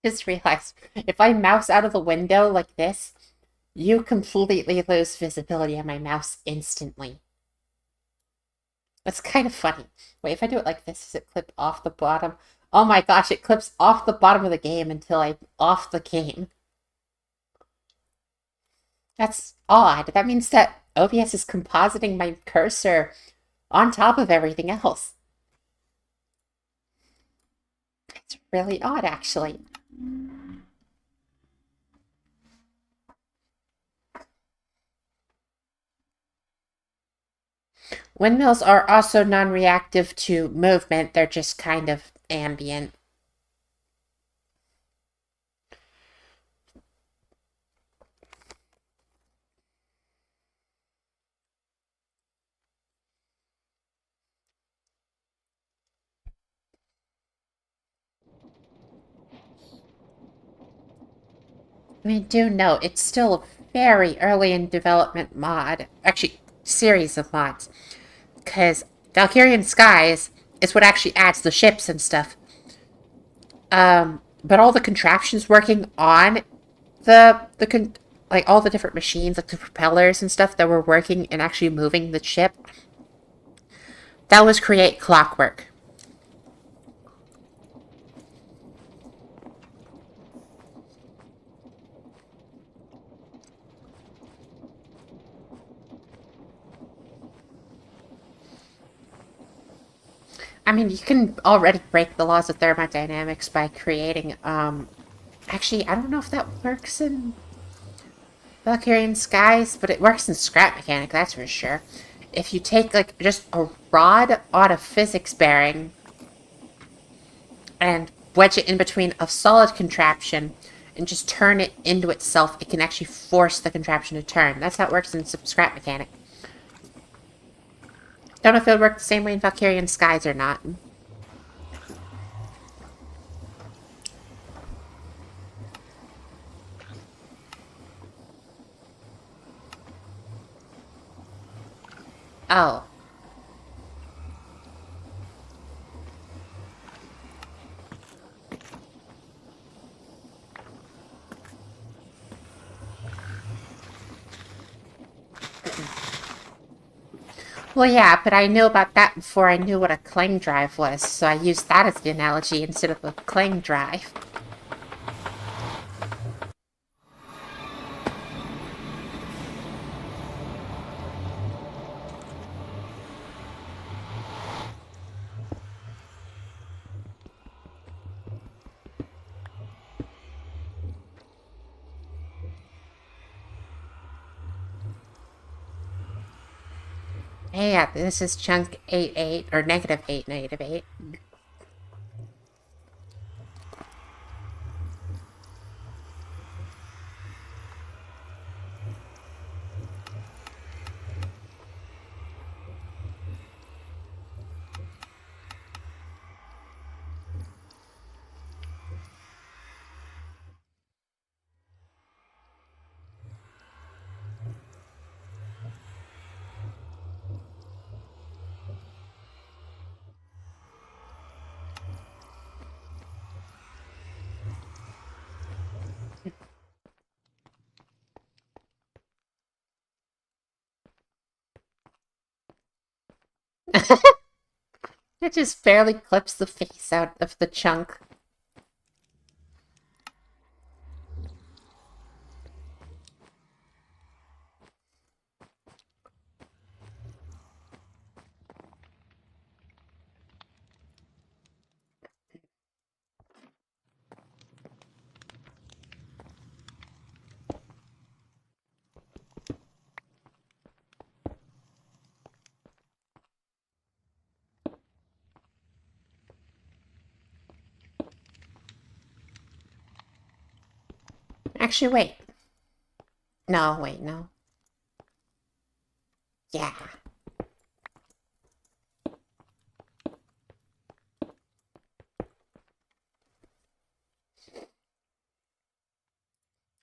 Just realized if I mouse out of the window like this, you completely lose visibility on my mouse instantly. That's kind of funny. Wait, if I do it like this, does it clip off the bottom? Oh my gosh, it clips off the bottom of the game until I off the game. That's odd. That means that OBS is compositing my cursor on top of everything else. It's really odd, actually. Windmills are also non-reactive to movement. They're just kind of ambient. I mean, do note, it's still a very early in development mod. Actually, series of mods. Because Valkyrian Skies is what actually adds the ships and stuff. But all the contraptions working on like all the different machines, like the propellers and stuff that were working and actually moving the ship, that was Create Clockwork. I mean, you can already break the laws of thermodynamics by creating, actually, I don't know if that works in Valkyrian Skies, but it works in Scrap Mechanic, that's for sure. If you take, like, just a rod on a physics bearing and wedge it in between a solid contraption and just turn it into itself, it can actually force the contraption to turn. That's how it works in Scrap Mechanic. Don't know if it would work the same way in Valkyrian Skies or not. Oh. Well, yeah, but I knew about that before I knew what a clang drive was, so I used that as the analogy instead of a clang drive. Hey, yeah, this is chunk 8, or negative 8, negative 8. It just barely clips the face out of the chunk. Actually, wait. No, wait, no. Yeah.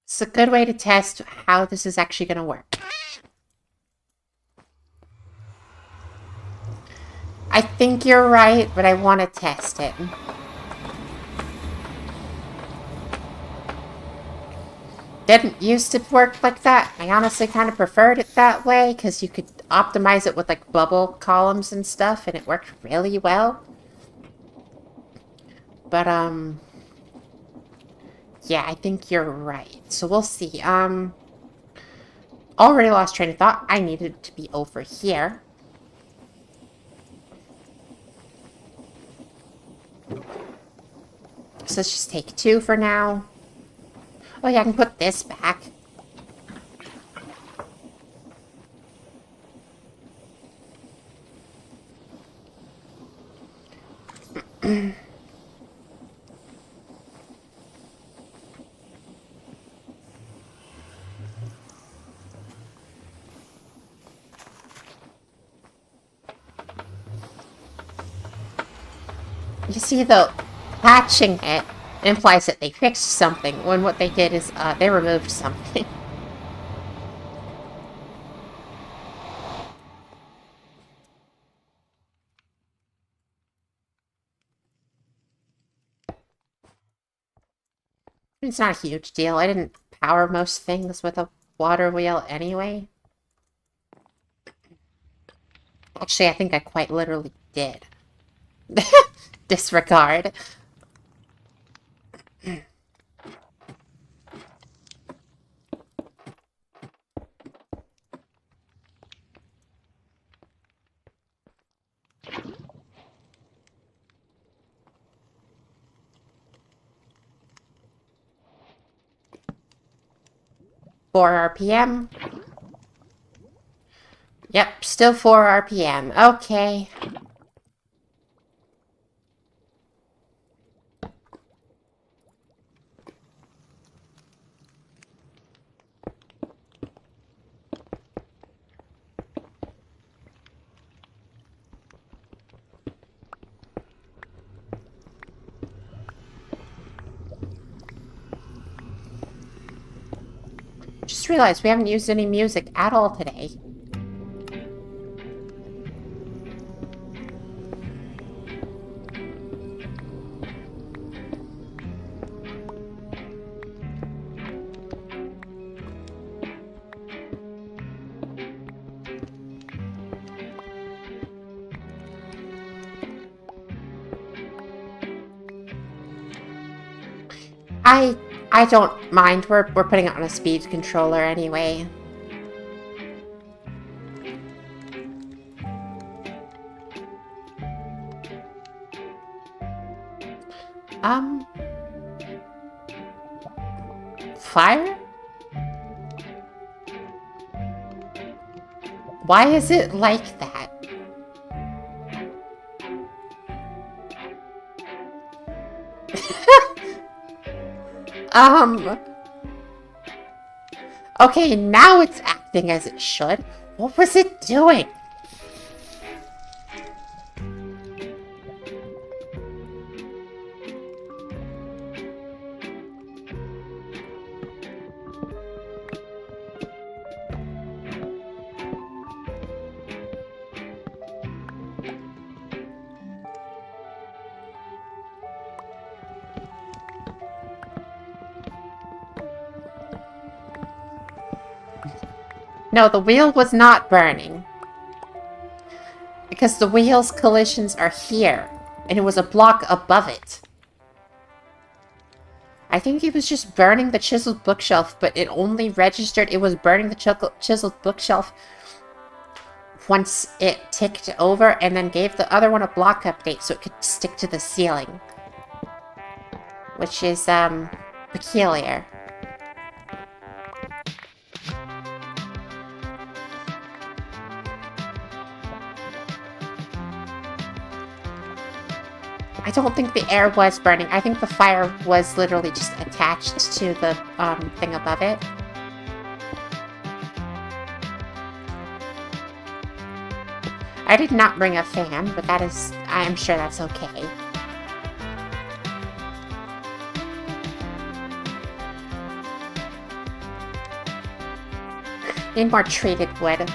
It's a good way to test how this is actually going to work. I think you're right, but I want to test it. Didn't used to work like that. I honestly kind of preferred it that way because you could optimize it with like bubble columns and stuff and it worked really well. But yeah, I think you're right. So we'll see. Already lost train of thought. I needed to be over here. So let's just take 2 for now. Oh yeah, I can put this back. You see, though, patching it implies that they fixed something, when what they did is they removed something. It's not a huge deal. I didn't power most things with a water wheel anyway. Actually, I think I quite literally did. Disregard. 4 RPM. Yep, still 4 RPM. Okay. Just realized we haven't used any music at all today. I don't mind. We're putting it on a speed controller anyway. Fire? Why is it like that? Okay, now it's acting as it should. What was it doing? No, the wheel was not burning. Because the wheels collisions are here. And it was a block above it. I think he was just burning the chiseled bookshelf, but it only registered it was burning the chiseled bookshelf once it ticked over, and then gave the other one a block update so it could stick to the ceiling. Which is, peculiar. I don't think the air was burning. I think the fire was literally just attached to the, thing above it. I did not bring a fan, but that is... I am sure that's okay. Need more treated wood.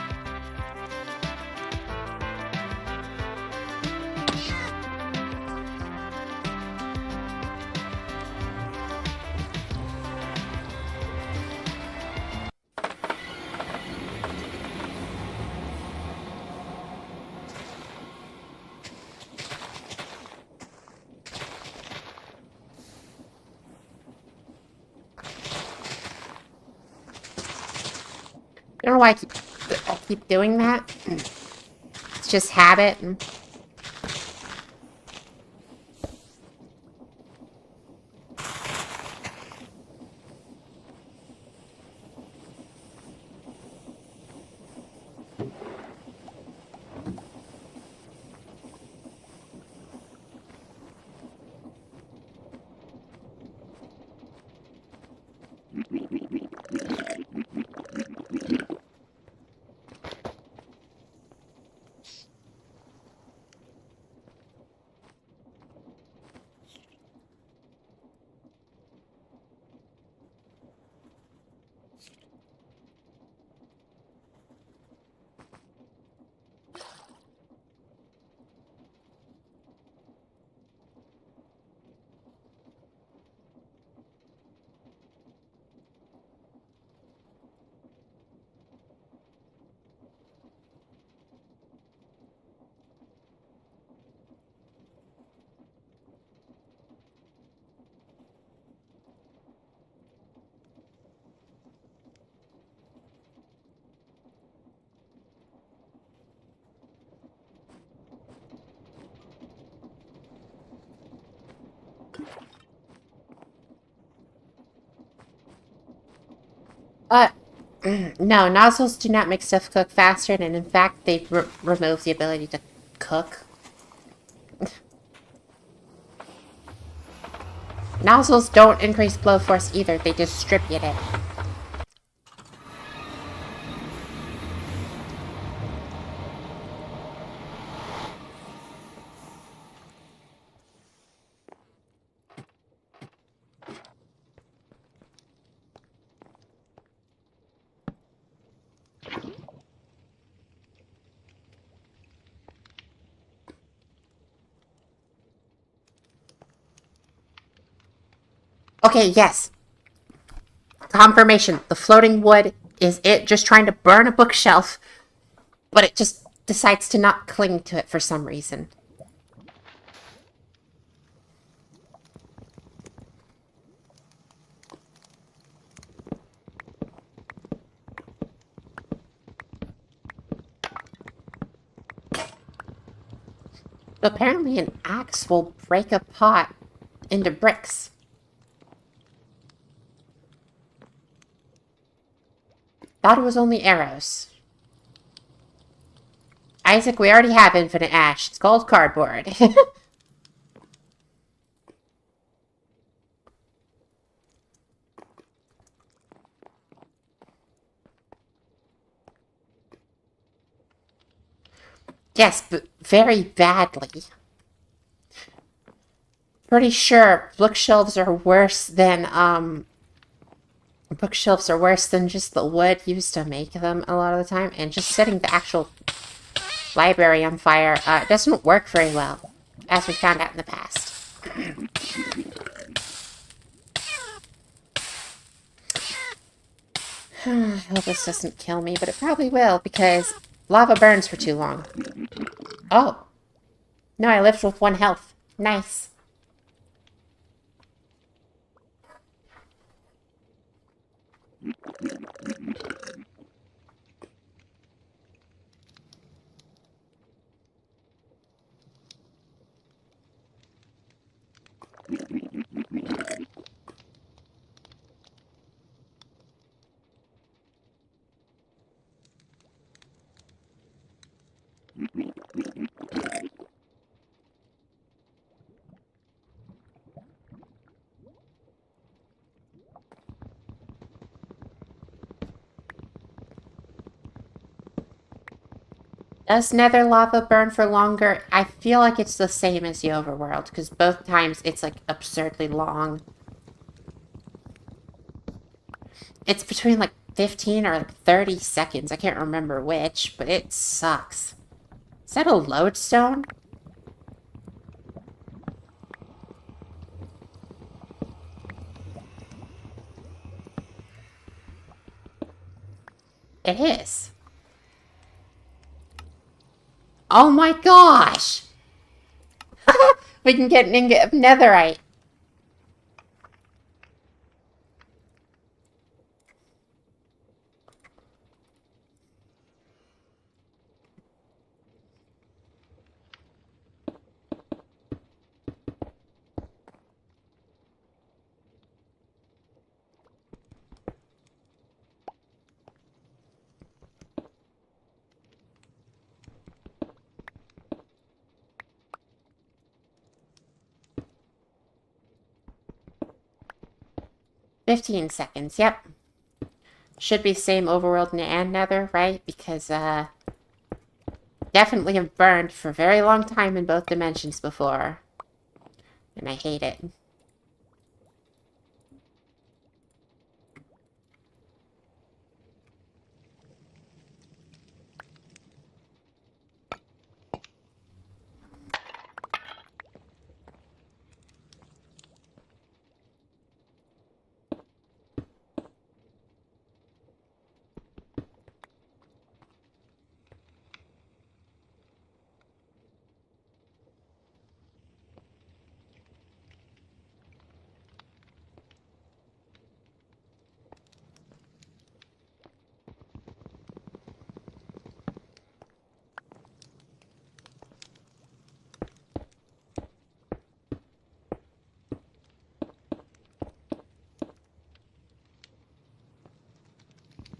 I don't know why I keep doing that. It's just habit. No, nozzles do not make stuff cook faster, and in fact, they remove the ability to cook. Nozzles don't increase blow force either, they distribute it. Okay, yes. Confirmation. The floating wood is it just trying to burn a bookshelf, but it just decides to not cling to it for some reason. Apparently an axe will break a pot into bricks. Thought it was only arrows. Isaac, we already have infinite ash. It's called cardboard. Yes, but very badly. Pretty sure bookshelves are worse than, bookshelves are worse than just the wood used to make them a lot of the time. And just setting the actual library on fire doesn't work very well, as we found out in the past. I hope this doesn't kill me, but it probably will, because lava burns for too long. Oh. No, I lived with 1 health. Nice. Does nether lava burn for longer? I feel like it's the same as the overworld, because both times it's like absurdly long. It's between like 15 or like 30 seconds. I can't remember which, but it sucks. Is that a lodestone? It is. Oh my gosh! We can get an ingot of netherite. $15, yep. Should be same overworld and nether, right? Because, definitely have burned for a very long time in both dimensions before. And I hate it.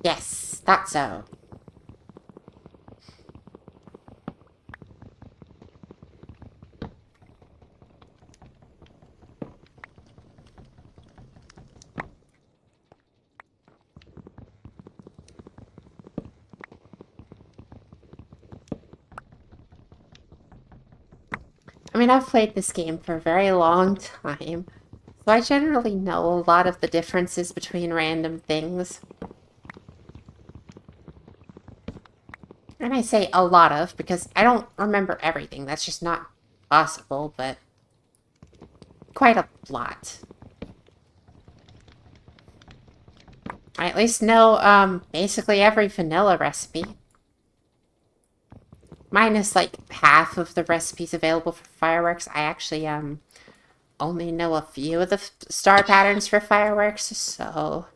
Yes, thought so. I mean, I've played this game for a very long time, so I generally know a lot of the differences between random things. And I say a lot of because I don't remember everything. That's just not possible, but quite a lot. I at least know, basically every vanilla recipe. Minus, like, half of the recipes available for fireworks. I actually, only know a few of the star patterns for fireworks, so...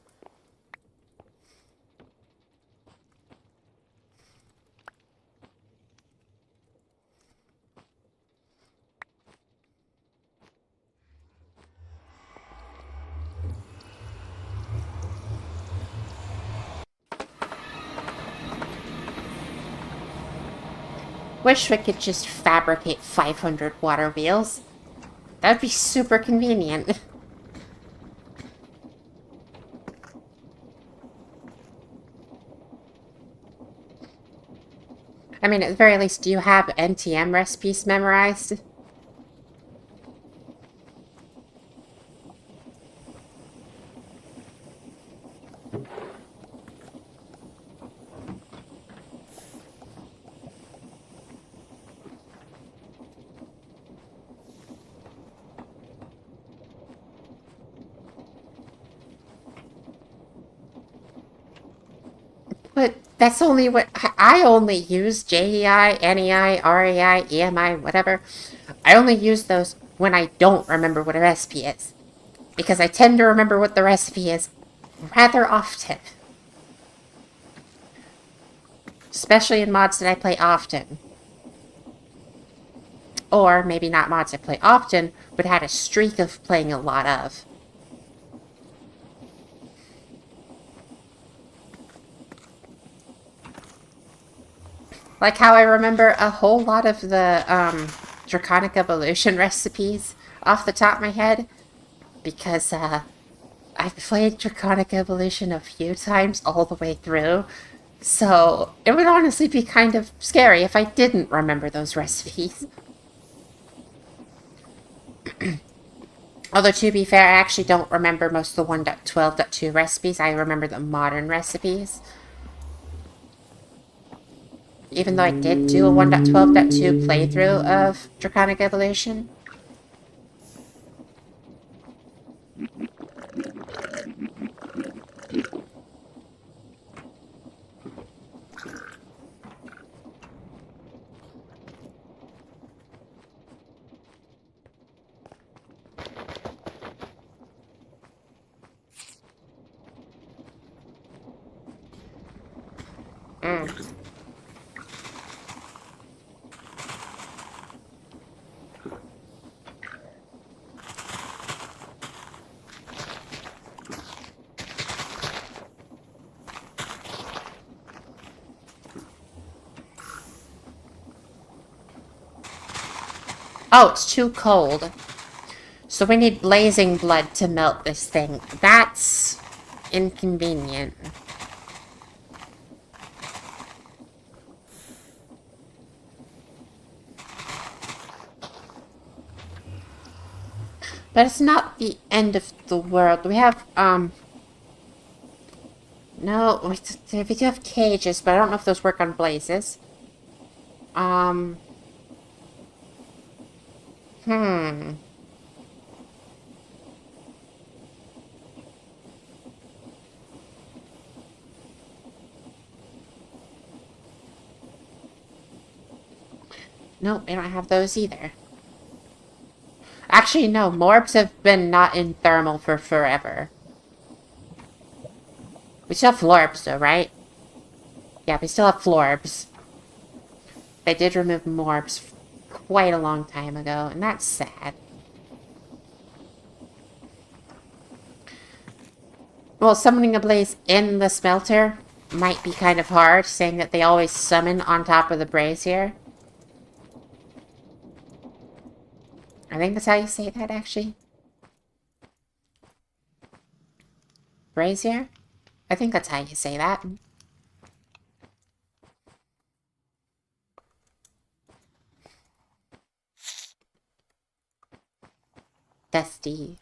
Wish we could just fabricate 500 water wheels. That'd be super convenient. I mean, at the very least, do you have NTM recipes memorized? But That's only what I only use JEI, NEI, REI, EMI, whatever. I only use those when I don't remember what a recipe is. Because I tend to remember what the recipe is rather often. Especially in mods that I play often. Or maybe not mods I play often, but had a streak of playing a lot of. Like how I remember a whole lot of the Draconic Evolution recipes off the top of my head. Because I've played Draconic Evolution a few times all the way through. So it would honestly be kind of scary if I didn't remember those recipes. Although, to be fair, I actually don't remember most of the 1.12.2 recipes. I remember the modern recipes. Even though I did do a 1.12.2 playthrough of Draconic Evolution. Mm. Oh, it's too cold. So we need blazing blood to melt this thing. That's inconvenient. But it's not the end of the world. We have, no, we do have cages, but I don't know if those work on blazes. Um, hmm. Nope, we don't have those either. Actually, no, morbs have been not in thermal for forever. We still have florbs, though, right? Yeah, we still have florbs. They did remove morbs quite a long time ago, and that's sad. Well, summoning a blaze in the smelter might be kind of hard, saying that they always summon on top of the brazier. I think that's how you say that, actually. Brazier? I think that's how you say that. Dusty.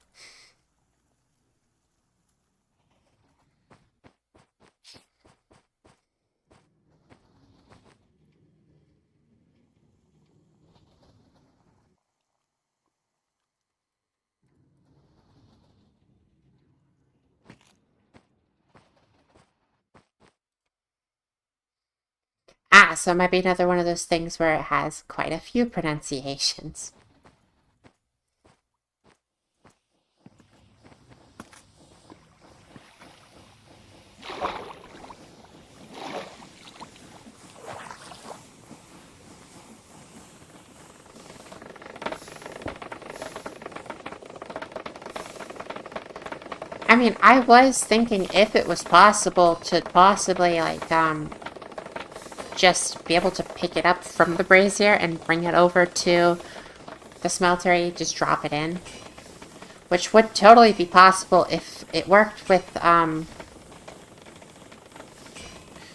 Ah, so it might be another one of those things where it has quite a few pronunciations. I mean, I was thinking if it was possible to possibly, like, just be able to pick it up from the brazier and bring it over to the smeltery, just drop it in. Which would totally be possible if it worked with,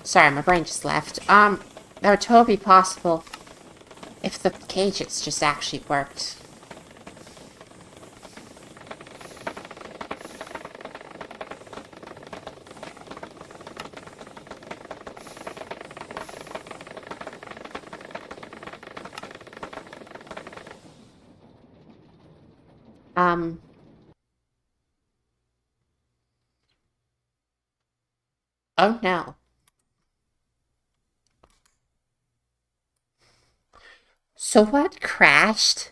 sorry, my brain just left. That would totally be possible if the cages just actually worked. Um, oh no. So what crashed?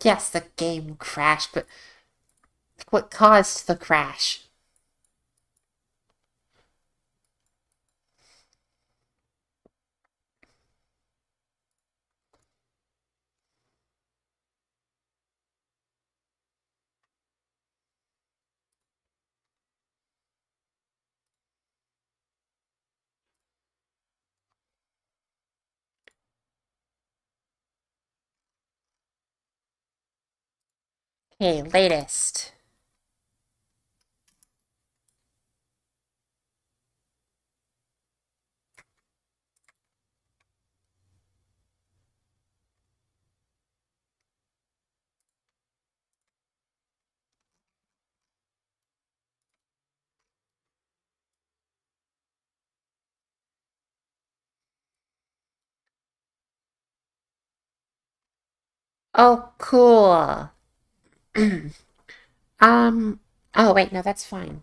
Yes, the game crashed, but what caused the crash? Okay, latest. Oh, cool. um, oh, wait, no, that's fine.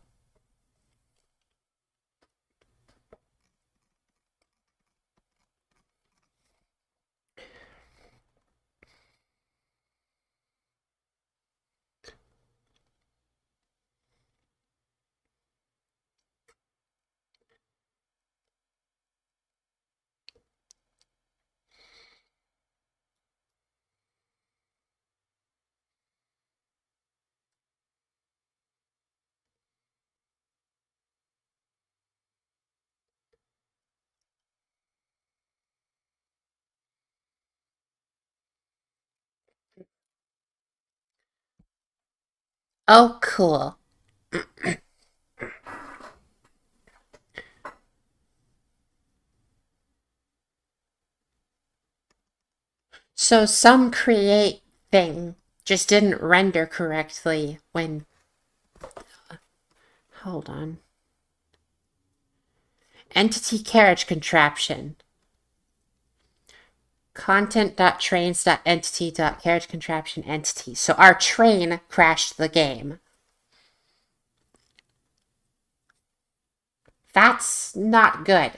Oh, cool. So some create thing just didn't render correctly when. Hold on. Entity carriage contraption. Content.trains.entity.carriage contraption entity. So our train crashed the game. That's not good.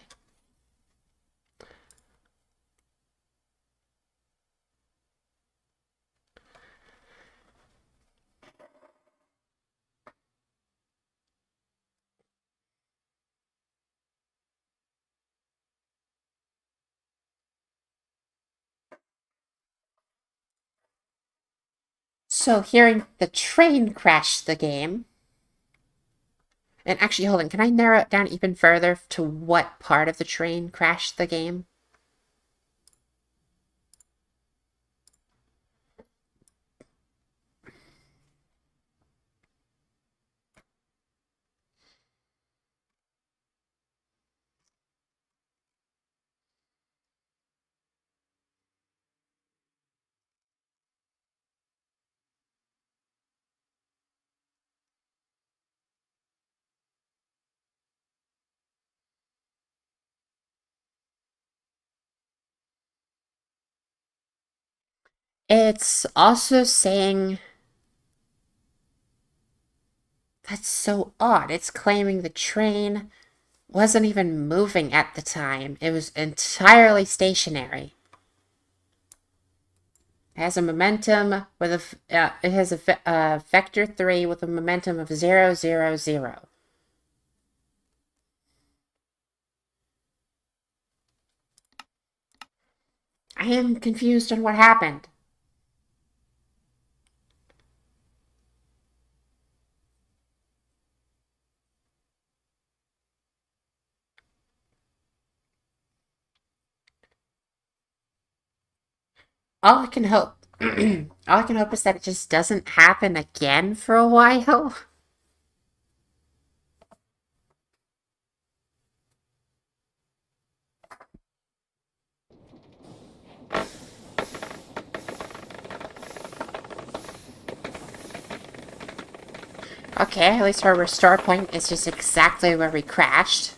So hearing the train crash the game. And actually, hold on. Can I narrow it down even further to what part of the train crashed the game? It's also saying. That's so odd. It's claiming the train wasn't even moving at the time, it was entirely stationary. It has a momentum with it has a vector 3 with a momentum of 0, 0, 0. I am confused on what happened. All I can hope all I can hope is that it just doesn't happen again for a while. Okay, at least our restore point is just exactly where we crashed.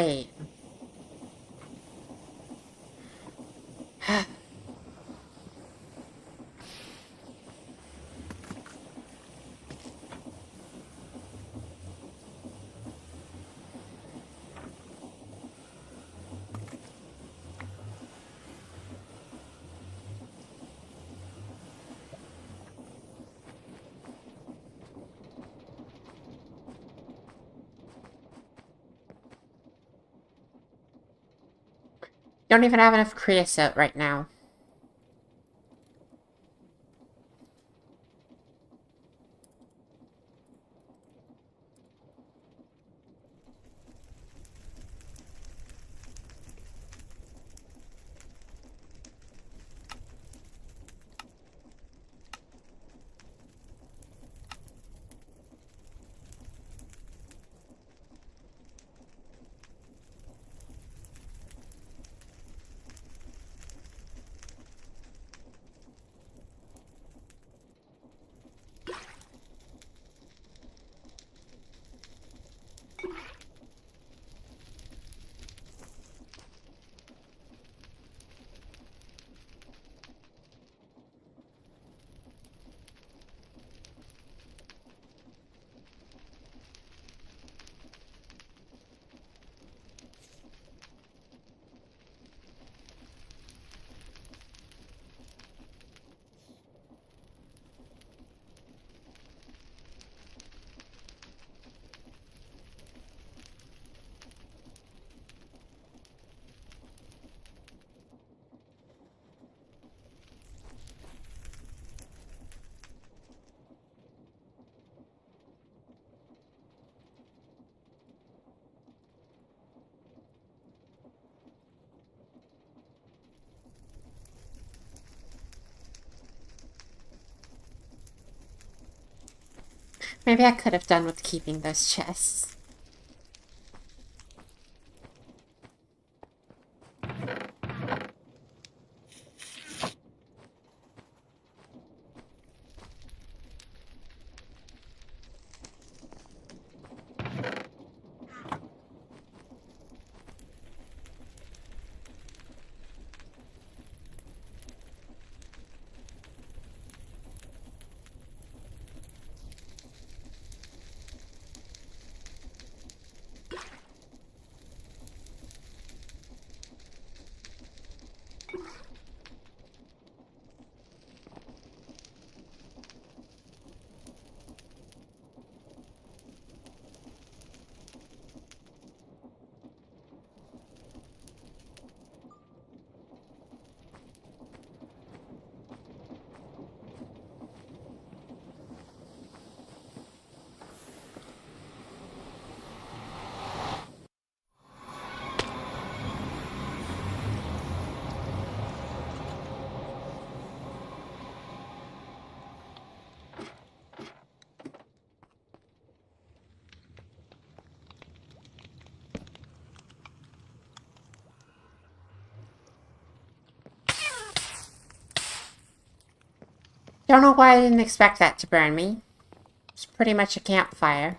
wait. Don't even have enough creosote right now. Maybe I could have done with keeping those chests. Don't know why I didn't expect that to burn me. It's pretty much a campfire.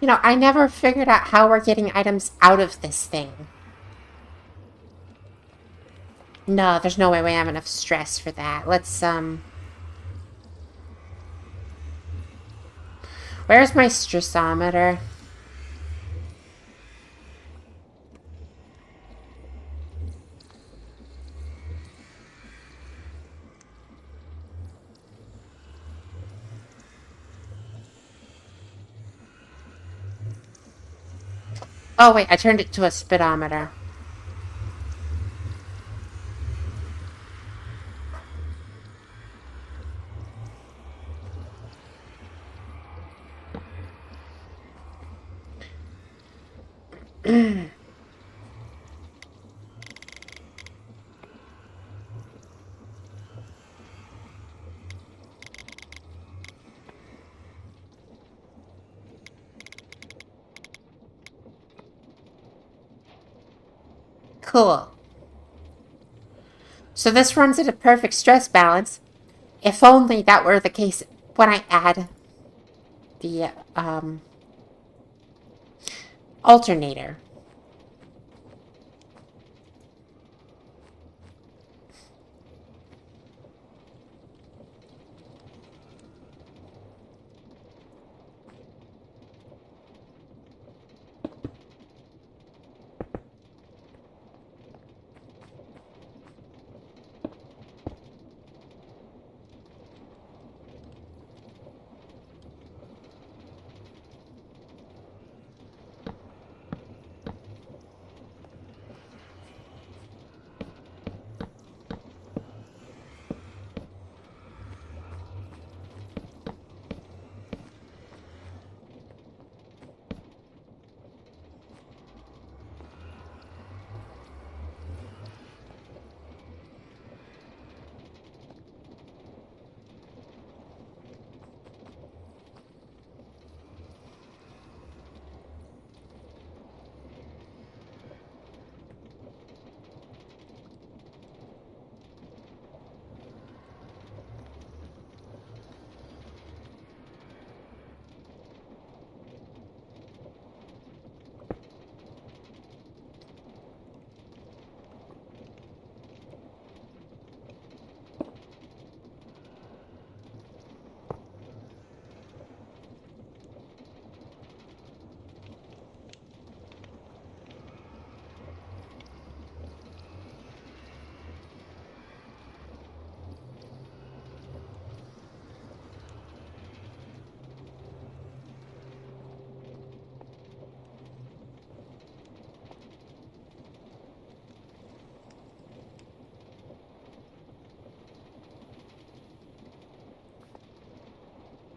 You know, I never figured out how we're getting items out of this thing. No, there's no way we have enough stress for that. Let's, Where's my stressometer? Oh, wait, I turned it to a speedometer. Cool. So this runs at a perfect stress balance. If only that were the case when I add the alternator.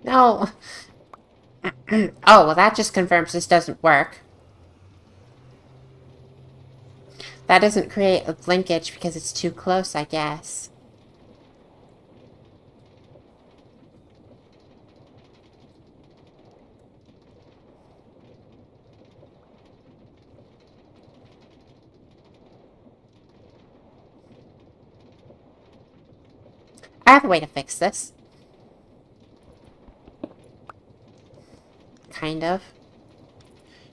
No. Oh, well, that just confirms this doesn't work. That doesn't create a linkage because it's too close, I guess. I have a way to fix this. Kind of.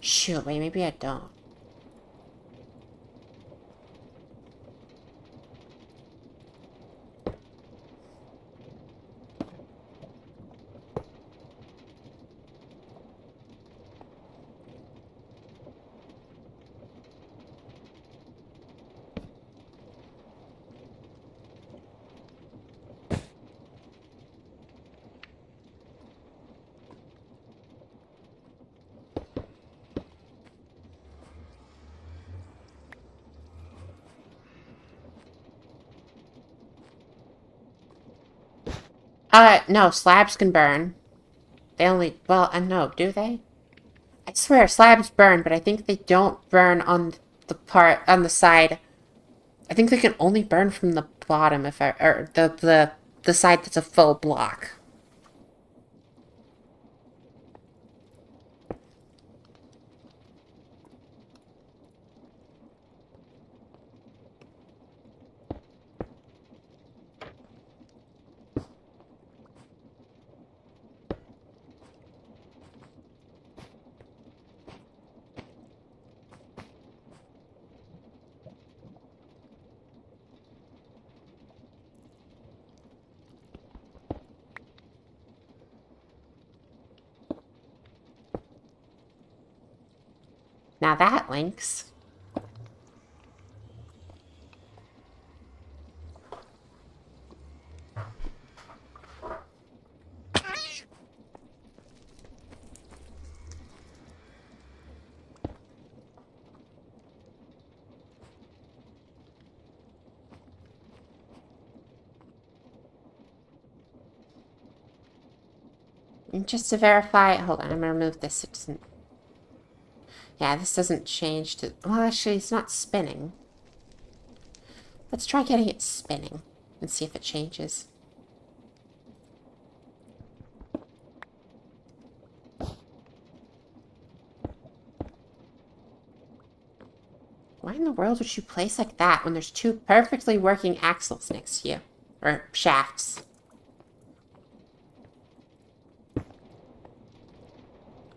Shoot, wait, maybe I don't. No, slabs can burn. They only, well, no, do they? I swear, slabs burn, but I think they don't burn on the part, on the side. I think they can only burn from the bottom if I, or the side that's a full block. Now that links. And just to verify, hold on, I'm gonna remove this. It doesn't. Yeah, this doesn't change to. Well, actually, it's not spinning. Let's try getting it spinning and see if it changes. Why in the world would you place like that when there's two perfectly working axles next to you? Or shafts.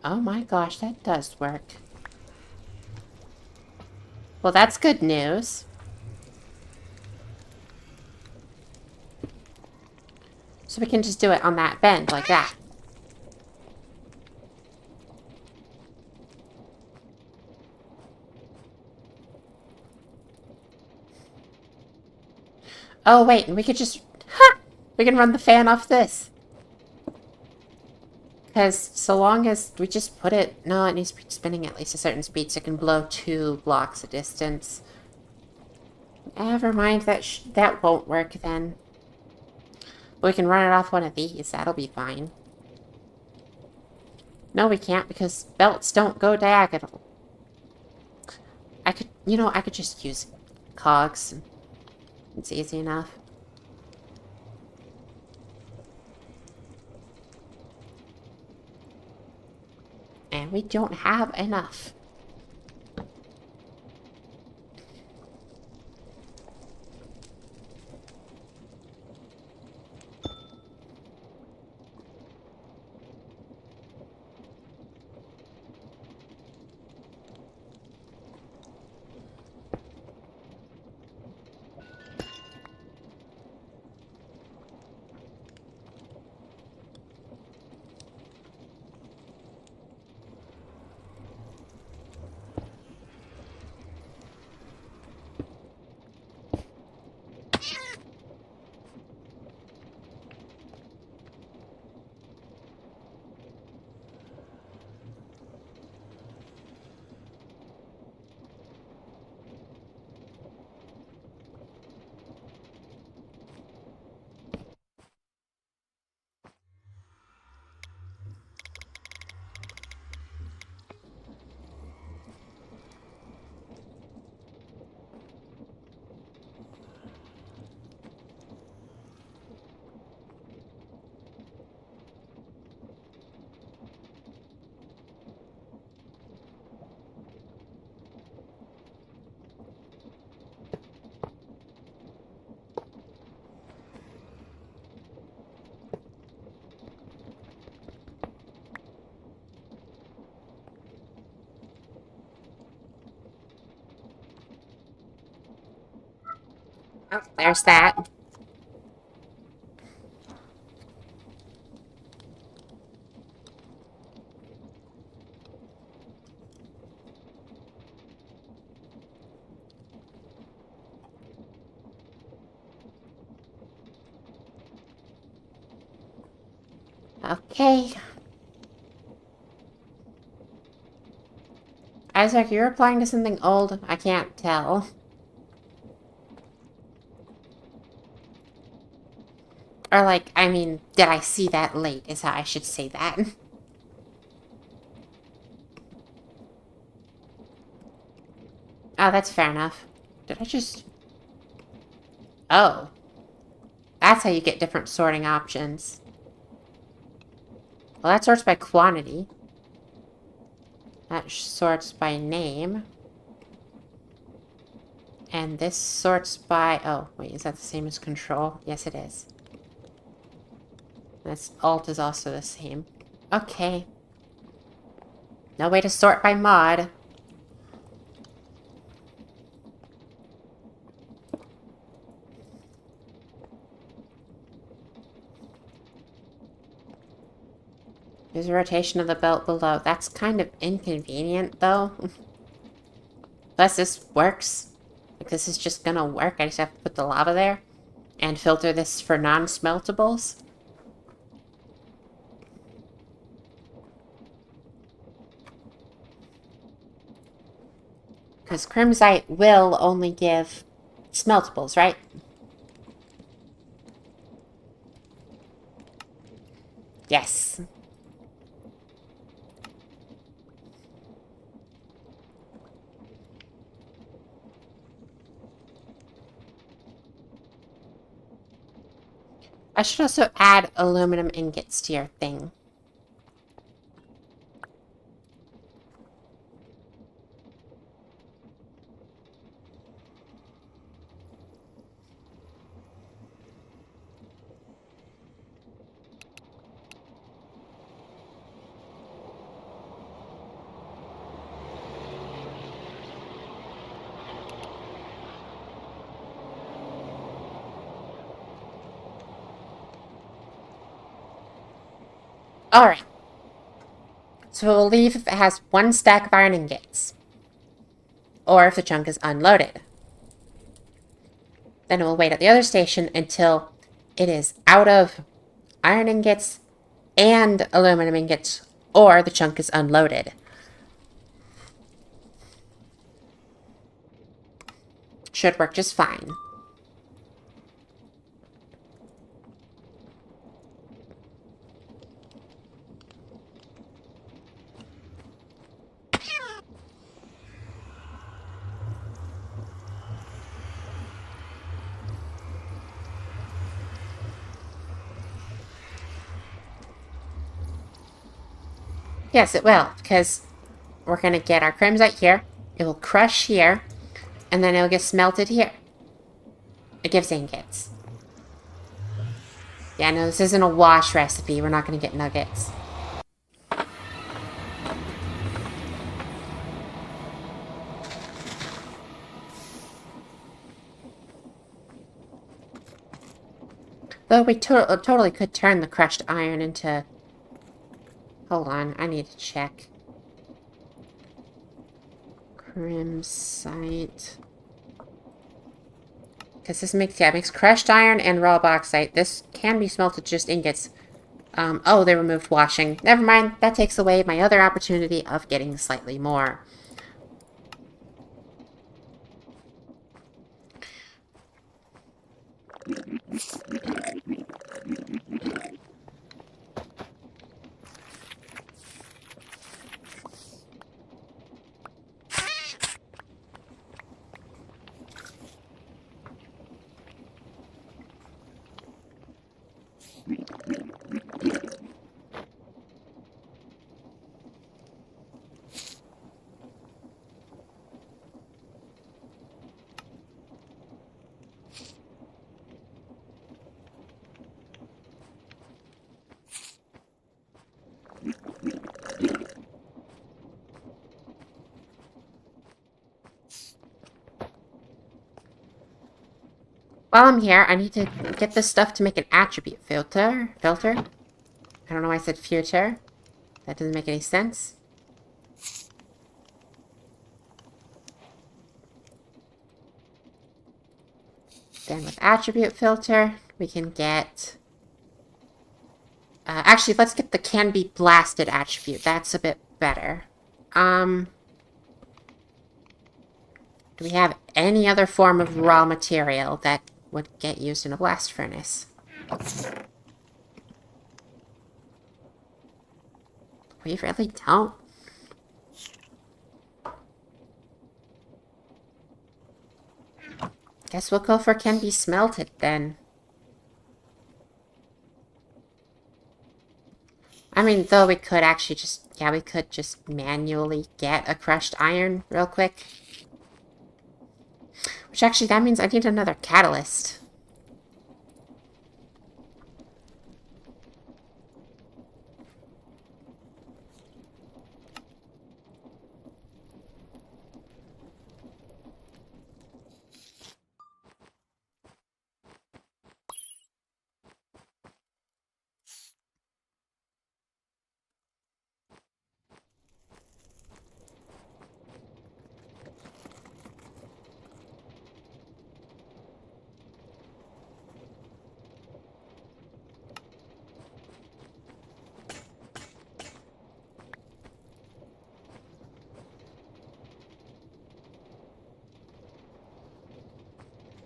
Oh my gosh, that does work. Well, that's good news. So we can just do it on that bend, like that. Oh, wait, and we could just... Ha! We can run the fan off this. Because so long as we just put it... No, it needs to be spinning at least a certain speed so it can blow 2 blocks of distance. Never mind, that won't work then. We can run it off one of these. That'll be fine. No, we can't because belts don't go diagonal. I could, I could just use cogs. It's easy enough. And we don't have enough. Oh, there's that. Okay. Isaac, you're replying to something old? I can't tell. Or like, I mean, did I see that late is how I should say that. Oh, that's fair enough. Did I just... Oh. That's how you get different sorting options. Well, that sorts by quantity. That sorts by name. And this sorts by... Oh, wait, is that the same as control? Yes, it is. This alt is also the same. Okay. No way to sort by mod. There's a rotation of the belt below. That's kind of inconvenient, though. Plus, this works. Like, this is just gonna work. I just have to put the lava there. And filter this for non-smeltables. Because Crimsite will only give smeltables, right? Yes. I should also add aluminum ingots to your thing. Alright. So we'll leave if it has 1 stack of iron ingots. Or if the chunk is unloaded. Then we'll wait at the other station until it is out of iron ingots and aluminum ingots, or the chunk is unloaded. Should work just fine. Yes, it will, because we're going to get our crimsite here, it will crush here, and then it'll get smelted here. It gives ingots. Yeah, no, this isn't a wash recipe. We're not going to get nuggets. Though we totally could turn the crushed iron into... Hold on, I need to check. Crimsite. Because this makes, yeah, it makes crushed iron and raw bauxite. This can be smelted just ingots. Oh, they removed washing. Never mind, that takes away my other opportunity of getting slightly more. While I'm here, I need to get this stuff to make an attribute filter. I don't know why I said filter. That doesn't make any sense. Then with attribute filter, we can get... actually, let's get the can be blasted attribute. That's a bit better. Do we have any other form of raw material that would get used in a blast furnace? We really don't. Guess we'll go for can be smelted then. I mean, though we could actually just, yeah, we could just manually get a crushed iron real quick. Which actually, that means I need another catalyst.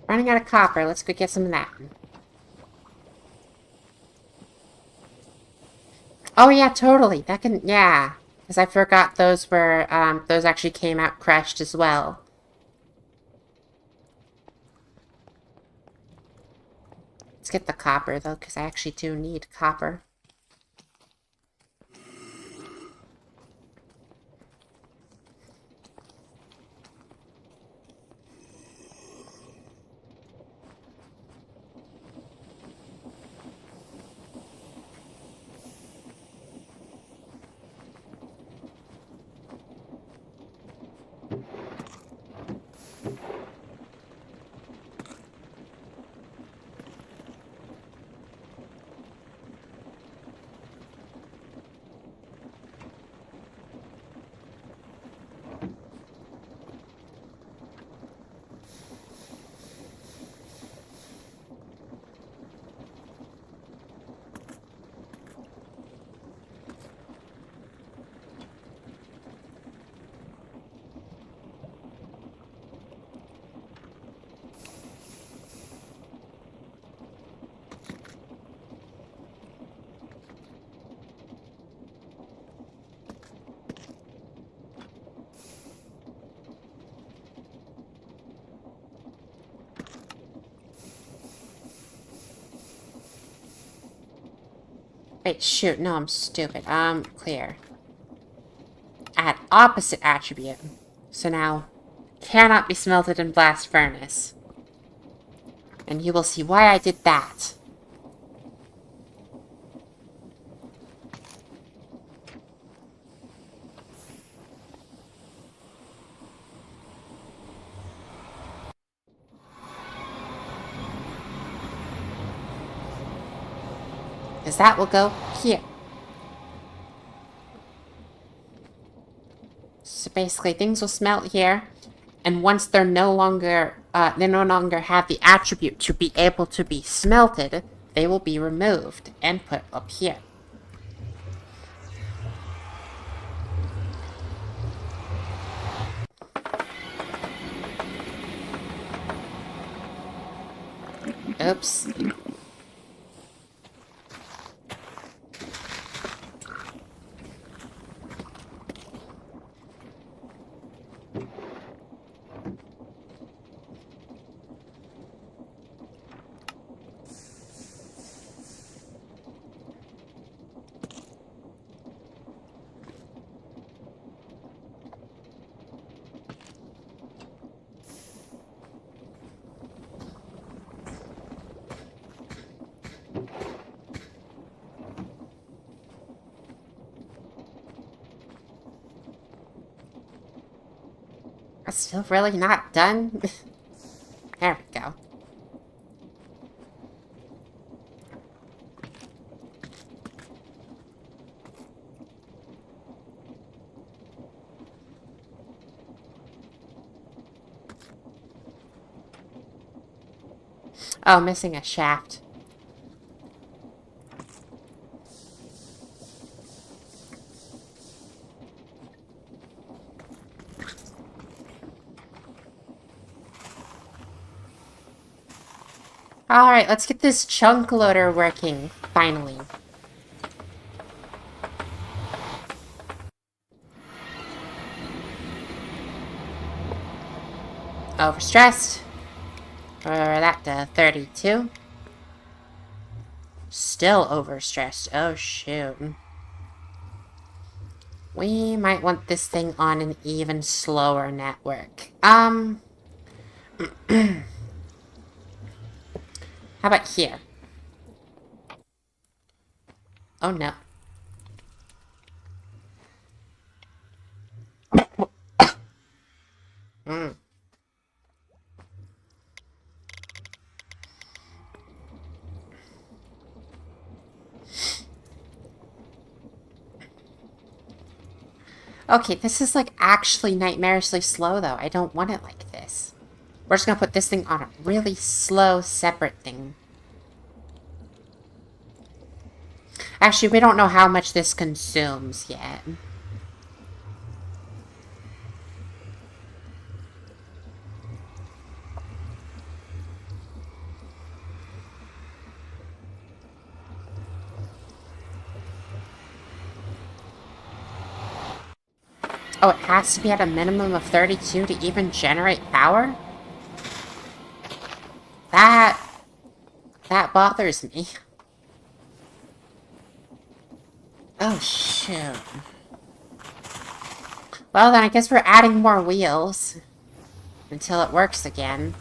Running out of copper. Let's go get some of that. Oh, yeah, totally. That can... Yeah. Because I forgot those were... those actually came out crushed as well. Let's get the copper, though, because I actually do need copper. Wait, shoot, no, I'm stupid. Clear. Add opposite attribute. So now, cannot be smelted in blast furnace. And you will see why I did that. Because that will go here. So basically, things will smelt here, and once they no longer have the attribute to be able to be smelted, they will be removed and put up here. Oops. I'm still really not done. There we go. Oh, missing a shaft. Alright, let's get this chunk loader working, finally. Overstressed. That to 32. Still overstressed. Oh, shoot. We might want this thing on an even slower network. How about here? Oh, no. Okay, this is like actually nightmarishly slow though. I don't want it like this. We're just gonna put this thing on a really slow, separate thing. Actually, we don't know how much this consumes yet. Oh, it has to be at a minimum of 32 to even generate power? That That bothers me. Oh, shoot. Well, then I guess we're adding more wheels. Until it works again.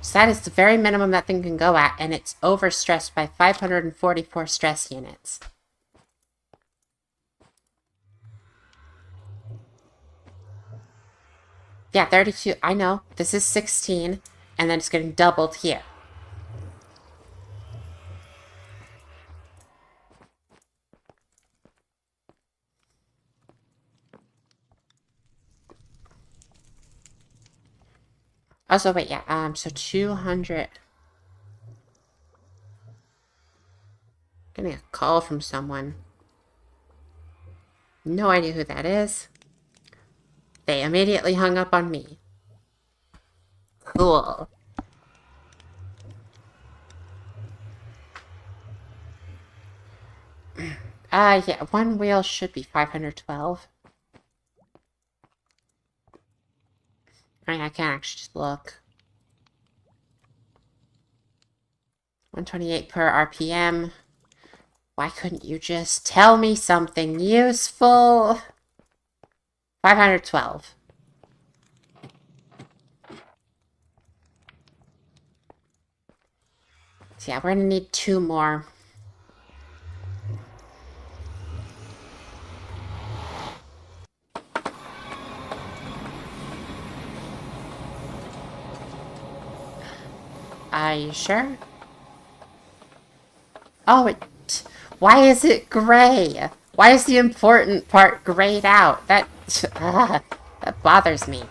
So that is the very minimum that thing can go at, and it's overstressed by 544 stress units. Yeah, 32. I know. This is 16, and then it's getting doubled here. Also, wait, yeah, so 200. Getting a call from someone. No idea who that is. They immediately hung up on me. Cool. Yeah, one wheel should be 512. I mean, I can't actually just look. 128 per RPM. Why couldn't you just tell me something useful? 512. So yeah, we're gonna need 2 more. Are you sure? Oh, why is it gray? Why is the important part grayed out? That bothers me.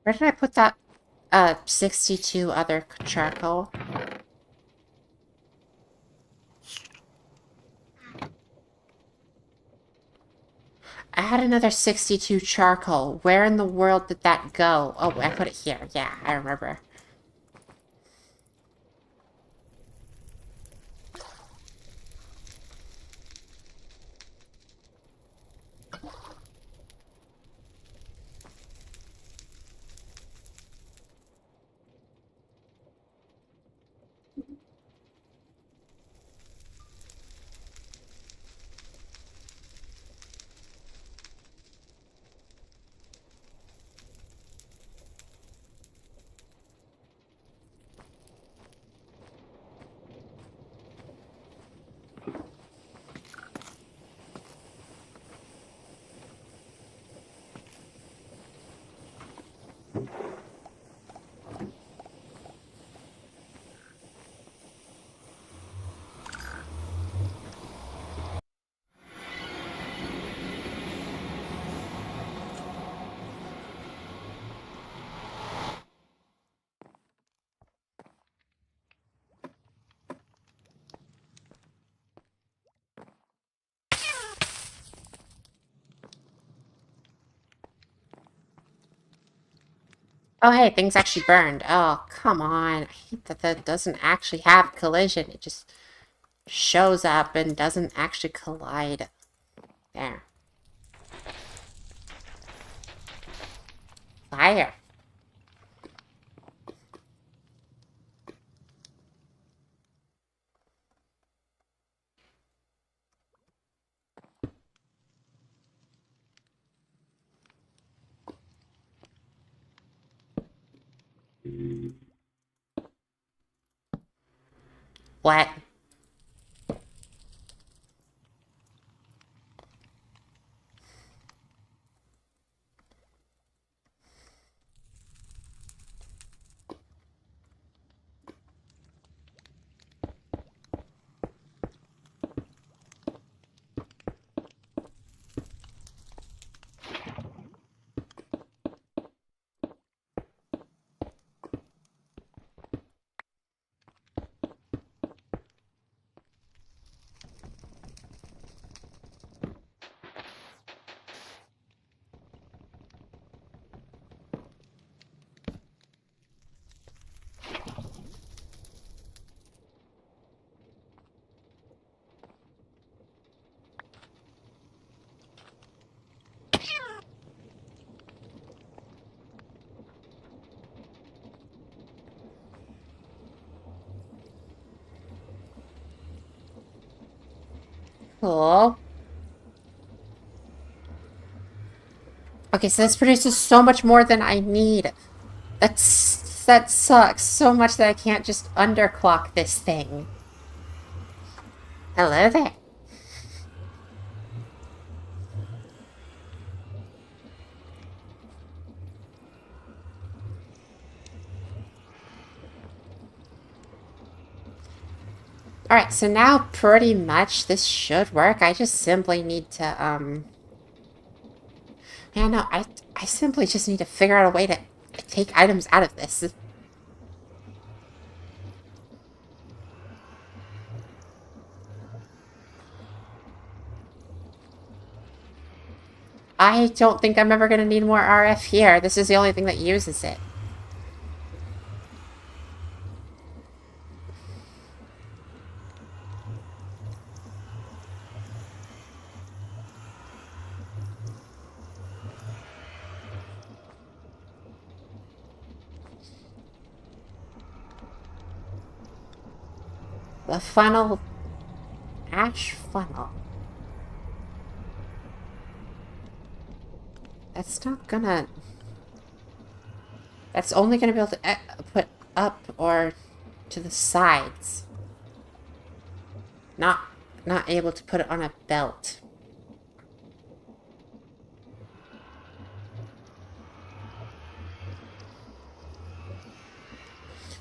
Where did I put that 62 other charcoal? I had another 62 charcoal. Where in the world did that go? Oh, I put it here. Yeah, I remember. Oh, hey, things actually burned. Oh, come on. I hate that that doesn't actually have collision. It just shows up and doesn't actually collide. There. Fire. What? Cool. Okay, so this produces so much more than I need. That sucks so much that I can't just underclock this thing. Hello there. Alright, so now pretty much this should work. I just simply need to, yeah, no, I simply just need to figure out a way to take items out of this. I don't think I'm ever going to need more RF here. This is the only thing that uses it. The funnel... Ash funnel. That's not gonna... That's only gonna be able to put up or to the sides. Not able to put it on a belt.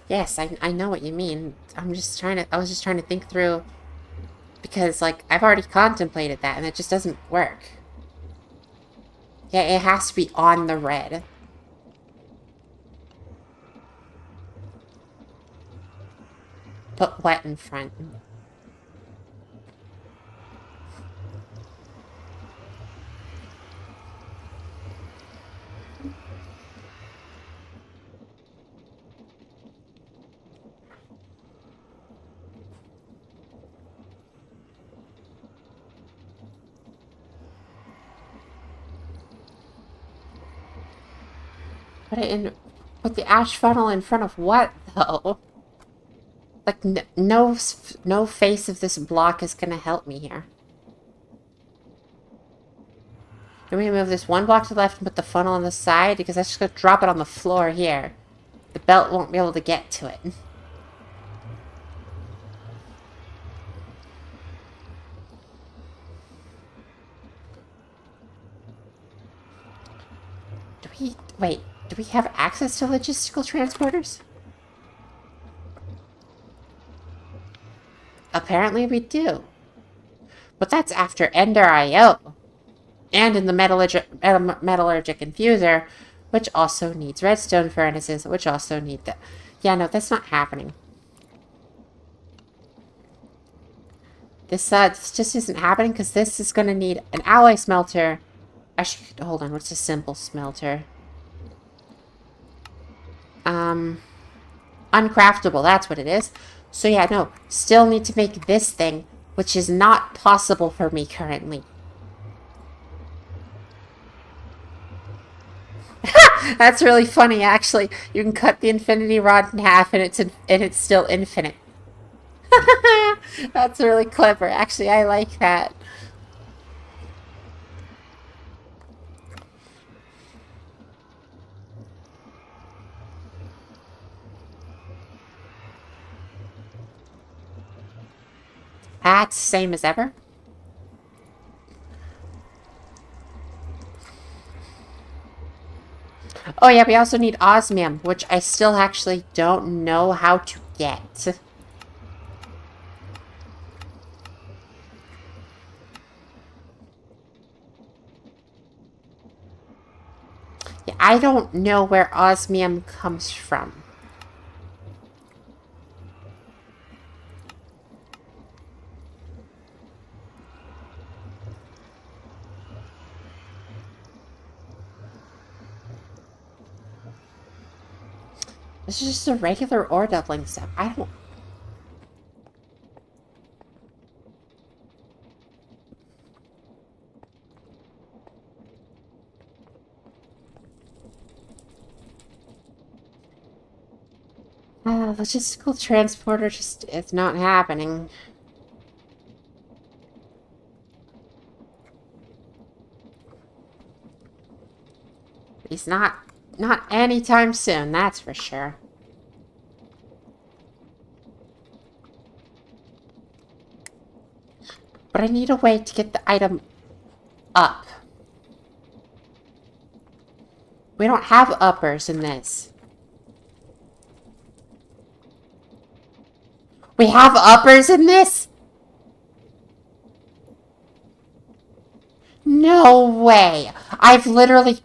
Yes, I know what you mean. I was just trying to think through, because, like, I've already contemplated that, and it just doesn't work. Yeah, it has to be on the red. Put what in front? Put the ash funnel in front of what, though? Like, no face of this block is gonna help me here. Let me move this one block to the left and put the funnel on the side, because that's just gonna drop it on the floor here. The belt won't be able to get to it. Wait, do we have access to logistical transporters? Apparently we do. But that's after Ender IO. And in the metallurgic infuser, which also needs redstone furnaces, which also need that. Yeah, no, that's not happening. This just isn't happening, because this is going to need an alloy smelter. Actually, hold on, what's a simple smelter? Uncraftable, that's what it is. So yeah, no, still need to make this thing, which is not possible for me currently. That's really funny, actually. You can cut the infinity rod in half, and it's still infinite. That's really clever. Actually, I like that. That's the same as ever. Oh yeah, we also need osmium, which I still actually don't know how to get. Yeah, I don't know where osmium comes from. This is just a regular ore doubling step. I don't... logistical transporter just... It's not happening. Please, not anytime soon, that's for sure. But I need a way to get the item up. We don't have uppers in this. We have uppers in this? No way. I've literally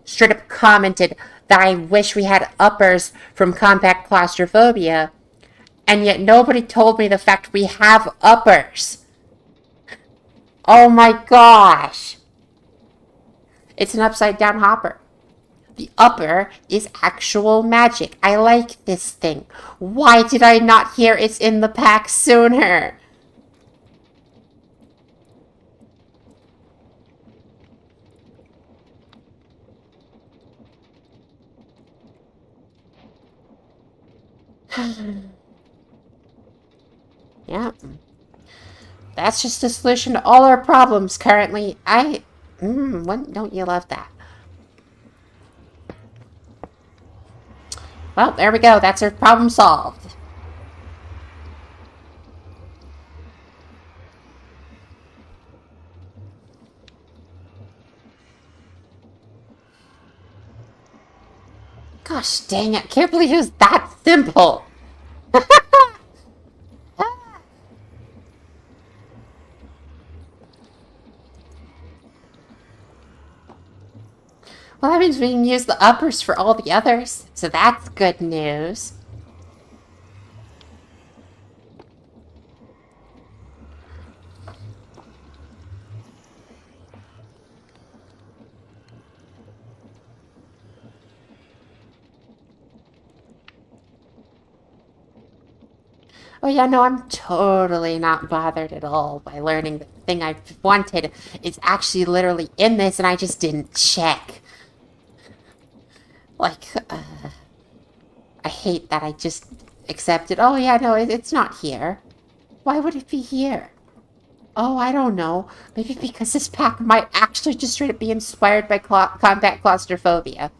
straight up commented that I wish we had uppers from Compact Claustrophobia, and yet nobody told me the fact we have uppers. Oh my gosh. It's an upside down hopper. The upper is actual magic. I like this thing. Why did I not hear it's in the pack sooner? Yeah. That's just a solution to all our problems currently. Don't you love that? Well, there we go. That's our problem solved. Gosh dang it. I can't believe it was that simple. Well, that means we can use the uppers for all the others. So that's good news. Oh yeah, no, I'm totally not bothered at all by learning the thing I wanted. It's actually literally in this and I just didn't check. Like, I hate that I just accepted. Oh yeah, no, it's not here. Why would it be here? Oh, I don't know. Maybe because this pack might actually just straight up be inspired by combat claustrophobia.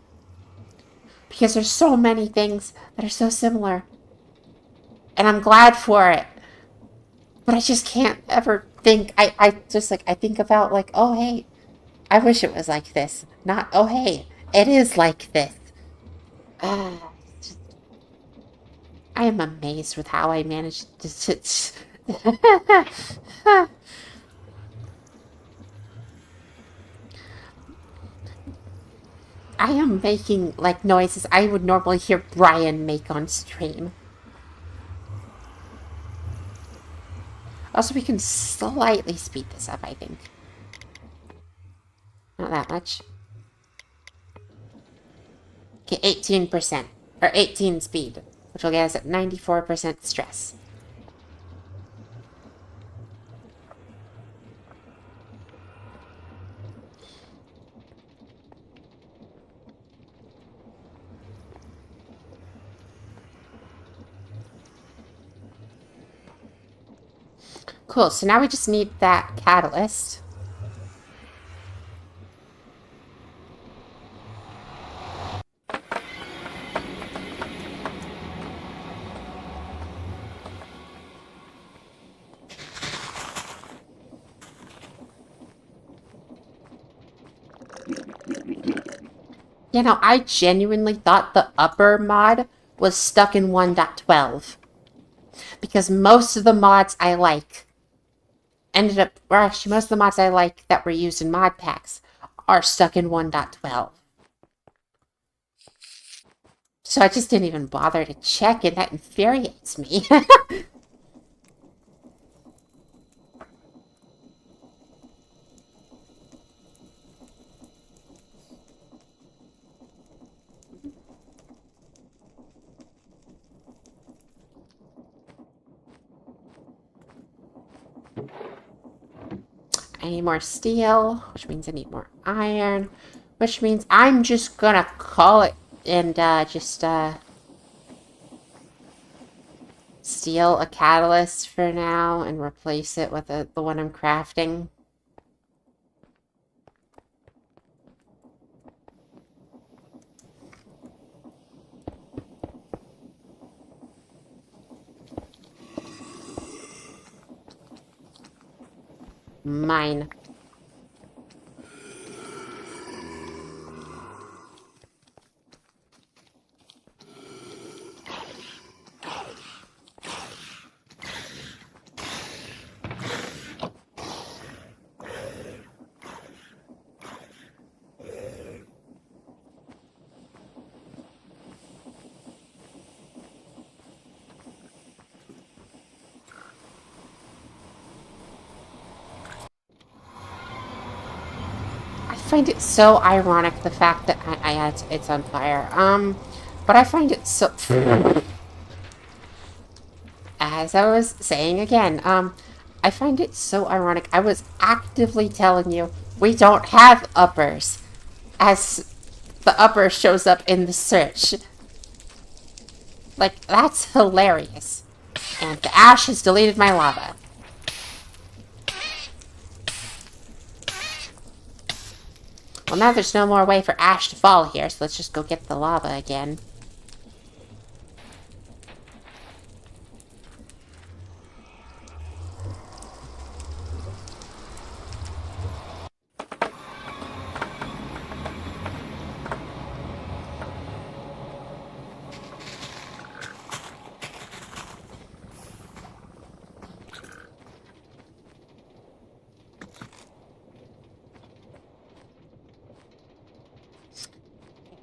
Because there's so many things that are so similar. And I'm glad for it. But I just can't ever think. I think about like, oh hey, I wish it was like this. Not, oh hey, it is like this. I am amazed with how I managed to I am making, like, noises I would normally hear Brian make on stream. Also, we can slightly speed this up, I think. Not that much. Okay, 18%. Or 18 speed. Which will get us at 94% stress. Cool, so now we just need that catalyst. You know, I genuinely thought the upper mod was stuck in 1.12. Because most of the mods I like most of the mods I like that were used in mod packs are stuck in 1.12. So I just didn't even bother to check, and that infuriates me. I need more steel, which means I need more iron, which means I'm just gonna call it and steal a catalyst for now and replace it with the one I'm crafting. Mine. I find it so ironic, the fact that it's on fire. But I find it so... As I was saying again, I find it so ironic. I was actively telling you we don't have uppers, as the upper shows up in the search. Like, that's hilarious. And the ash has deleted my lava. Well, now there's no more way for ash to fall here, so let's just go get the lava again.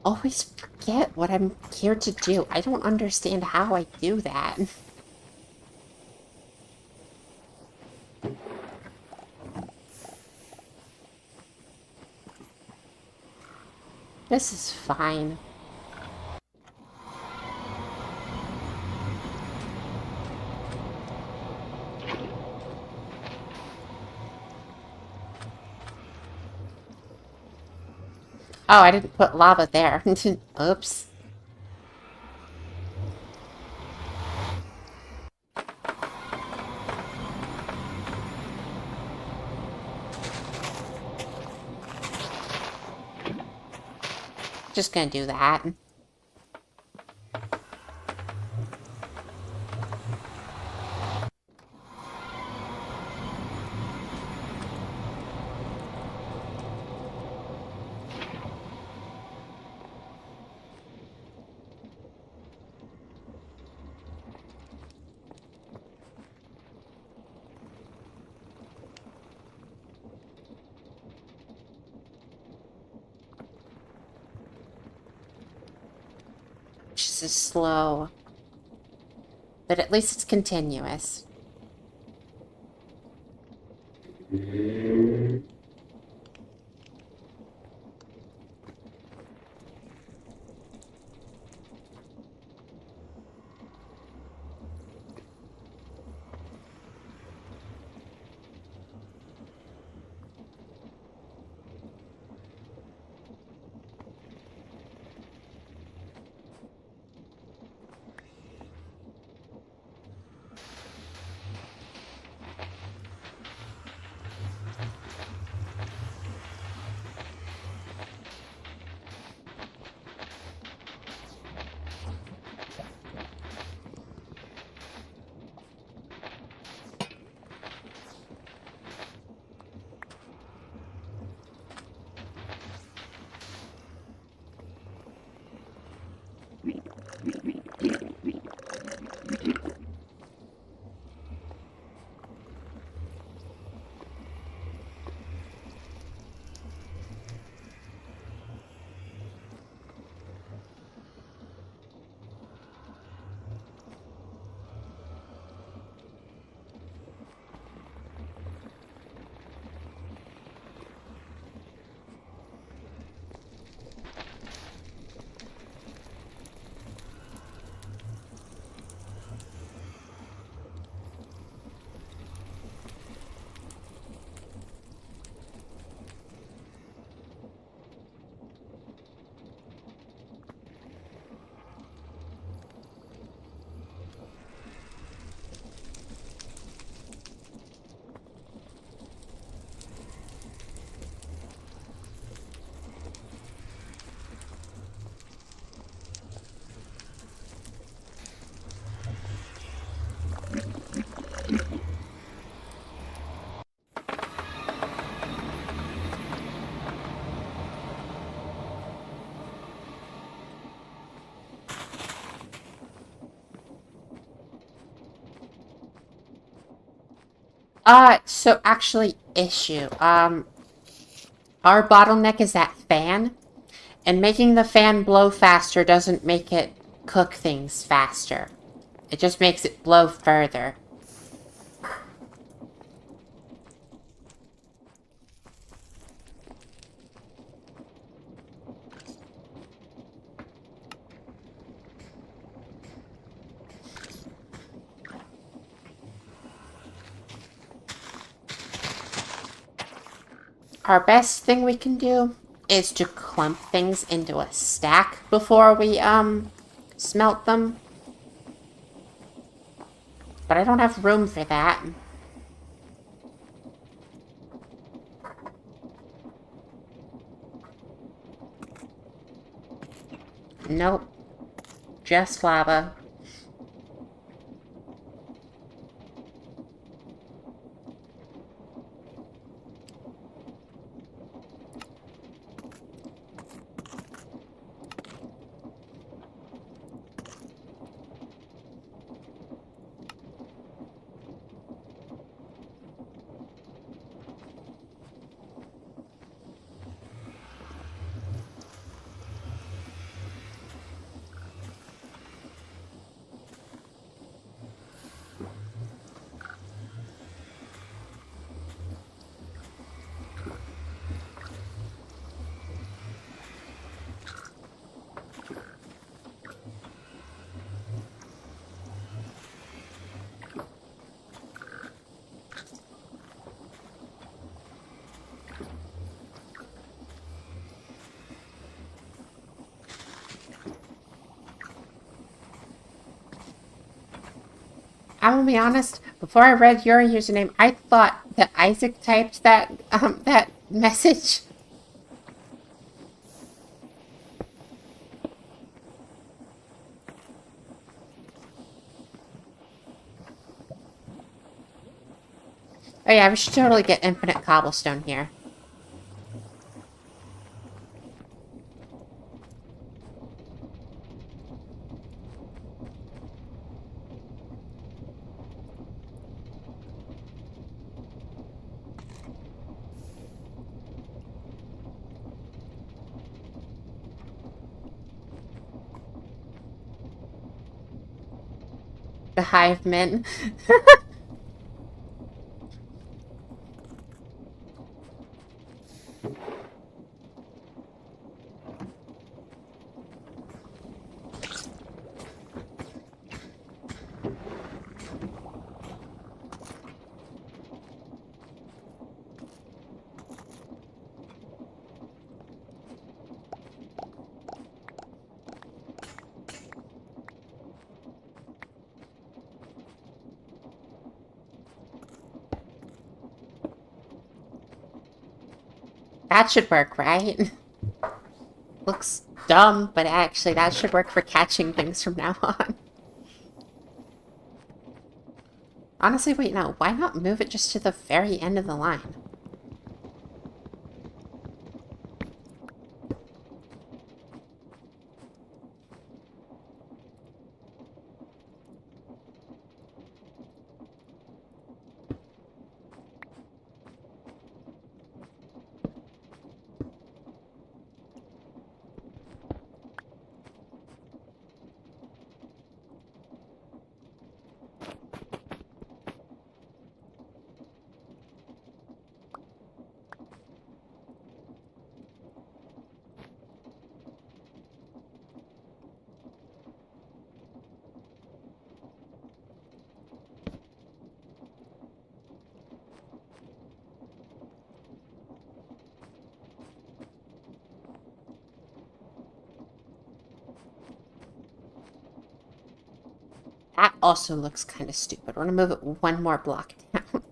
Always forget what I'm here to do. I don't understand how I do that. This is fine. Oh, I didn't put lava there. Oops. Just gonna do that. This is slow. But at least it's continuous. So actually, issue. Our bottleneck is that fan, and making the fan blow faster doesn't make it cook things faster. It just makes it blow further. Our best thing we can do is to clump things into a stack before we, smelt them. But I don't have room for that. Nope. Just lava. I will be honest, before I read your username, I thought that Isaac typed that message. Oh yeah, we should totally get infinite cobblestone here. The hive mint. That should work, right? Looks dumb, but actually that should work for catching things from now on. Honestly, wait, no. Why not move it just to the very end of the line? That also looks kind of stupid. I want to move it one more block down.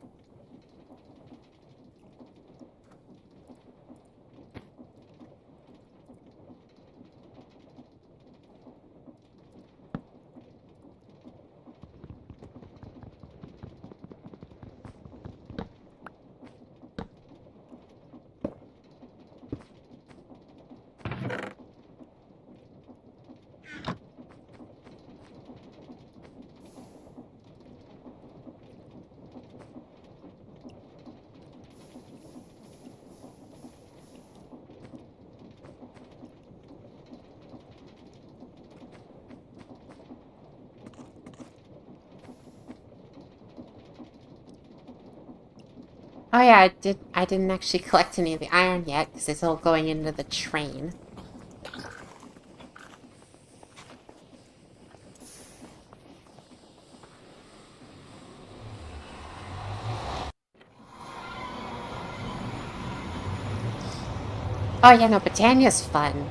Oh yeah, I didn't actually collect any of the iron yet, because it's all going into the train. Oh yeah, no, Britannia's fun.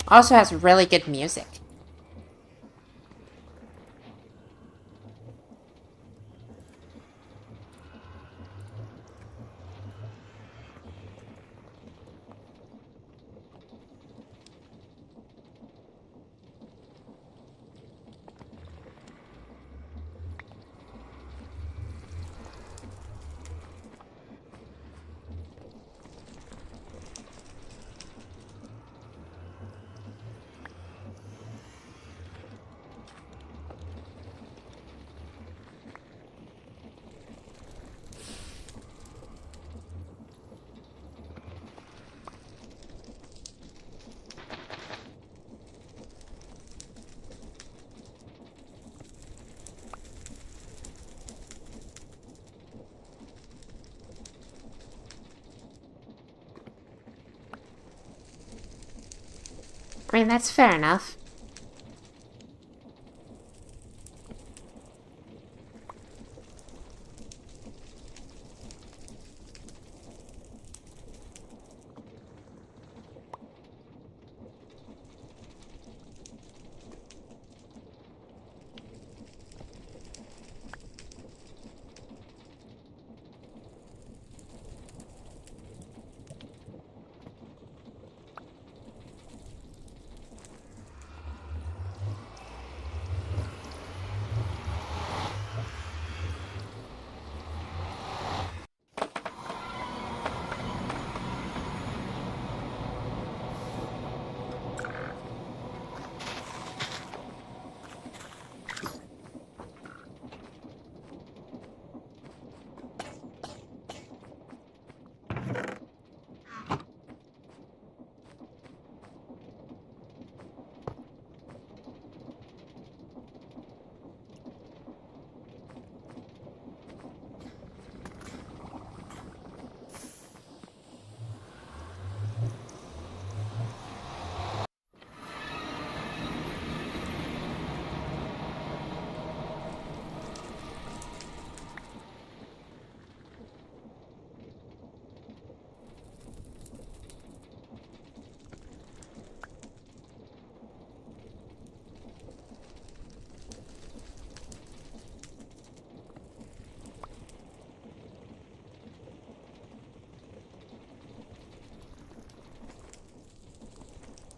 Also has really good music. I mean, that's fair enough.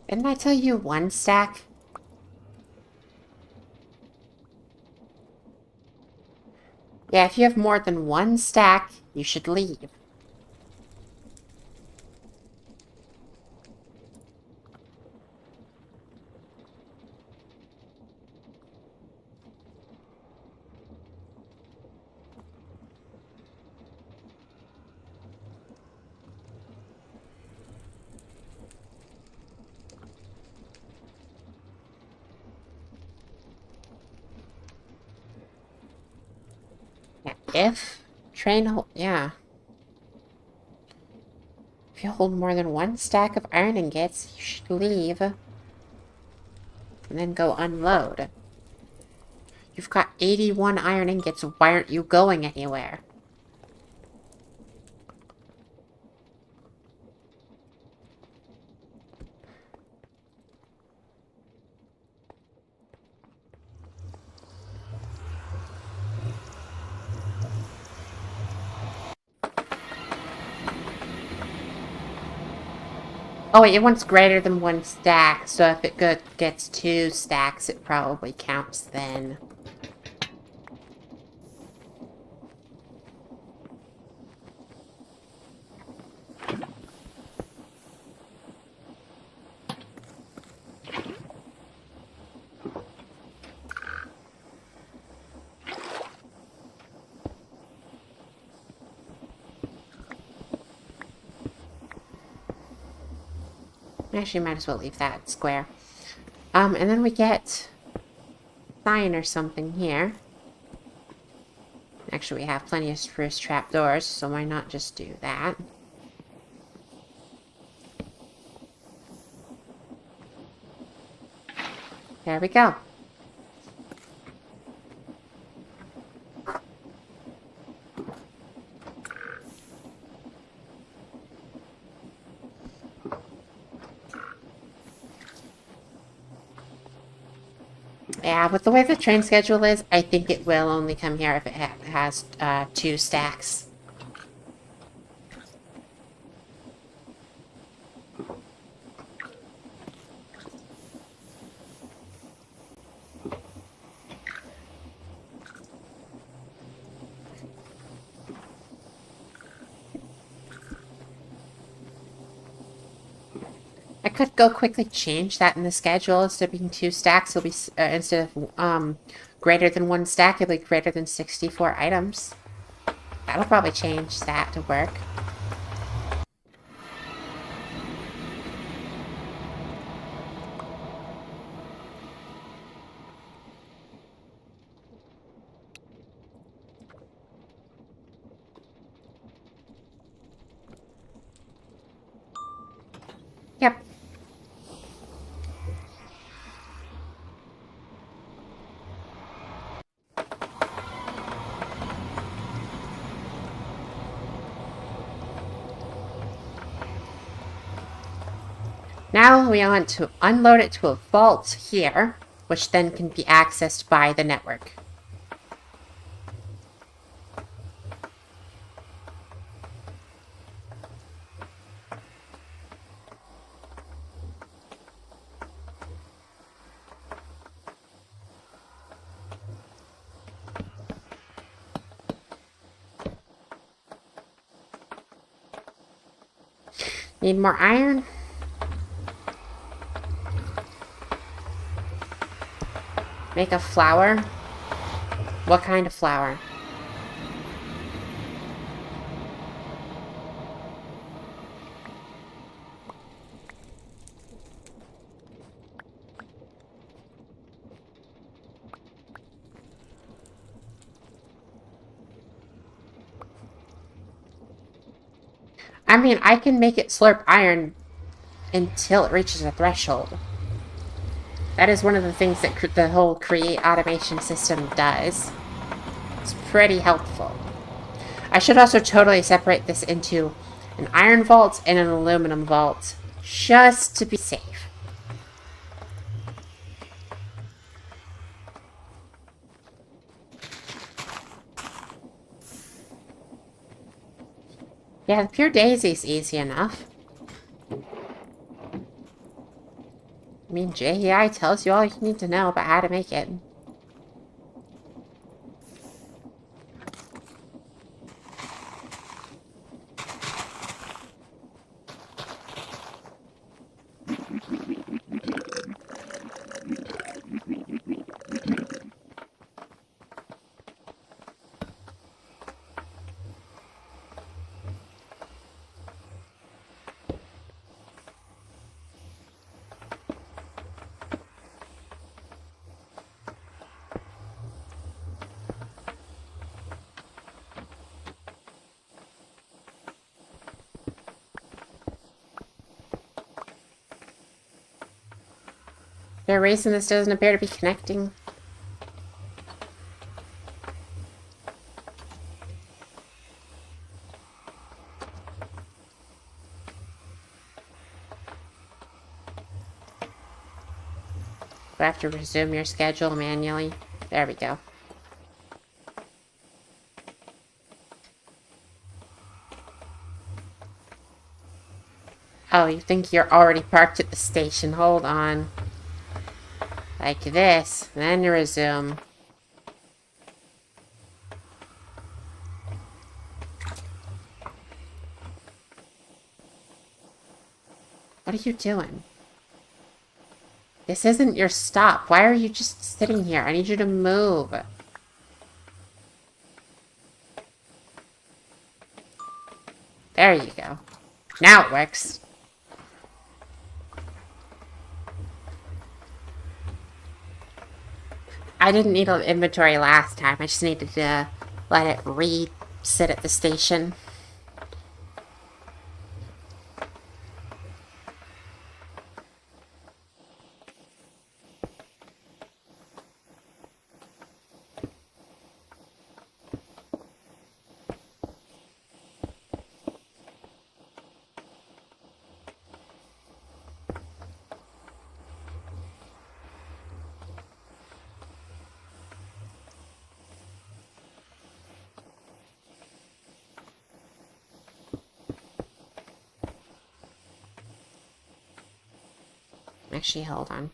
Didn't I tell you one stack? Yeah, if you have more than one stack, you should leave. Yeah, if train hold, yeah. If you hold more than one stack of iron ingots, you should leave. And then go unload. You've got 81 iron ingots, why aren't you going anywhere? Oh wait, it wants greater than one stack, so if it gets 2 stacks, it probably counts then. Actually, might as well leave that square. And then we get sign or something here. Actually, we have plenty of spruce trapdoors, so why not just do that? There we go. Yeah, with the way the train schedule is, I think it will only come here if it has 2 stacks. I could go quickly change that in the schedule. Instead of being 2 stacks, it'll be instead of greater than 1 stack, it'll be greater than 64 items. That'll probably change that to work. Yep. Now we want to unload it to a vault here, which then can be accessed by the network. Need more iron? Make a flour? What kind of flour? I mean, I can make it slurp iron until it reaches a threshold. That is one of the things that the whole create automation system does. It's pretty helpful. I should also totally separate this into an iron vault and an aluminum vault, just to be safe. Yeah, the pure daisy's easy enough. I mean, JEI tells you all you need to know about how to make it. Is there a reason this doesn't appear to be connecting? Do I have to resume your schedule manually? There we go. Oh, you think you're already parked at the station? Hold on. Like this, then you resume. What are you doing? This isn't your stop. Why are you just sitting here? I need you to move. There you go. Now it works. I didn't need an inventory last time. I just needed to let it sit at the station. Actually, hold on.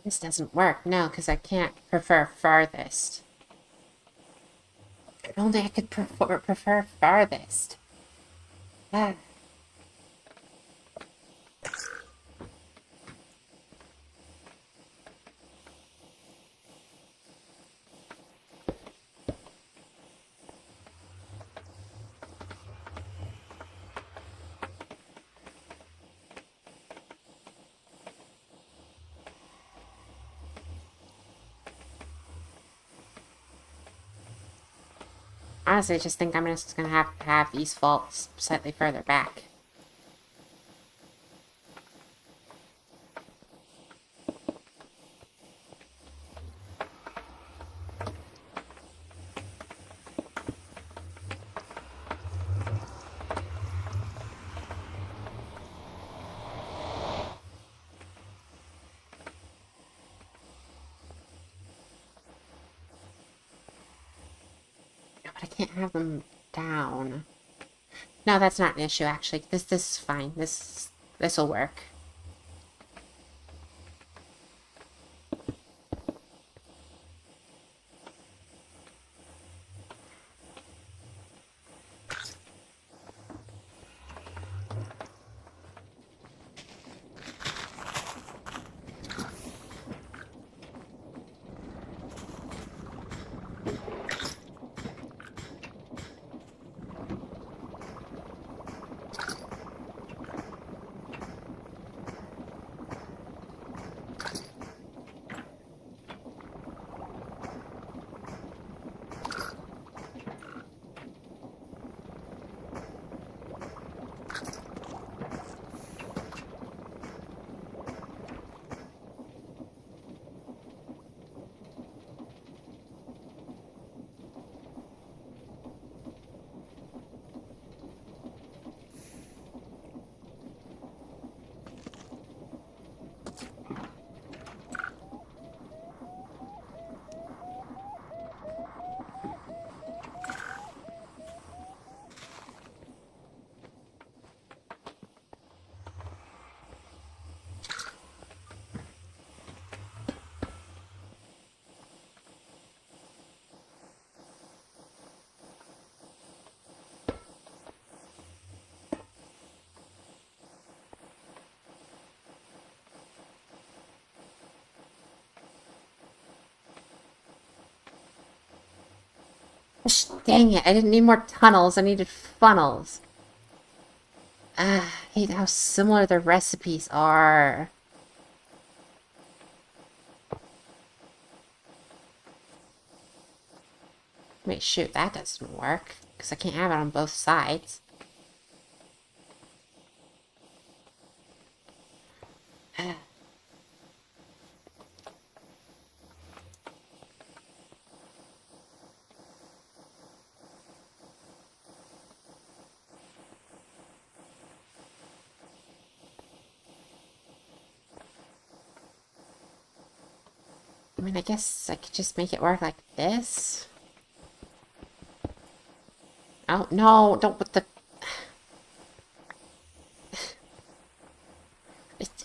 This doesn't work. No, because I can't prefer farthest. If only I could prefer farthest. Ah. Honestly, I just think I'm just gonna have to have these vaults slightly further back. No, but I can't have them down. No, that's not an issue, actually. This is fine. This'll work. Gosh, dang it, I didn't need more tunnels. I needed funnels. Ah, I hate how similar the recipes are. Wait, shoot, that doesn't work. Because I can't have it on both sides. Ah. I mean, I guess I could just make it work like this. Oh, no, don't put the...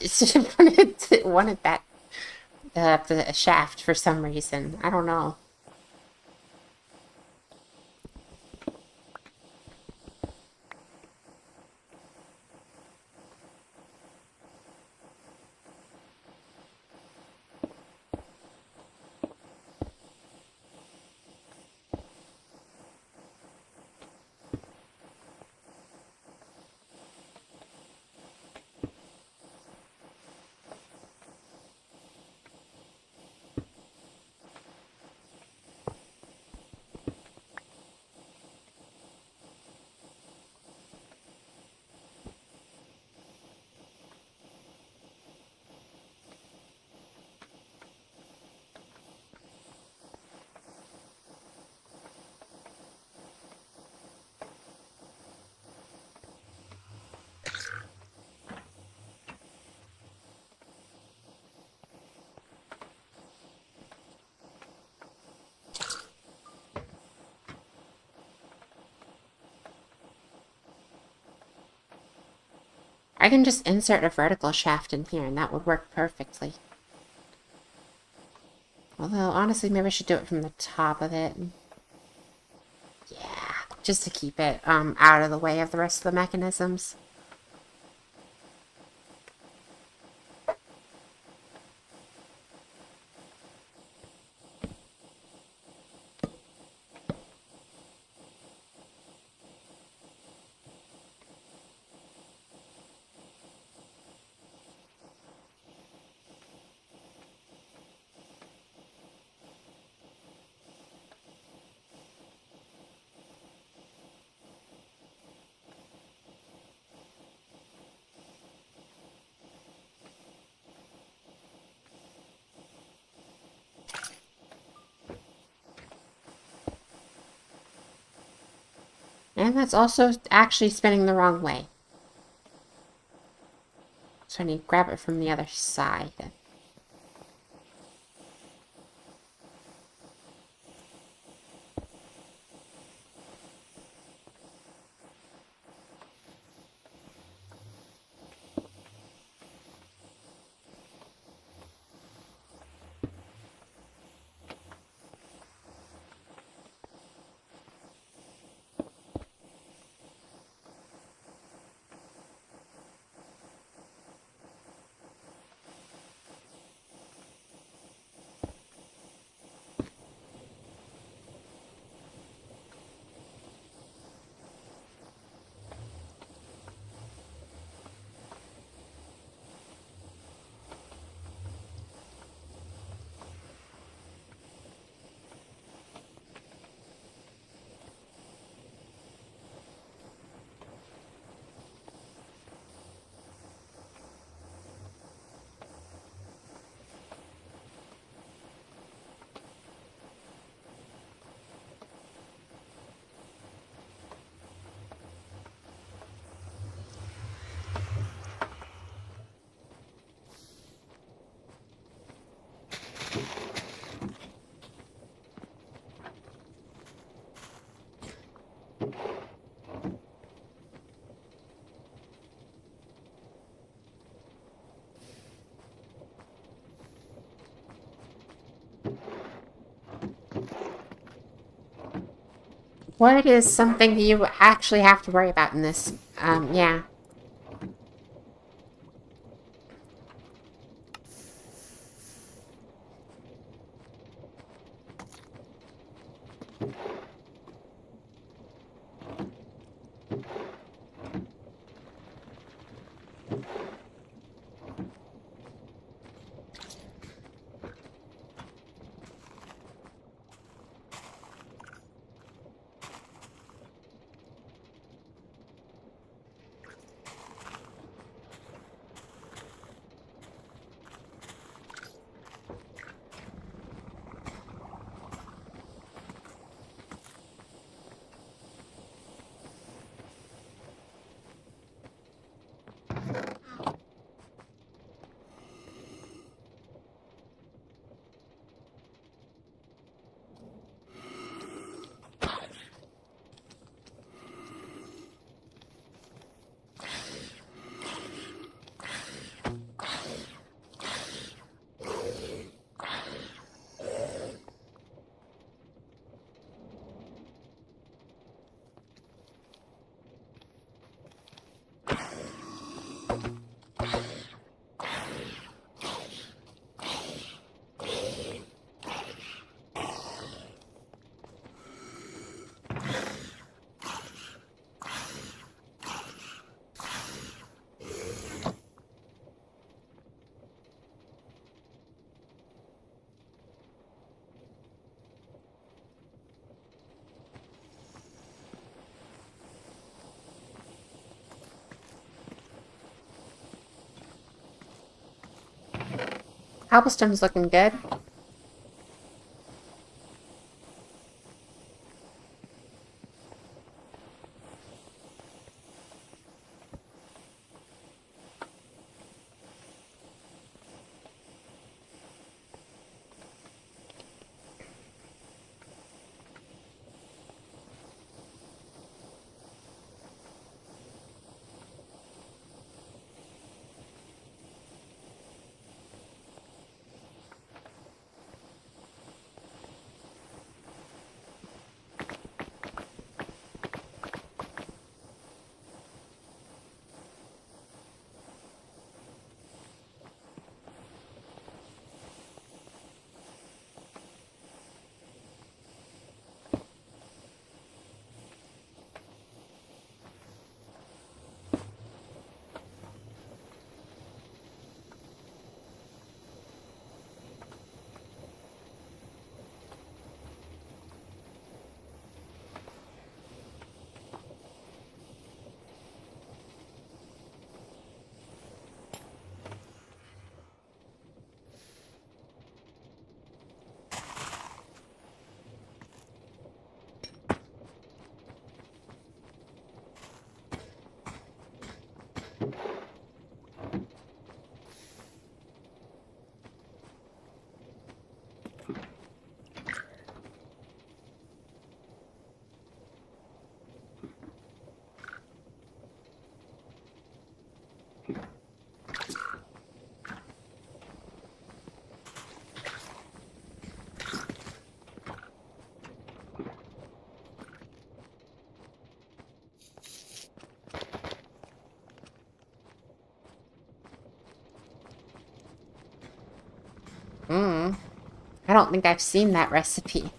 It wanted that, the shaft for some reason. I don't know. I can just insert a vertical shaft in here and that would work perfectly. Although, honestly, maybe I should do it from the top of it. Yeah, just to keep it out of the way of the rest of the mechanisms. And that's also actually spinning the wrong way. So I need to grab it from the other side. What is something you actually have to worry about in this? Yeah. Cobblestone's looking good. I don't think I've seen that recipe.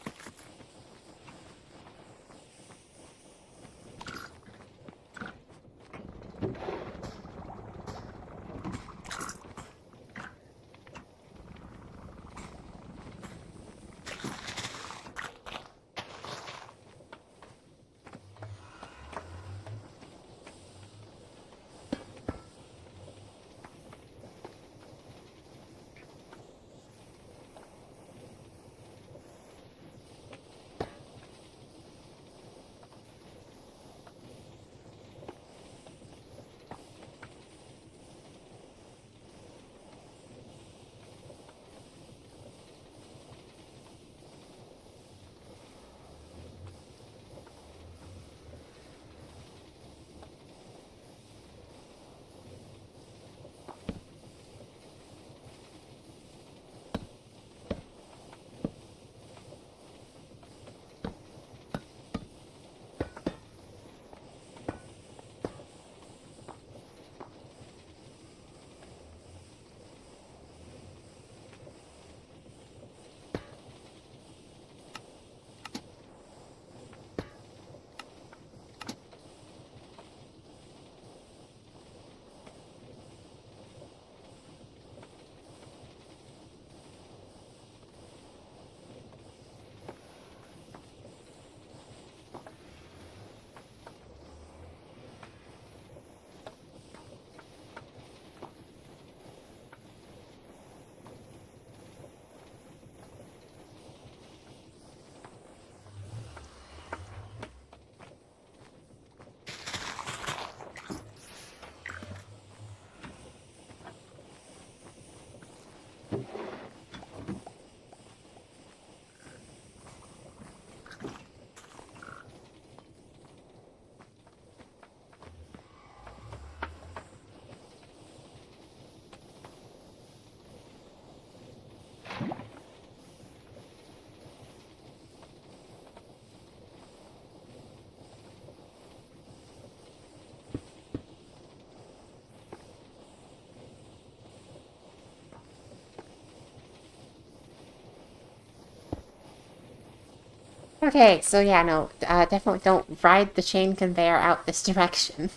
Okay, so yeah, no, definitely don't ride the chain conveyor out this direction. In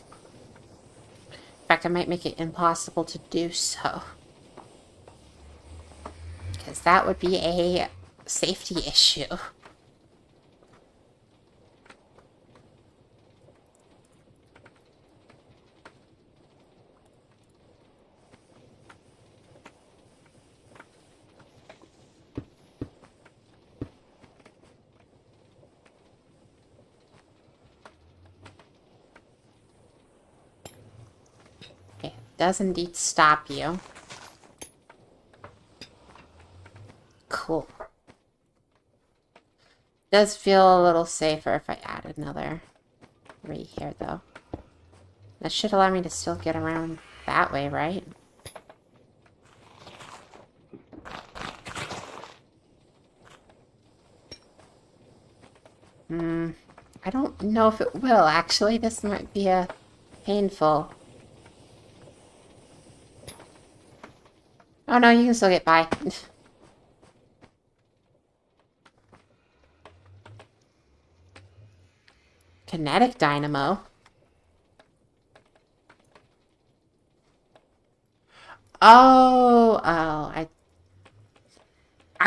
fact, I might make it impossible to do so. Because that would be a safety issue. does indeed stop you. Cool. Does feel a little safer if I add another 3 here, though. That should allow me to still get around that way, right? I don't know if it will, actually. This might be a painful. Oh no, you can still get by. Kinetic dynamo? I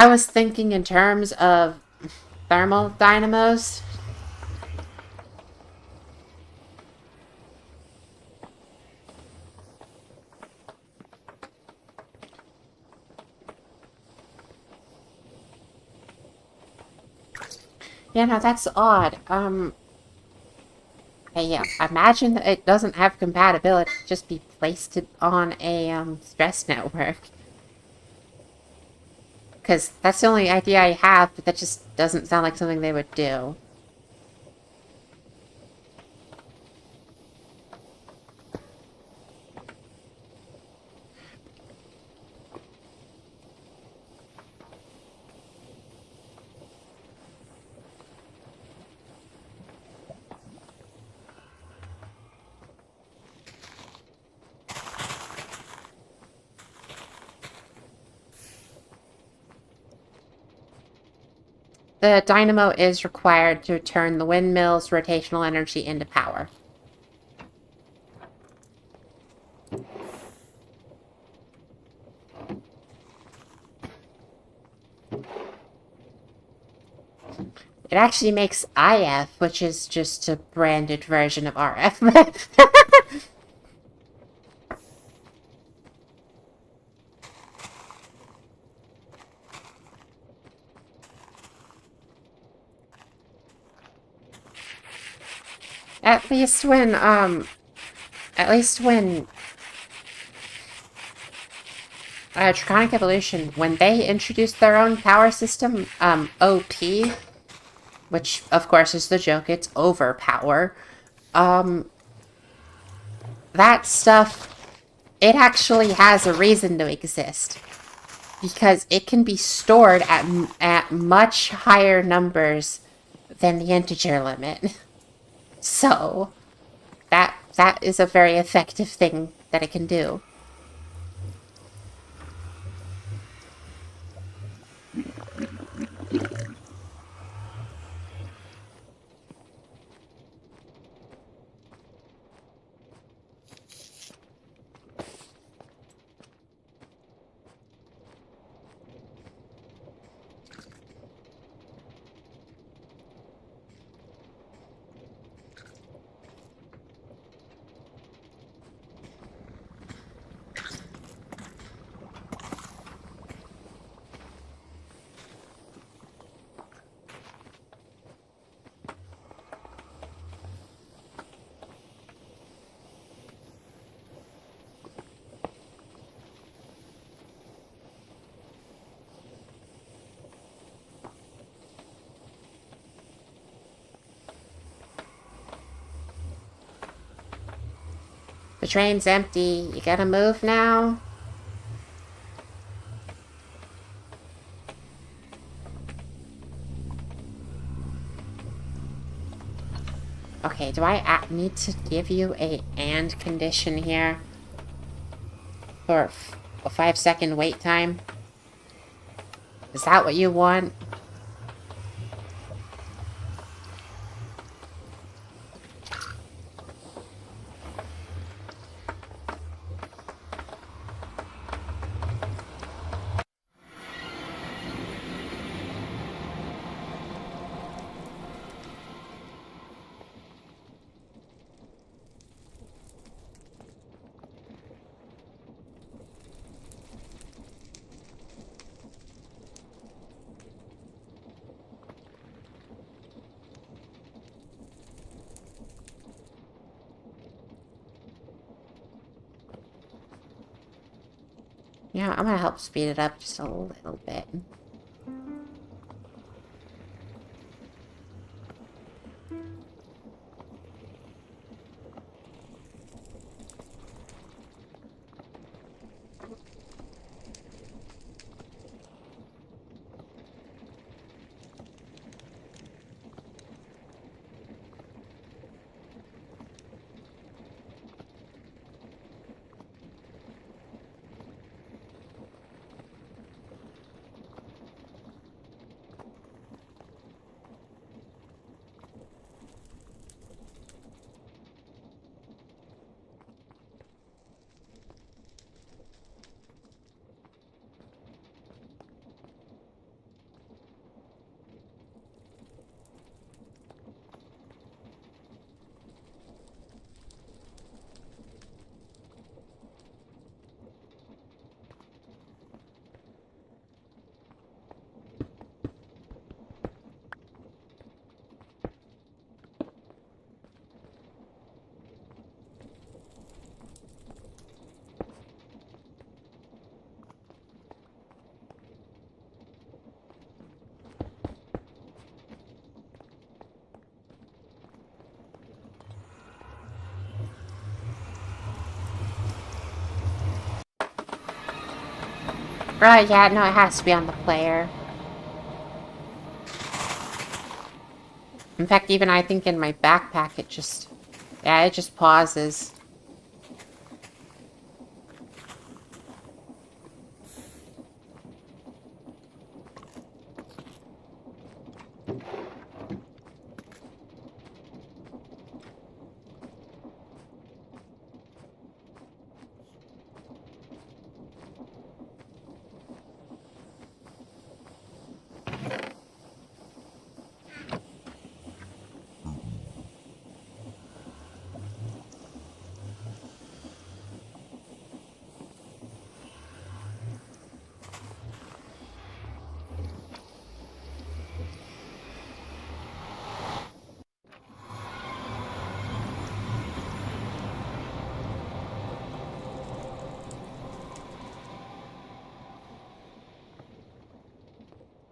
was thinking in terms of thermal dynamos. Yeah, no, that's odd. Yeah, imagine that it doesn't have compatibility, just be placed on a, stress network. Because that's the only idea I have, but that just doesn't sound like something they would do. The dynamo is required to turn the windmill's rotational energy into power. It actually makes IF, which is just a branded version of RF. At least when Draconic Evolution, when they introduced their own power system, OP, which, of course, is the joke, it's overpower, that stuff, it actually has a reason to exist. Because it can be stored at much higher numbers than the integer limit. So, that is a very effective thing that it can do. The train's empty. You gotta move now? Okay, do I need to give you a and condition here? For a 5-second wait time? Is that what you want? Yeah, I'm gonna help speed it up just a little bit. Right, yeah, no, it has to be on the player. In fact, even I think in my backpack, it just pauses.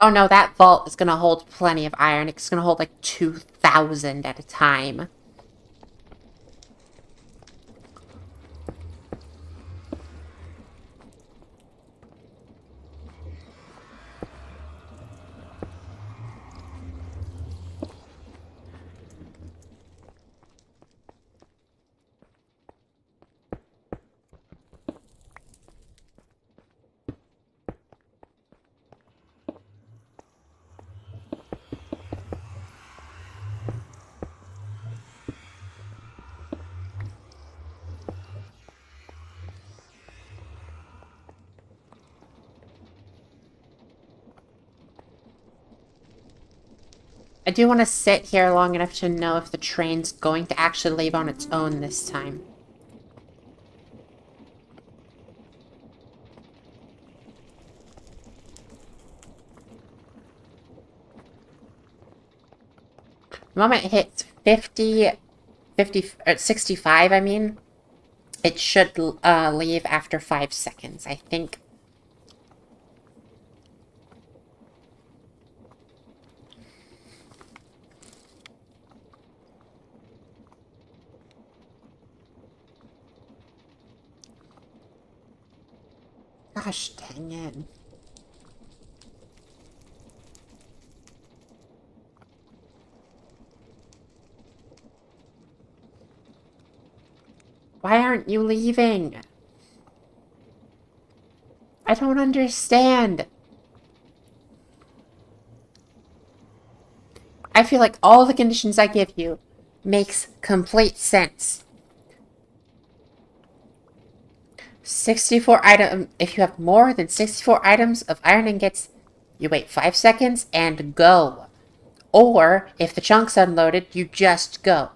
Oh no, that vault is gonna hold plenty of iron. It's gonna hold like 2,000 at a time. I do want to sit here long enough to know if the train's going to actually leave on its own this time. The moment it hits 65, I mean, it should leave after 5 seconds, I think. Gosh dang it. Why aren't you leaving? I don't understand. I feel like all the conditions I give you makes complete sense. 64 items. If you have more than 64 items of iron ingots, you wait 5 seconds and go. Or, if the chunk's unloaded, you just go.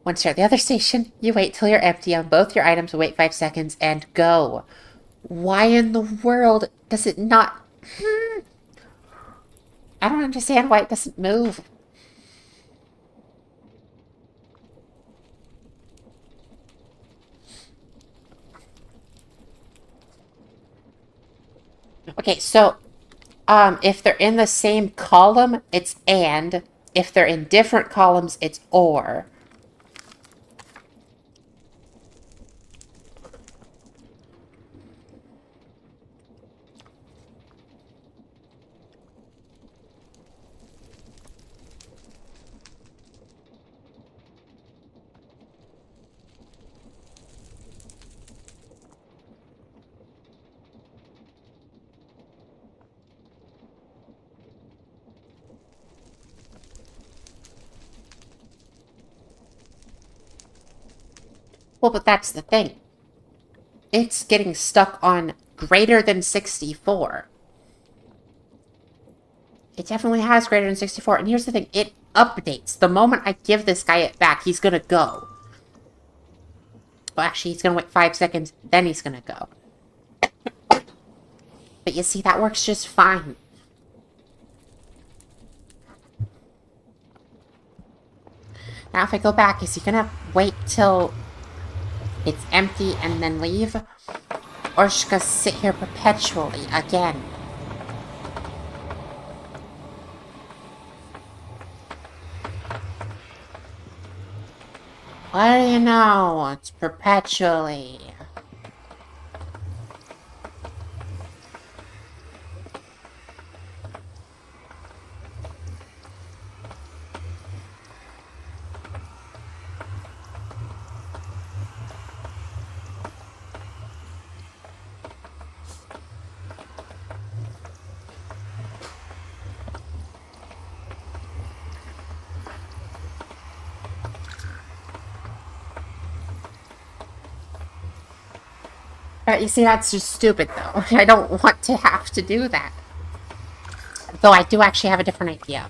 Once you're at the other station, you wait till you're empty on both your items, wait 5 seconds, and go. Why in the world does it not... I don't understand why it doesn't move. Okay, so if they're in the same column, it's and. If they're in different columns, it's or. Well, but that's the thing. It's getting stuck on greater than 64. It definitely has greater than 64. And here's the thing. It updates. The moment I give this guy it back, he's going to go. Well, actually, he's going to wait 5 seconds. Then he's going to go. But you see, that works just fine. Now, if I go back, is he going to wait till it's empty and then leave? Or is she going to sit here perpetually again? What do you know? It's perpetually. You see, that's just stupid, though. I don't want to have to do that. Though I do actually have a different idea.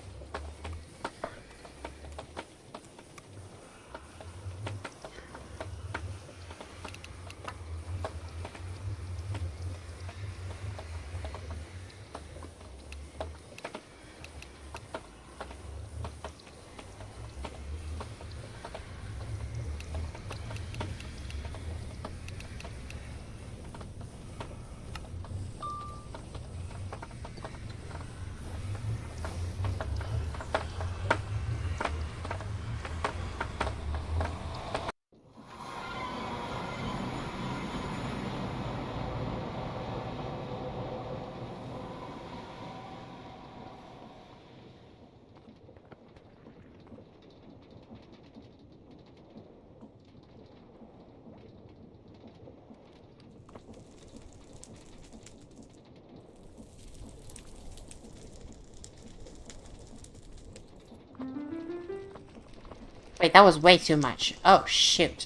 Wait, that was way too much. Oh, shoot.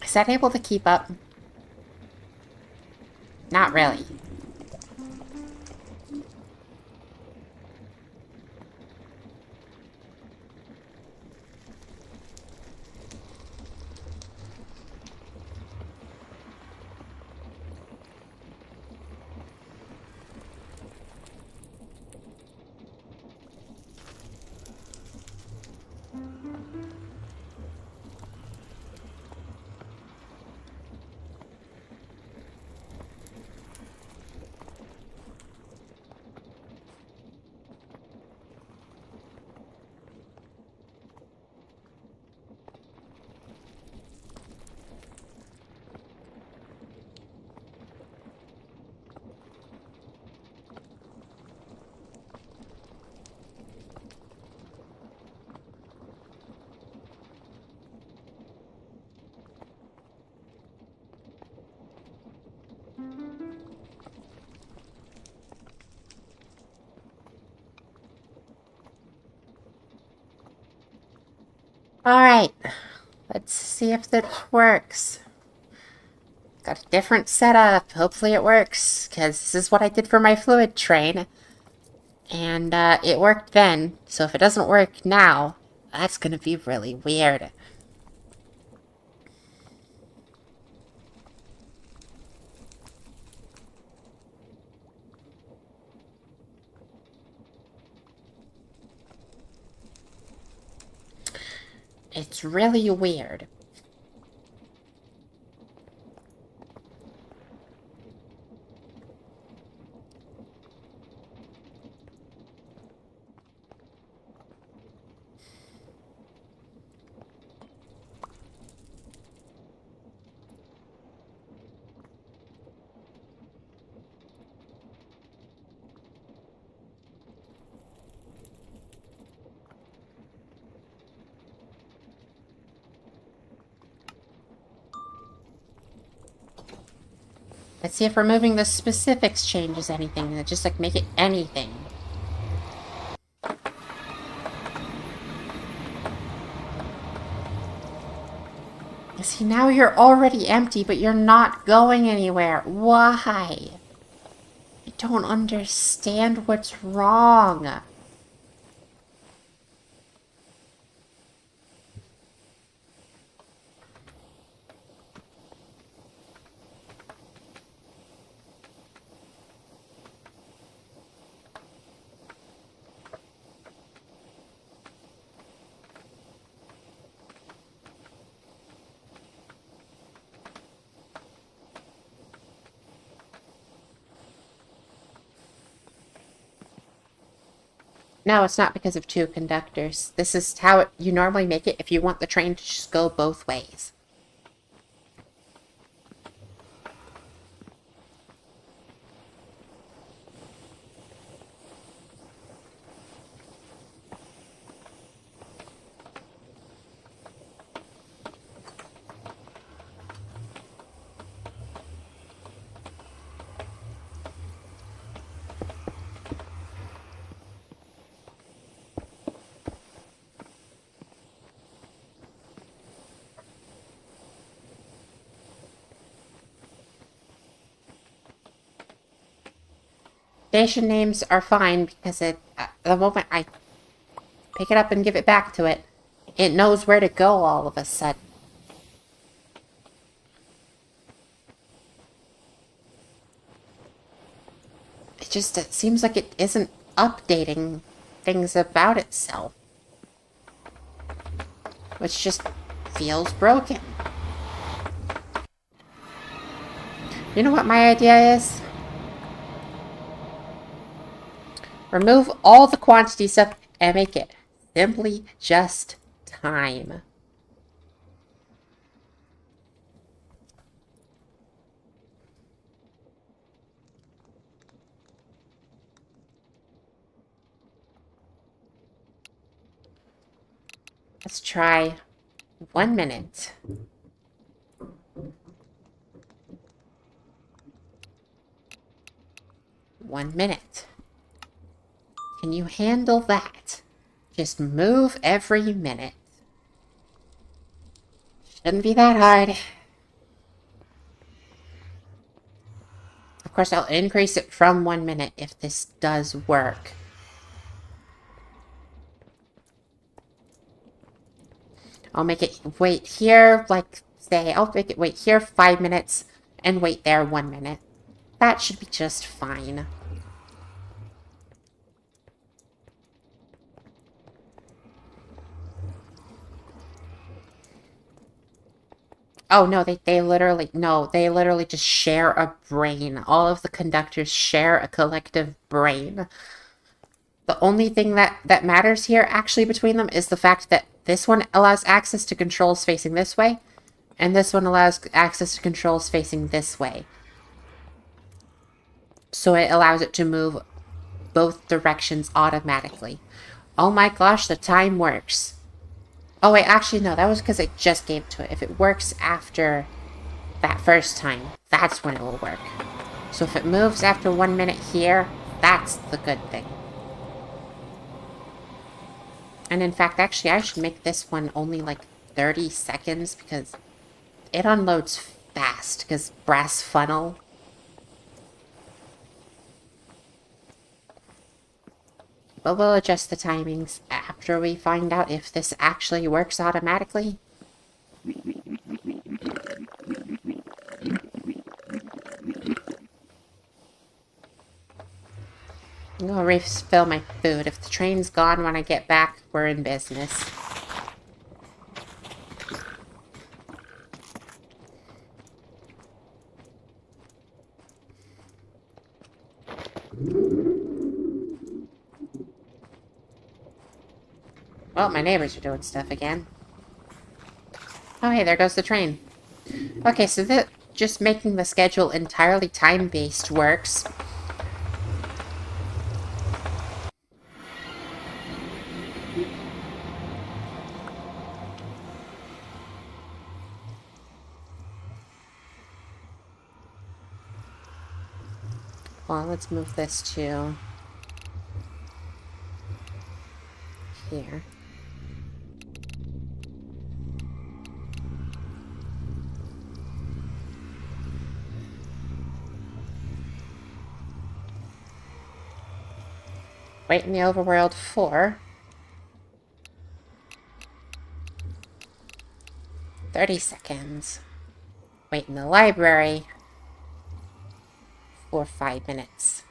Is that able to keep up? Not really. Alright. Let's see if this works. Got a different setup. Hopefully it works, because this is what I did for my fluid train. And it worked then, so if it doesn't work now, that's gonna be really weird. It's really weird. Let's see if removing the specifics changes anything. Just, like, make it anything. See, now you're already empty, but you're not going anywhere. Why? I don't understand what's wrong. No, it's not because of two conductors. This is how you normally make it if you want the train to just go both ways. Station names are fine because the moment I pick it up and give it back to it, it knows where to go all of a sudden. It seems like it isn't updating things about itself. Which just feels broken. You know what my idea is? Remove all the quantity stuff and make it simply just time. Let's try 1 minute. One minute. Can you handle that? Just move every minute. Shouldn't be that hard. Of course, I'll increase it from 1 minute if this does work. I'll make it wait here, like, say, I'll make it wait here 5 minutes and wait there 1 minute. That should be just fine. Oh, no, they literally just share a brain. All of the conductors share a collective brain. The only thing that matters here, actually, between them is the fact that this one allows access to controls facing this way, and this one allows access to controls facing this way. So it allows it to move both directions automatically. Oh my gosh, the time works. Oh wait, actually no, that was because I just gave it to it. If it works after that first time, that's when it will work. So if it moves after 1 minute here, that's the good thing. And in fact, actually, I should make this one only like 30 seconds because it unloads fast because brass funnel. But we'll adjust the timings after we find out if this actually works automatically. I'm gonna refill my food. If the train's gone when I get back, we're in business. Well, my neighbors are doing stuff again. Oh, hey, there goes the train. Okay, so just making the schedule entirely time-based works. Well, let's move this to here. Wait in the overworld for 30 seconds. Wait in the library for 5 minutes.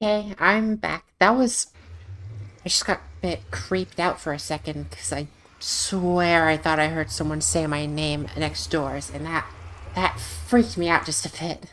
Okay, I'm back. I just got a bit creeped out for a second because I swear I thought I heard someone say my name next doors, and that freaked me out just a bit.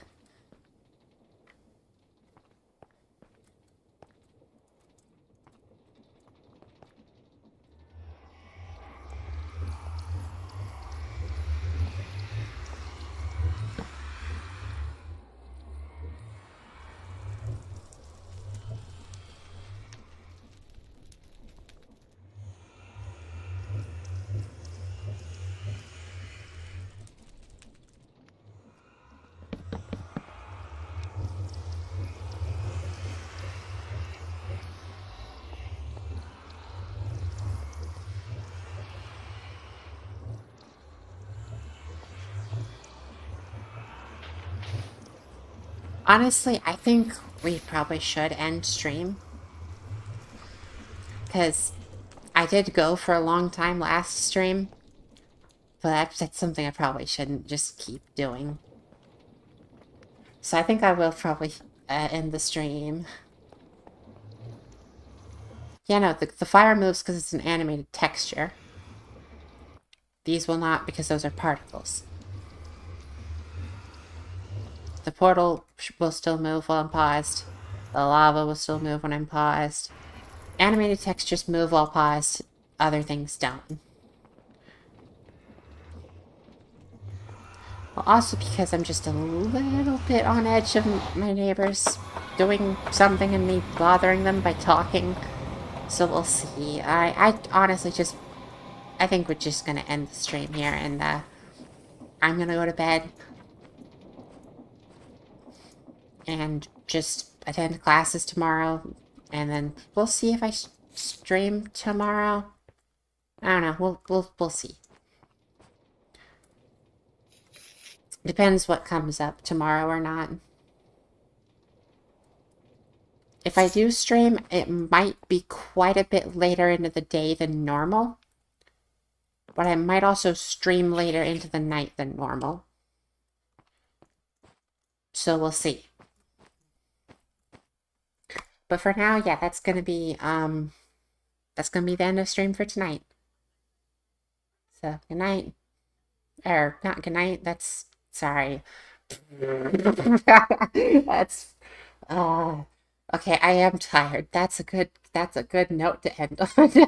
Honestly, I think we probably should end stream because I did go for a long time last stream, but that's something I probably shouldn't just keep doing. So I think I will probably end the stream. Yeah, no, the fire moves because it's an animated texture. These will not because those are particles. The portal will still move while I'm paused. The lava will still move when I'm paused. Animated textures move while paused. Other things don't. Well, also because I'm just a little bit on edge of my neighbors doing something and me bothering them by talking. So we'll see. I honestly just... I think we're just gonna end the stream here, and I'm gonna go to bed and just attend classes tomorrow, and then we'll see if I stream tomorrow. I don't know. We'll see. Depends what comes up tomorrow or not. If I do stream, it might be quite a bit later into the day than normal. but I might also stream later into the night than normal. So we'll see. But for now, yeah, that's gonna be the end of stream for tonight. So good night. Or not good night, that's sorry. That's okay, I am tired. That's a good note to end on.